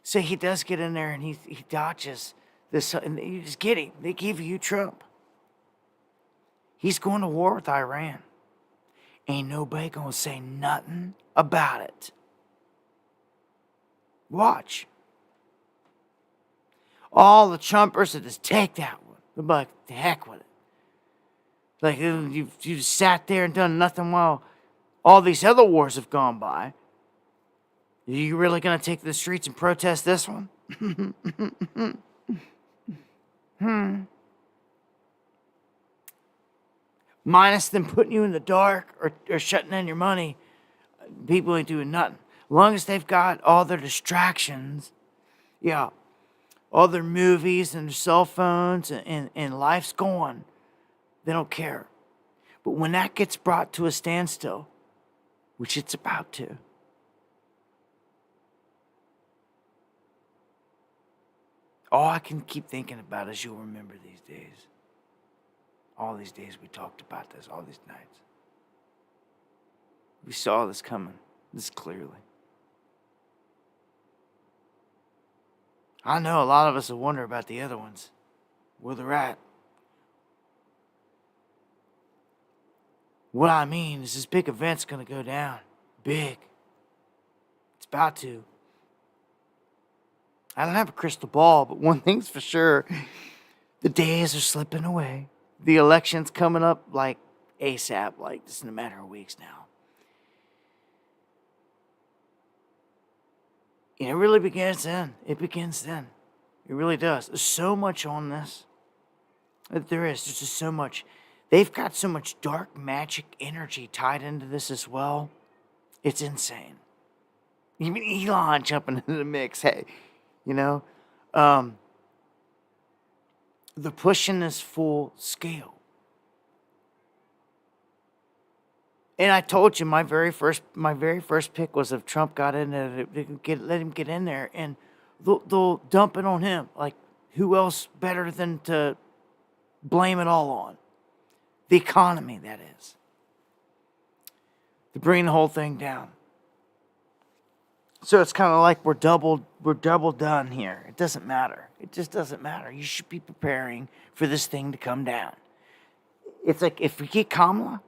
So he does get in there and he dodges this, and you just get him. They give you Trump. He's going to war with Iran. Ain't nobody going to say nothing about it. Watch. All the Trumpers that just take that one. They're like, the heck with it. Like, you just sat there and done nothing while all these other wars have gone by. Are you really going to take to the streets and protest this one? Minus them putting you in the dark or shutting down your money, people ain't doing nothing. As long as they've got all their distractions, yeah, all their movies and their cell phones and life's going, they don't care. But when that gets brought to a standstill, which it's about to, all I can keep thinking about is you'll remember these days. All these days we talked about this, all these nights. We saw this coming, this clearly. I know a lot of us will wonder about the other ones, where they're at. What I mean is this big event's going to go down. Big. It's about to. I don't have a crystal ball, but one thing's for sure. The days are slipping away. The election's coming up like ASAP, like just in a matter of weeks now. And it really begins then. It begins then. It really does. There's so much on this. There is. There's just so much. They've got so much dark magic energy tied into this as well. It's insane. Even Elon jumping into the mix. Hey, you know, they're pushing this full scale. And I told you my very first pick was if Trump got in there, let him get in there, and they'll dump it on him. Like, who else better than to blame it all on? The economy, that is. To bring the whole thing down. So it's kind of like we're double done here. It doesn't matter. It just doesn't matter. You should be preparing for this thing to come down. It's like if we get Kamala,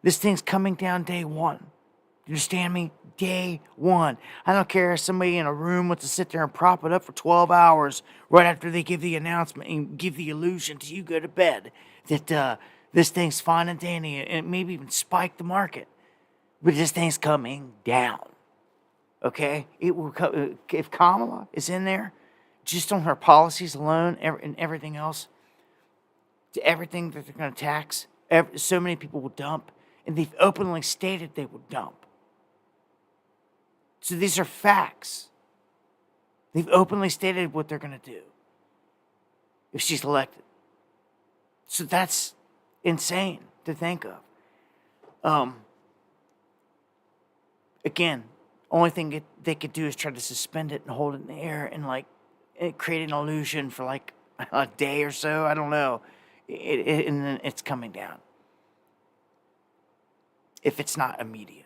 this thing's coming down day one. You understand me? Day one. I don't care if somebody in a room wants to sit there and prop it up for 12 hours right after they give the announcement and give the illusion till you go to bed that this thing's fine and dandy and maybe even spike the market. But this thing's coming down. Okay? It will if Kamala is in there, just on her policies alone and everything else, to everything that they're going to tax, so many people will dump, and they've openly stated they will dump. So these are facts. They've openly stated what they're going to do if she's elected. So that's insane to think of. Again, only thing they could do is try to suspend it and hold it in the air and like create an illusion for like a day or so. I don't know. And then it's coming down. If it's not immediate.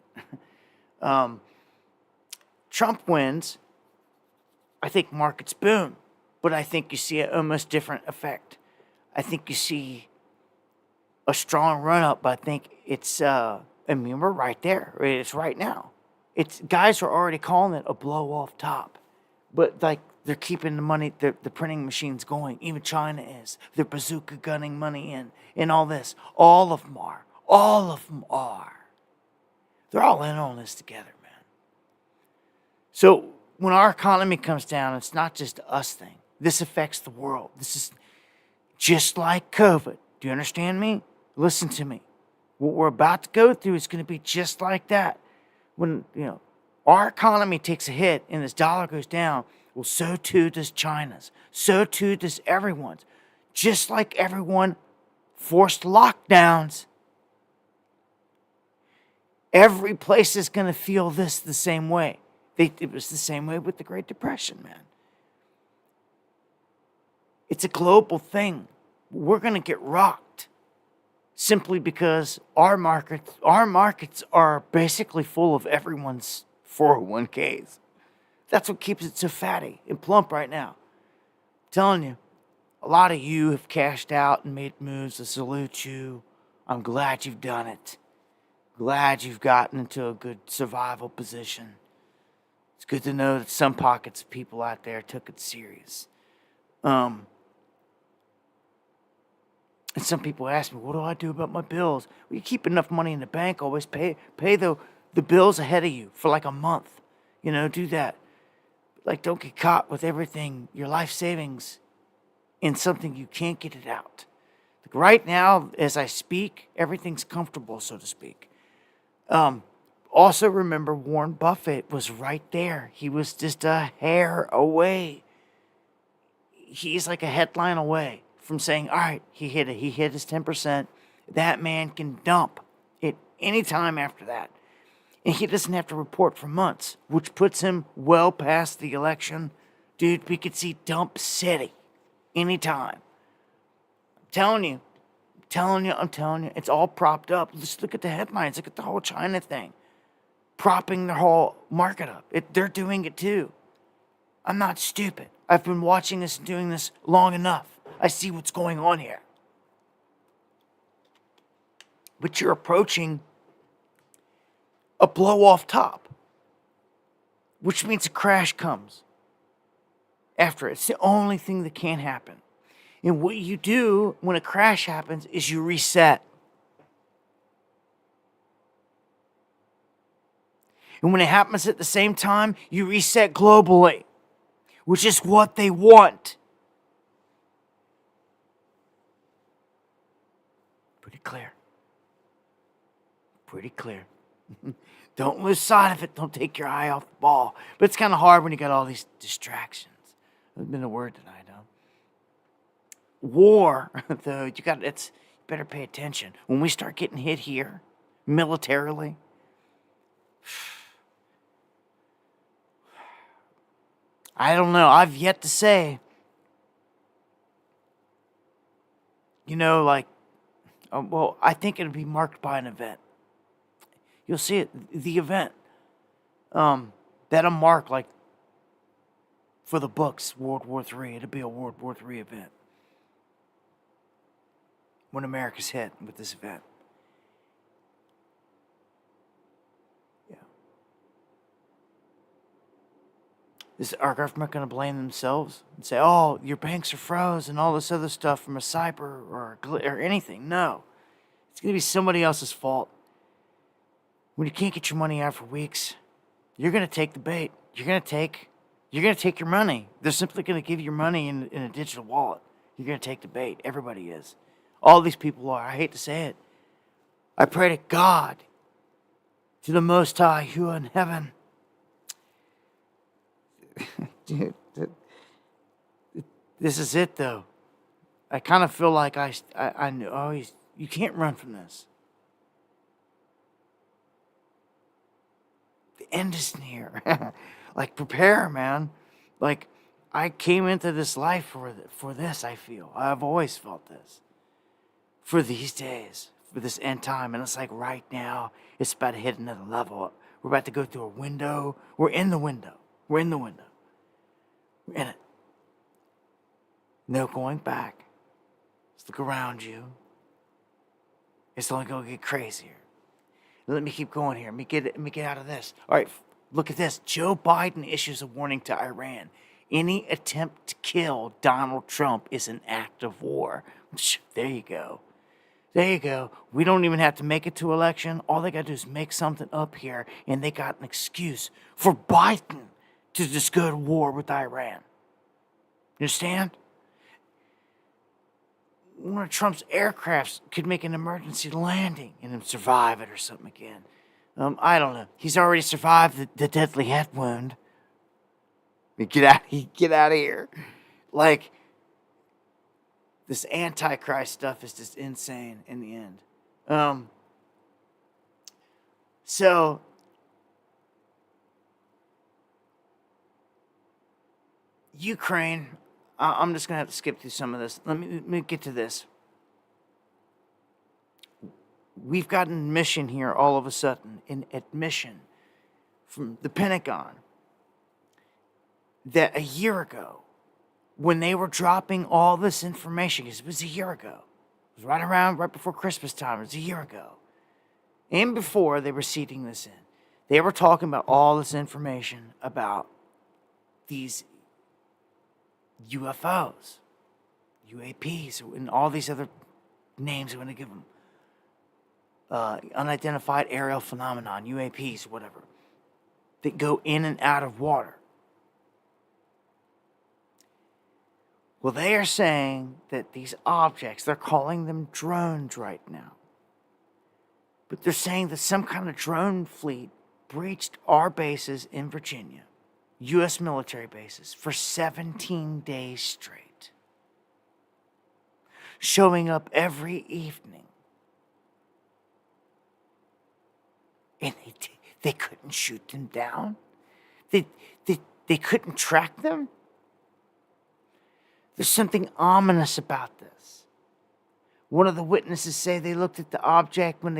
Trump wins. I think markets boom. But I think you see an almost different effect. I think you see a strong run-up. I think it's, I mean, we're right there. It's right now. Guys are already calling it a blow-off top. But, like, they're keeping the money, the printing machines going. Even China is. They're bazooka gunning money in. And all this. All of them are. All of them are. They're all in on this together, man. So, when our economy comes down, it's not just a us thing. This affects the world. This is just like COVID. Do you understand me? Listen to me. What we're about to go through is going to be just like that. When, you know, our economy takes a hit and this dollar goes down, well, so too does China's. So too does everyone's. Just like everyone forced lockdowns. Every place is going to feel this the same way. It was the same way with the Great Depression, man. It's a global thing. We're going to get rocked simply because our markets are basically full of everyone's 401ks. That's what keeps it so fatty and plump right now. I'm telling you, a lot of you have cashed out and made moves. I salute you. I'm glad you've done it. Glad you've gotten into a good survival position. It's good to know that some pockets of people out there took it serious. And some people ask me, what do I do about my bills? Well, you keep enough money in the bank, always pay the bills ahead of you for like a month. You know, do that. Like, don't get caught with everything, your life savings, in something you can't get it out. Like right now, as I speak, everything's comfortable, so to speak. Also remember, Warren Buffett was right there. He was just a hair away. He's like a headline away from saying, all right, he hit it. He hit his 10%. That man can dump it any time after that. And he doesn't have to report for months, which puts him well past the election. Dude, we could see Dump City anytime. I'm telling you. It's all propped up. Just look at the headlines. Look at the whole China thing. Propping their whole market up. They're doing it too. I'm not stupid. I've been watching this and doing this long enough. I see what's going on here. But you're approaching a blow-off top, which means a crash comes after it. It's the only thing that can happen. And what you do when a crash happens is you reset. And when it happens at the same time, you reset globally, which is what they want. Pretty clear. Don't lose sight of it. Don't take your eye off the ball. But it's kind of hard when you got all these distractions. That's been a word tonight, huh? War, though, you better pay attention. When we start getting hit here, militarily, I don't know. I've yet to say, I think it'll be marked by an event. You'll see it, the event. That'll mark, like, for the books, World War III. It'll be a World War III event. When America's hit with this event. Yeah. Is our government going to blame themselves and say, oh, your banks are froze and all this other stuff from a cyber or anything? No. It's going to be somebody else's fault. When you can't get your money out for weeks, you're going to take the bait. You're going to take your money. They're simply going to give you your money in a digital wallet. You're going to take the bait. Everybody is. All these people are. I hate to say it. I pray to God, to the Most High, who in heaven. Dude, this is it, though. I kind of feel like I knew. Oh, you can't run from this. The end is near. Like, prepare, man. Like, I came into this life for this, I feel. I've always felt this. For these days, for this end time. And it's like right now, it's about to hit another level. We're about to go through a window. We're in the window. We're in it. No going back. Just look around you. It's only going to get crazier. Let me keep going here. Let me get out of this. All right, look at this. Joe Biden issues a warning to Iran. Any attempt to kill Donald Trump is an act of war. There you go. We don't even have to make it to election. All they got to do is make something up here, and they got an excuse for Biden to just go to war with Iran. You understand? One of Trump's aircrafts could make an emergency landing and him survive it or something again. I don't know. He's already survived the deadly head wound. Get out of here. Like, this Antichrist stuff is just insane in the end. So, Ukraine, I'm just going to have to skip through some of this. Let me get to this. We've got an admission here all of a sudden, an admission from the Pentagon that a year ago, when they were dropping all this information, because it was a year ago, It was right before Christmas time. It was a year ago. And before they were seeding this in, they were talking about all this information about these UFOs, UAPs, and all these other names I'm going to give them. Unidentified aerial phenomenon, UAPs, whatever, that go in and out of water. Well, they are saying that these objects, they're calling them drones right now. But they're saying that some kind of drone fleet breached our bases in Virginia, U.S. military bases, for 17 days straight. Showing up every evening. And they couldn't shoot them down? They couldn't track them? There's something ominous about this. One of the witnesses say they looked at the object when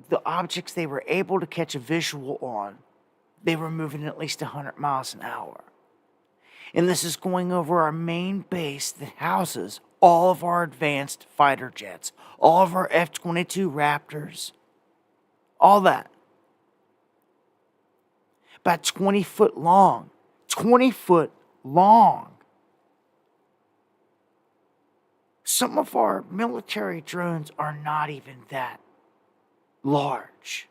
the objects they were able to catch a visual on, they were moving at least 100 miles an hour. And this is going over our main base that houses all of our advanced fighter jets, all of our F-22 Raptors, all that. About 20 foot long. 20 foot long. Some of our military drones are not even that large.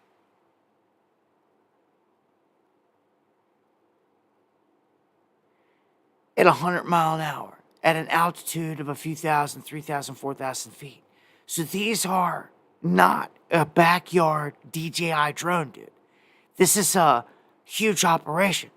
At 100 mile an hour, at an altitude of a few thousand, 3,000, 4,000 feet. So these are not a backyard DJI drone, dude. This is a huge operation.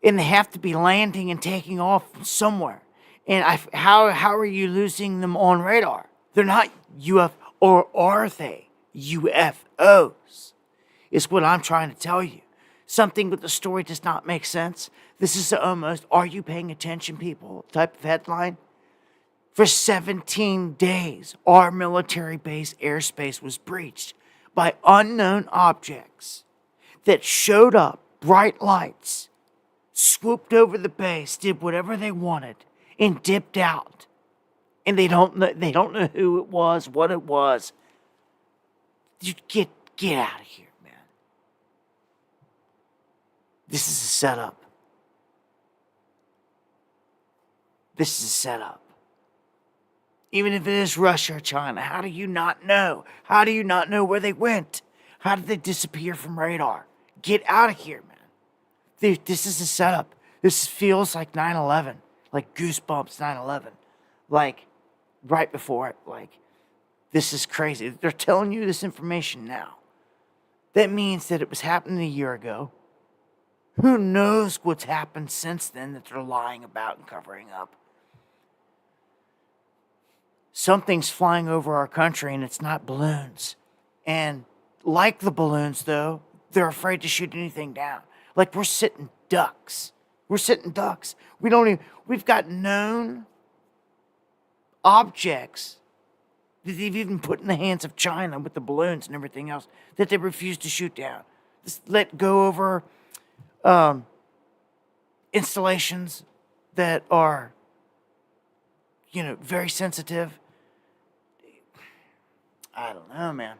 And they have to be landing and taking off somewhere. And how are you losing them on radar? They're not UFO, or are they UFOs? Is what I'm trying to tell you. Something with the story does not make sense. This is almost, are you paying attention, people, type of headline. For 17 days, our military base airspace was breached by unknown objects that showed up, bright lights, swooped over the base, did whatever they wanted, and dipped out. And they don't know who it was, what it was. You get out of here, man. This is a setup. This is a setup. Even if it is Russia or China, how do you not know? How do you not know where they went? How did they disappear from radar? Get out of here, man. This is a setup. This feels like 9/11. Like Goosebumps 9/11. Like, right before it. Like, this is crazy. They're telling you this information now. That means that it was happening a year ago. Who knows what's happened since then that they're lying about and covering up. Something's flying over our country and it's not balloons. And like the balloons, though, they're afraid to shoot anything down. Like, we're sitting ducks. We're sitting ducks. We've got known objects that they've even put in the hands of China with the balloons and everything else that they refuse to shoot down. Just let go over installations that are, very sensitive. I don't know, man.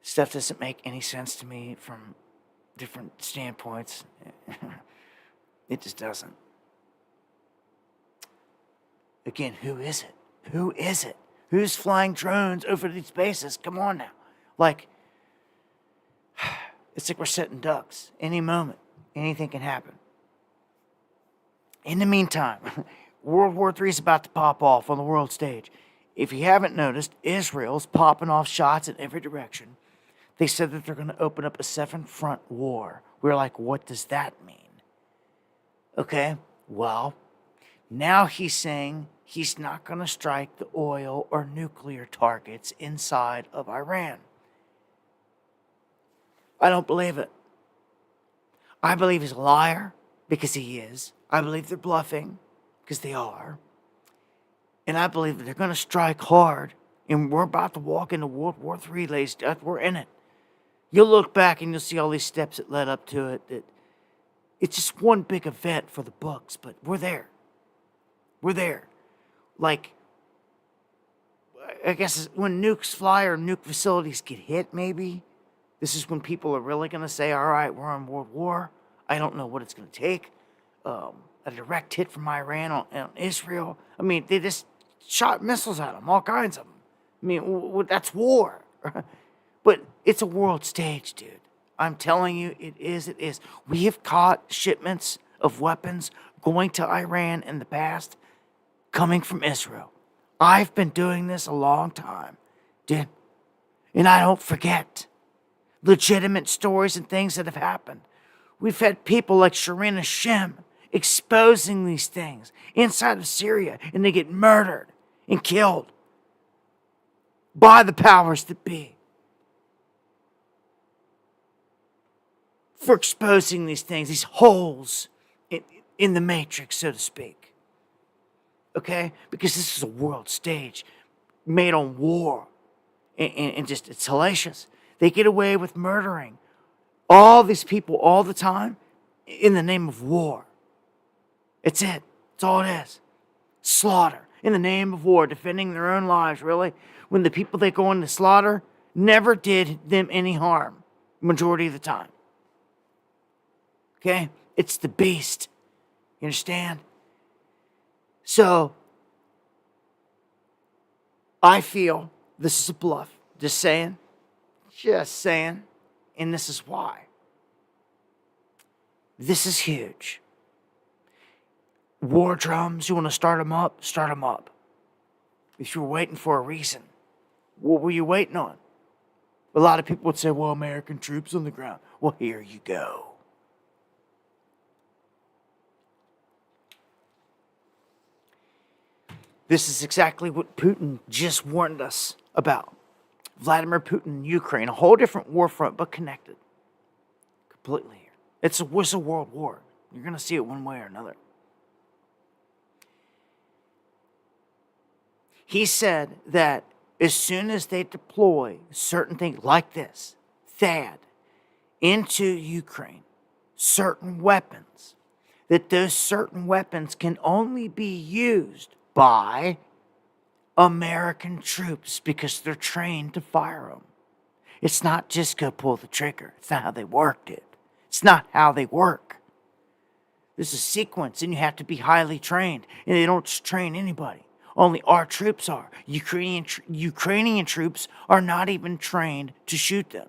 Stuff doesn't make any sense to me from different standpoints. It just doesn't. Again, who is it? Who is it? Who's flying drones over these bases? Come on now. Like, it's like we're sitting ducks. Any moment, anything can happen. In the meantime, World War III is about to pop off on the world stage. If you haven't noticed, Israel's popping off shots in every direction. They said that they're going to open up a 7-front war. We're like, what does that mean? Okay, well, now he's saying he's not going to strike the oil or nuclear targets inside of Iran. I don't believe it. I believe he's a liar, because he is. I believe they're bluffing, because they are. And I believe that they're going to strike hard, and we're about to walk into World War III, ladies. We're in it. You'll look back and you'll see all these steps that led up to it. That it's just one big event for the books, but we're there. We're there. Like, I guess when nukes fly or nuke facilities get hit, maybe this is when people are really going to say, all right, we're on World War. I don't know what it's going to take. A direct hit from Iran on Israel. I mean, they just shot missiles at them, all kinds of them. I mean, that's war. But it's a world stage, dude. I'm telling you, it is. It is. We have caught shipments of weapons going to Iran in the past, coming from Israel. I've been doing this a long time, dude. And I don't forget legitimate stories and things that have happened. We've had people like Sharina Shem exposing these things inside of Syria, and they get murdered and killed by the powers that be for exposing these things, these holes in the matrix, so to speak. Okay? Because this is a world stage made on war. And just, it's hellacious. They get away with murdering all these people all the time in the name of war. It's it. It's all it is. Slaughter. In the name of war, defending their own lives, really. When the people they go into slaughter never did them any harm, majority of the time. Okay? It's the beast. You understand? So, I feel this is a bluff. Just saying. Just saying. And this is why. This is huge. War drums, you want to start them up? Start them up. If you were waiting for a reason, what were you waiting on? A lot of people would say, well, American troops on the ground. Well, here you go. This is exactly what Putin just warned us about. Vladimir Putin, Ukraine, a whole different war front, but connected. Completely here. It's a world war. You're going to see it one way or another. He said that as soon as they deploy certain things like this, THAAD, into Ukraine, certain weapons, that those certain weapons can only be used by American troops because they're trained to fire them. It's not just go pull the trigger. It's not how they worked it. It's not how they work. There's a sequence, and you have to be highly trained, and they don't just train anybody. Only our troops are. Ukrainian troops are not even trained to shoot them.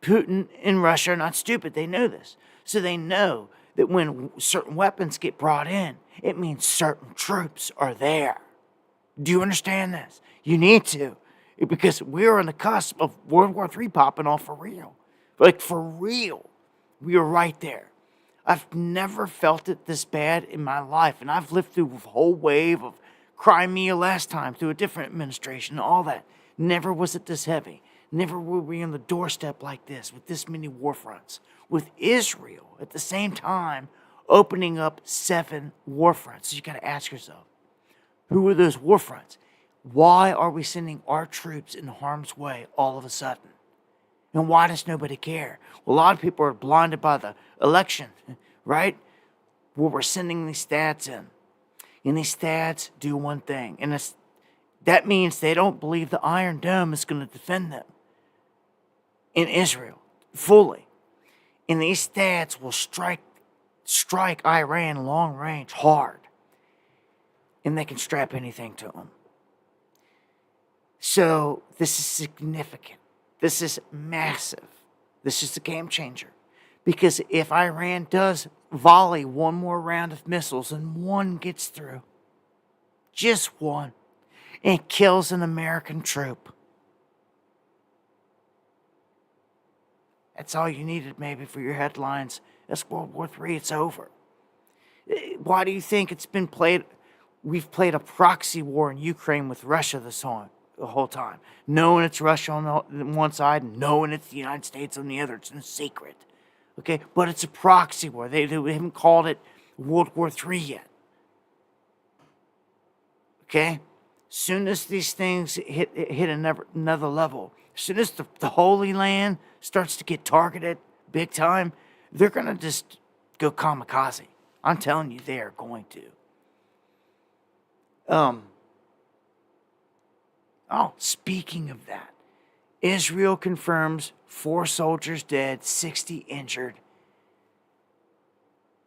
Putin and Russia are not stupid. They know this. So they know that when certain weapons get brought in, it means certain troops are there. Do you understand this? You need to. Because we're on the cusp of World War III popping off for real. Like, for real. We are right there. I've never felt it this bad in my life. And I've lived through a whole wave of Crimea last time, through a different administration and all that. Never was it this heavy. Never were we on the doorstep like this, with this many war fronts. With Israel, at the same time, opening up 7 war fronts. So you got to ask yourself, who are those war fronts? Why are we sending our troops in harm's way all of a sudden? And why does nobody care? Well, a lot of people are blinded by the election, right? Where we're sending these stats in. And these stats do one thing. And that means they don't believe the Iron Dome is going to defend them in Israel fully. And these stats will strike Iran long range hard. And they can strap anything to them. So this is significant. This is massive. This is a game changer. Because if Iran does volley one more round of missiles and one gets through, just one, and kills an American troop, that's all you needed maybe for your headlines. That's World War III. It's over. Why do you think it's been played? We've played a proxy war in Ukraine with Russia the whole time. Knowing it's Russia on one side, and knowing it's the United States on the other. It's in secret. Okay? But it's a proxy war. They haven't called it World War III yet. Okay? Soon as these things hit another level, as soon as the Holy Land starts to get targeted big time, they're going to just go kamikaze. I'm telling you, they are going to. Oh, speaking of that, Israel confirms 4 soldiers dead, 60 injured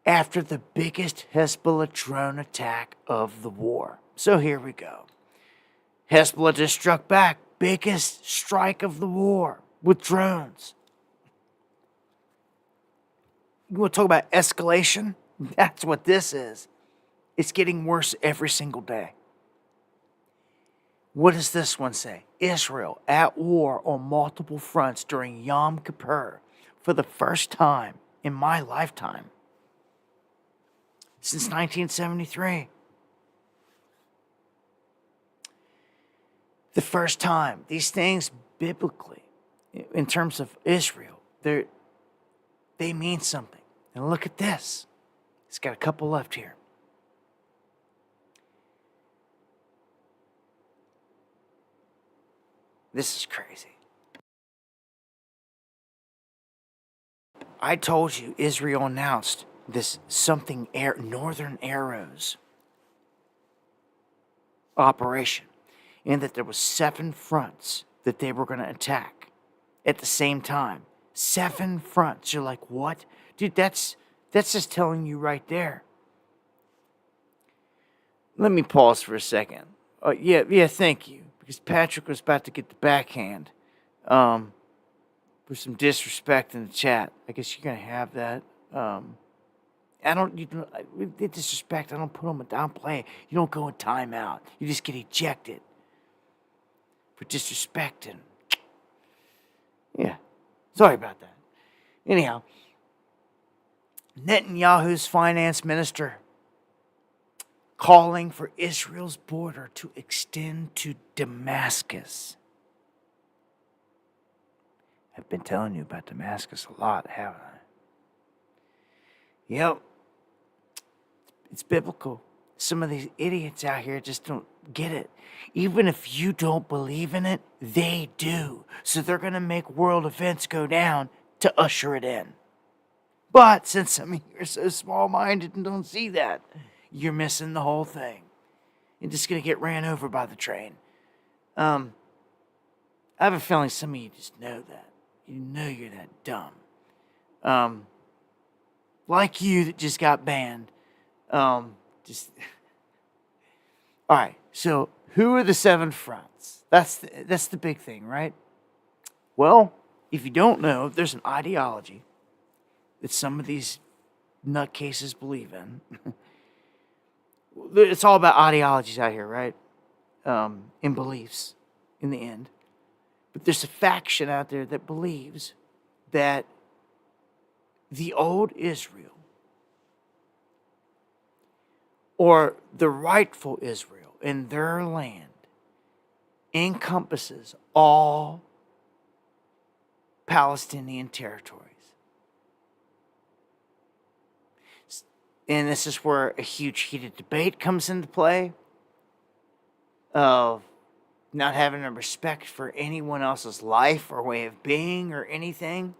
after the biggest Hezbollah drone attack of the war. So here we go. Hezbollah just struck back, biggest strike of the war with drones. You want to talk about escalation? That's what this is. It's getting worse every single day. What does this one say? Israel at war on multiple fronts during Yom Kippur for the first time in my lifetime since 1973. The first time. These things biblically, in terms of Israel, they mean something. And look at this. It's got a couple left here. This is crazy. I told you Israel announced this Northern Arrows operation, and that there was 7 fronts that they were going to attack at the same time. 7 fronts. You're like, what? Dude, that's just telling you right there. Let me pause for a second. Yeah, thank you. Because Patrick was about to get the backhand for some disrespect in the chat. I guess you're going to have that. With disrespect, I don't put them down play. You don't go in timeout. You just get ejected for disrespecting. Yeah, sorry about that. Anyhow, Netanyahu's finance minister calling for Israel's border to extend to Damascus. I've been telling you about Damascus a lot, haven't I? Yep. It's biblical. Some of these idiots out here just don't get it. Even if you don't believe in it, they do. So they're going to make world events go down to usher it in. But since some of you are so small-minded and don't see that, you're missing the whole thing. You're just going to get ran over by the train. I have a feeling some of you just know that. You know you're that dumb. Like you that just got banned. All right, so who are the 7 fronts? That's the big thing, right? Well, if you don't know, there's an ideology that some of these nutcases believe in. It's all about ideologies out here, right? And beliefs in the end. But there's a faction out there that believes that the old Israel, or the rightful Israel in their land, encompasses all Palestinian territories. And this is where a huge heated debate comes into play of not having a respect for anyone else's life or way of being or anything.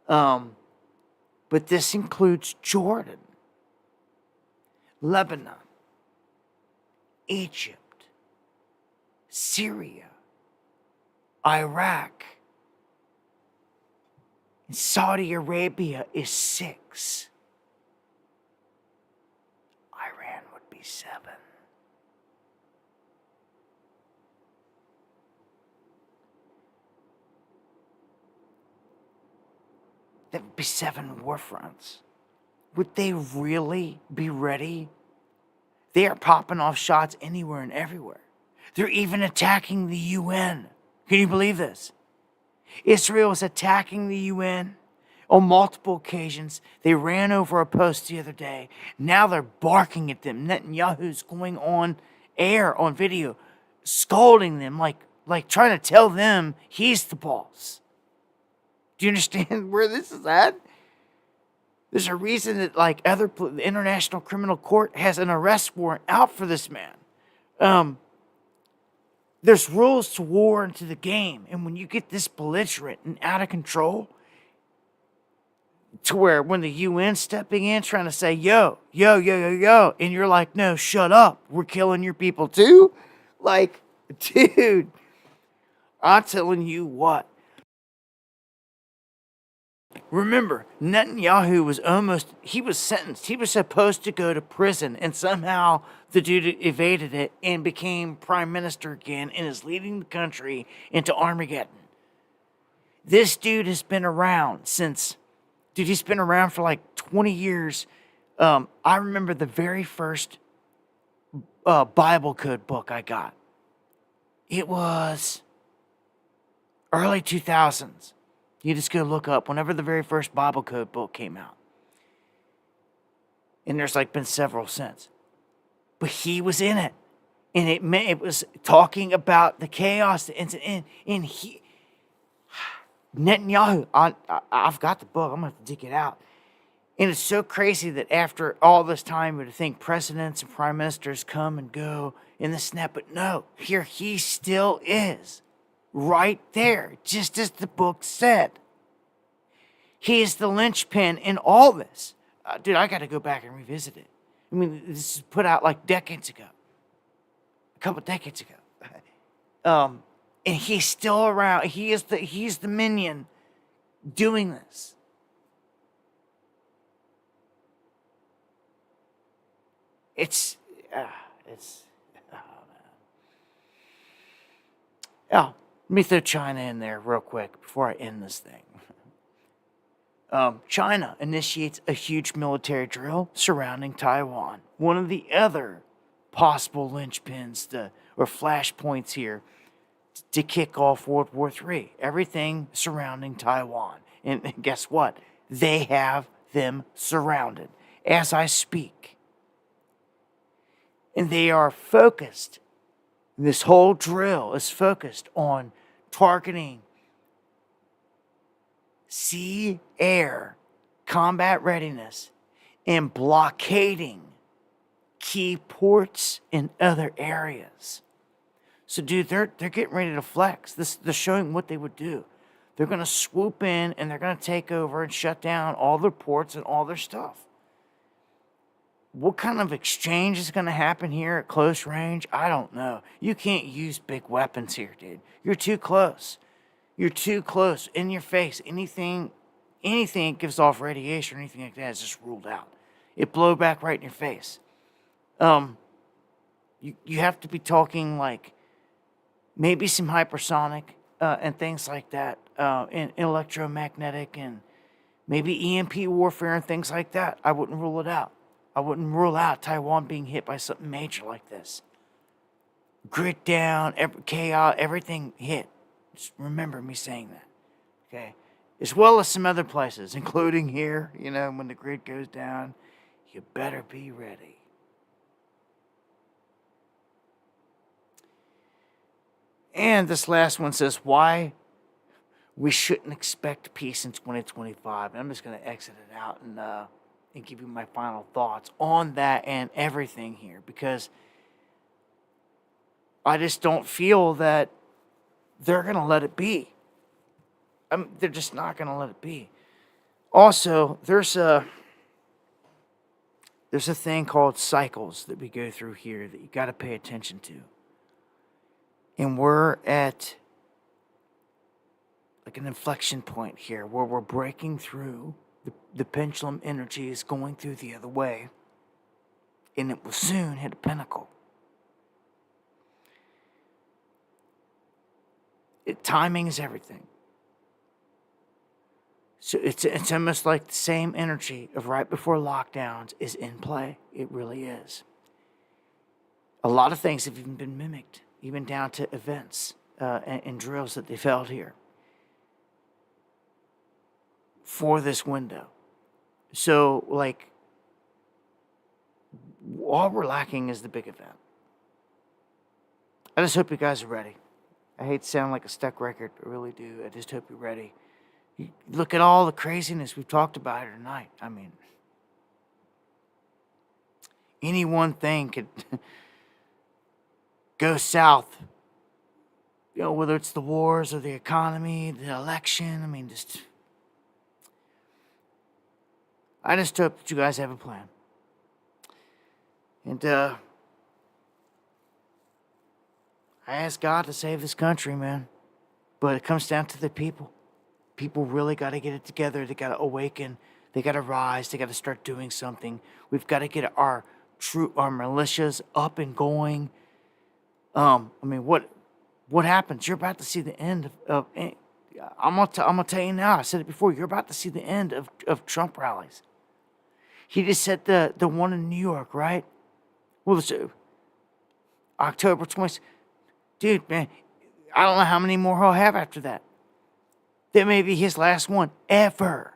But this includes Jordan, Lebanon, Egypt, Syria, Iraq, and Saudi Arabia is 6. Iran would be 7. That would be 7 war fronts. Would they really be ready? They are popping off shots anywhere and everywhere. They're even attacking the UN. Can you believe this? Israel is attacking the UN on multiple occasions. They ran over a post the other day. Now they're barking at them. Netanyahu's going on air, on video, scolding them, like trying to tell them he's the boss. Do you understand where this is at? There's a reason that the International Criminal Court has an arrest warrant out for this man. There's rules to war and to the game. And when you get this belligerent and out of control, to where when the UN stepping in trying to say, yo, and you're like, no, shut up. We're killing your people too. Dude, I'm telling you what. Remember, Netanyahu he was sentenced. He was supposed to go to prison, and somehow the dude evaded it and became prime minister again and is leading the country into Armageddon. This dude has been around he's been around for like 20 years. I remember the very first Bible code book I got. It was early 2000s. You just go look up whenever the very first Bible code book came out. And there's like been several since. But he was in it. And it was talking about the chaos, the incident. And Netanyahu, I've got the book. I'm going to have to dig it out. And it's so crazy that after all this time, you would think presidents and prime ministers come and go in the snap. But no, here he still is. Right there, just as the book said. He is the linchpin in all this. Dude, I got to go back and revisit it. I mean, this is put out like decades ago. A couple decades ago. And he's still around. He's the minion doing this. It's oh, man. Oh, let me throw China in there real quick before I end this thing. China initiates a huge military drill surrounding Taiwan. One of the other possible linchpins or flashpoints here to kick off World War III. Everything surrounding Taiwan. And guess what? They have them surrounded as I speak. And they are focused. This whole drill is focused on targeting sea, air, combat readiness, and blockading key ports in other areas. So, dude, they're getting ready to flex. They're showing what they would do. They're going to swoop in and they're going to take over and shut down all their ports and all their stuff. What kind of exchange is going to happen here at close range? I don't know. You can't use big weapons here, dude. You're too close. You're too close, in your face. Anything that gives off radiation or anything like that is just ruled out. It blow back right in your face. You have to be talking like maybe some hypersonic and things like that, and electromagnetic and maybe EMP warfare and things like that. I wouldn't rule it out. I wouldn't rule out Taiwan being hit by something major like this. Grit down, chaos, everything hit. Just remember me saying that, okay? As well as some other places, including here, when the grid goes down, you better be ready. And this last one says, why we shouldn't expect peace in 2025. And I'm just going to exit it out and give you my final thoughts on that and everything here, because I just don't feel that they're going to let it be. They're just not going to let it be. Also, there's a thing called cycles that we go through here that you got to pay attention to. And we're at like an inflection point here where we're breaking through. The pendulum energy is going through the other way. And it will soon hit a pinnacle. Timing is everything. So it's almost like the same energy of right before lockdowns is in play. It really is. A lot of things have even been mimicked, even down to events and drills that they've held here for this window. So, like, all we're lacking is the big event. I just hope you guys are ready. I hate to sound like a stuck record, I really do. I just hope you're ready. You look at all the craziness we've talked about here tonight. I mean, any one thing could go south. Whether it's the wars or the economy, the election. I mean, I just hope that you guys have a plan. And I ask God to save this country, man. But it comes down to the people. People really got to get it together. They got to awaken. They got to rise. They got to start doing something. We've got to get our militias up and going. I mean, what happens? You're about to see the end of I'm gonna tell you now. I said it before. You're about to see the end of Trump rallies. He just said the one in New York, right? Well, it's October 20th. Dude, man, I don't know how many more he'll have after that. That may be his last one ever.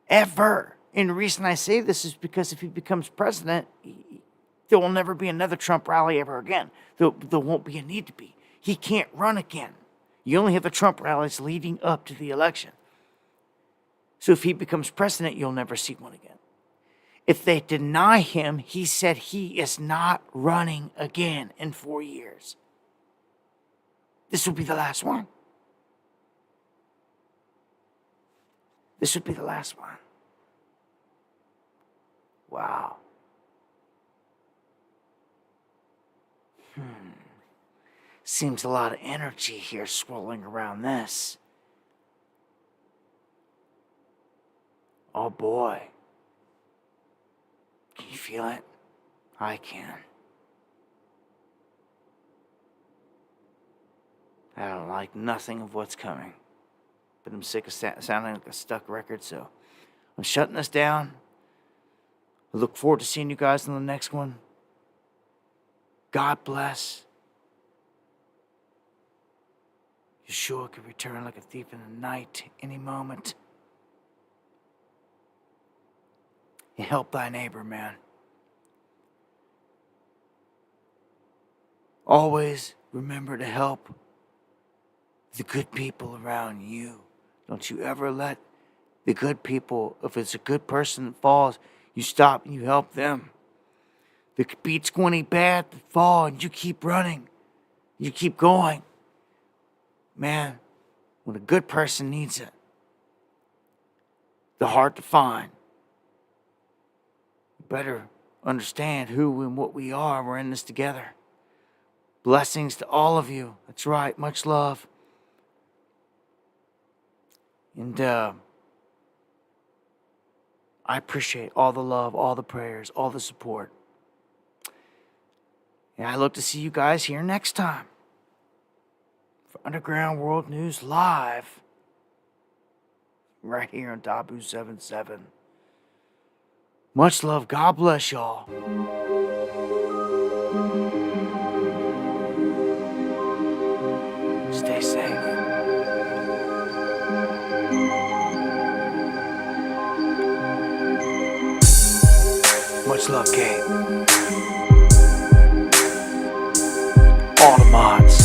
Ever. And the reason I say this is because if he becomes president, there will never be another Trump rally ever again. There won't be a need to be. He can't run again. You only have the Trump rallies leading up to the election. So if he becomes president, you'll never see one again. If they deny him, he said he is not running again in 4 years. This will be the last one. This would be the last one. Wow. Seems a lot of energy here swirling around this. Oh boy. Can you feel it? I can. I don't like nothing of what's coming. But I'm sick of sounding like a stuck record, so I'm shutting this down. I look forward to seeing you guys in the next one. God bless. Yeshua could return like a thief in the night any moment. And help thy neighbor, man. Always remember to help the good people around you. Don't you ever let the good people, if it's a good person that falls, you stop and you help them. The beat's going to be bad that fall and you keep running. You keep going. Man, when a good person needs it, they're hard to find. You better understand who and what we are. We're in this together. Blessings to all of you. That's right. Much love. And I appreciate all the love, all the prayers, all the support. And I look to see you guys here next time for Underground World News Live, right here on WW3. Much love. God bless y'all. Stay safe. Much love, Kate. All the mods,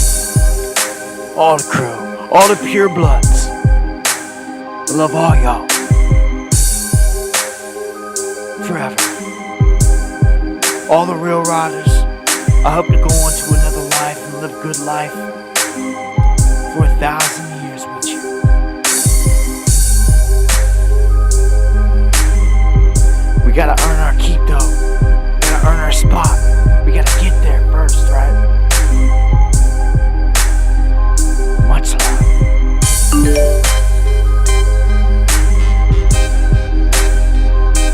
all the crew, all the pure bloods. I love all y'all. Forever. All the real riders, I hope to go on to another life and live a good life for 1,000 years with you. We gotta earn our keep though. We gotta earn our spot. We gotta get there first, right? Much love.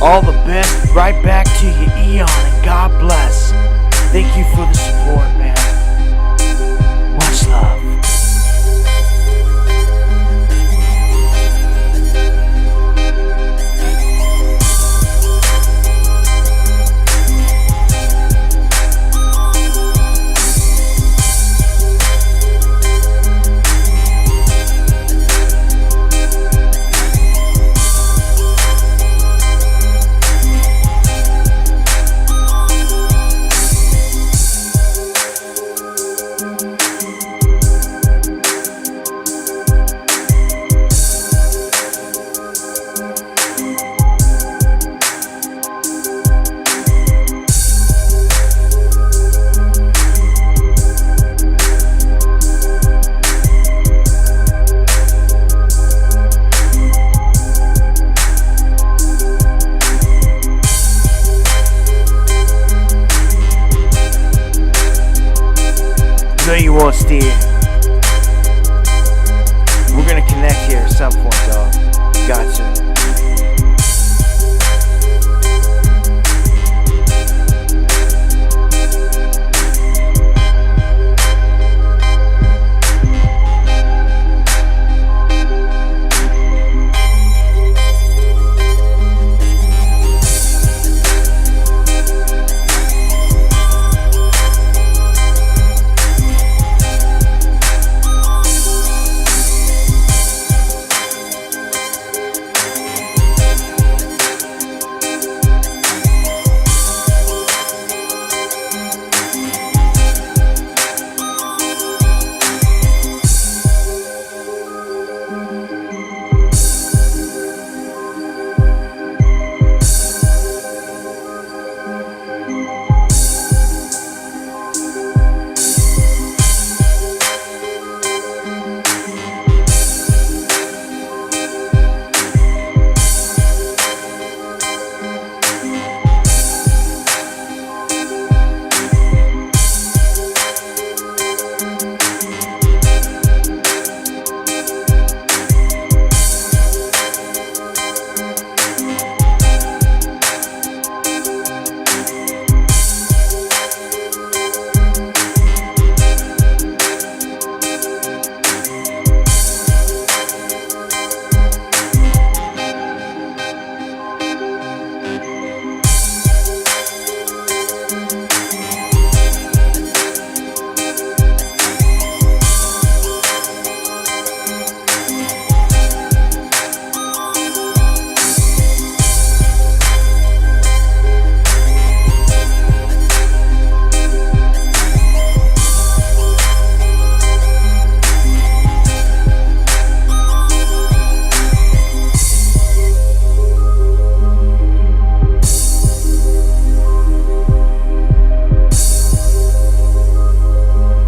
All the best right back to you, Eon, and God bless. Thank you for the support, man. Much love. Steve. We're gonna connect here at some point, dog.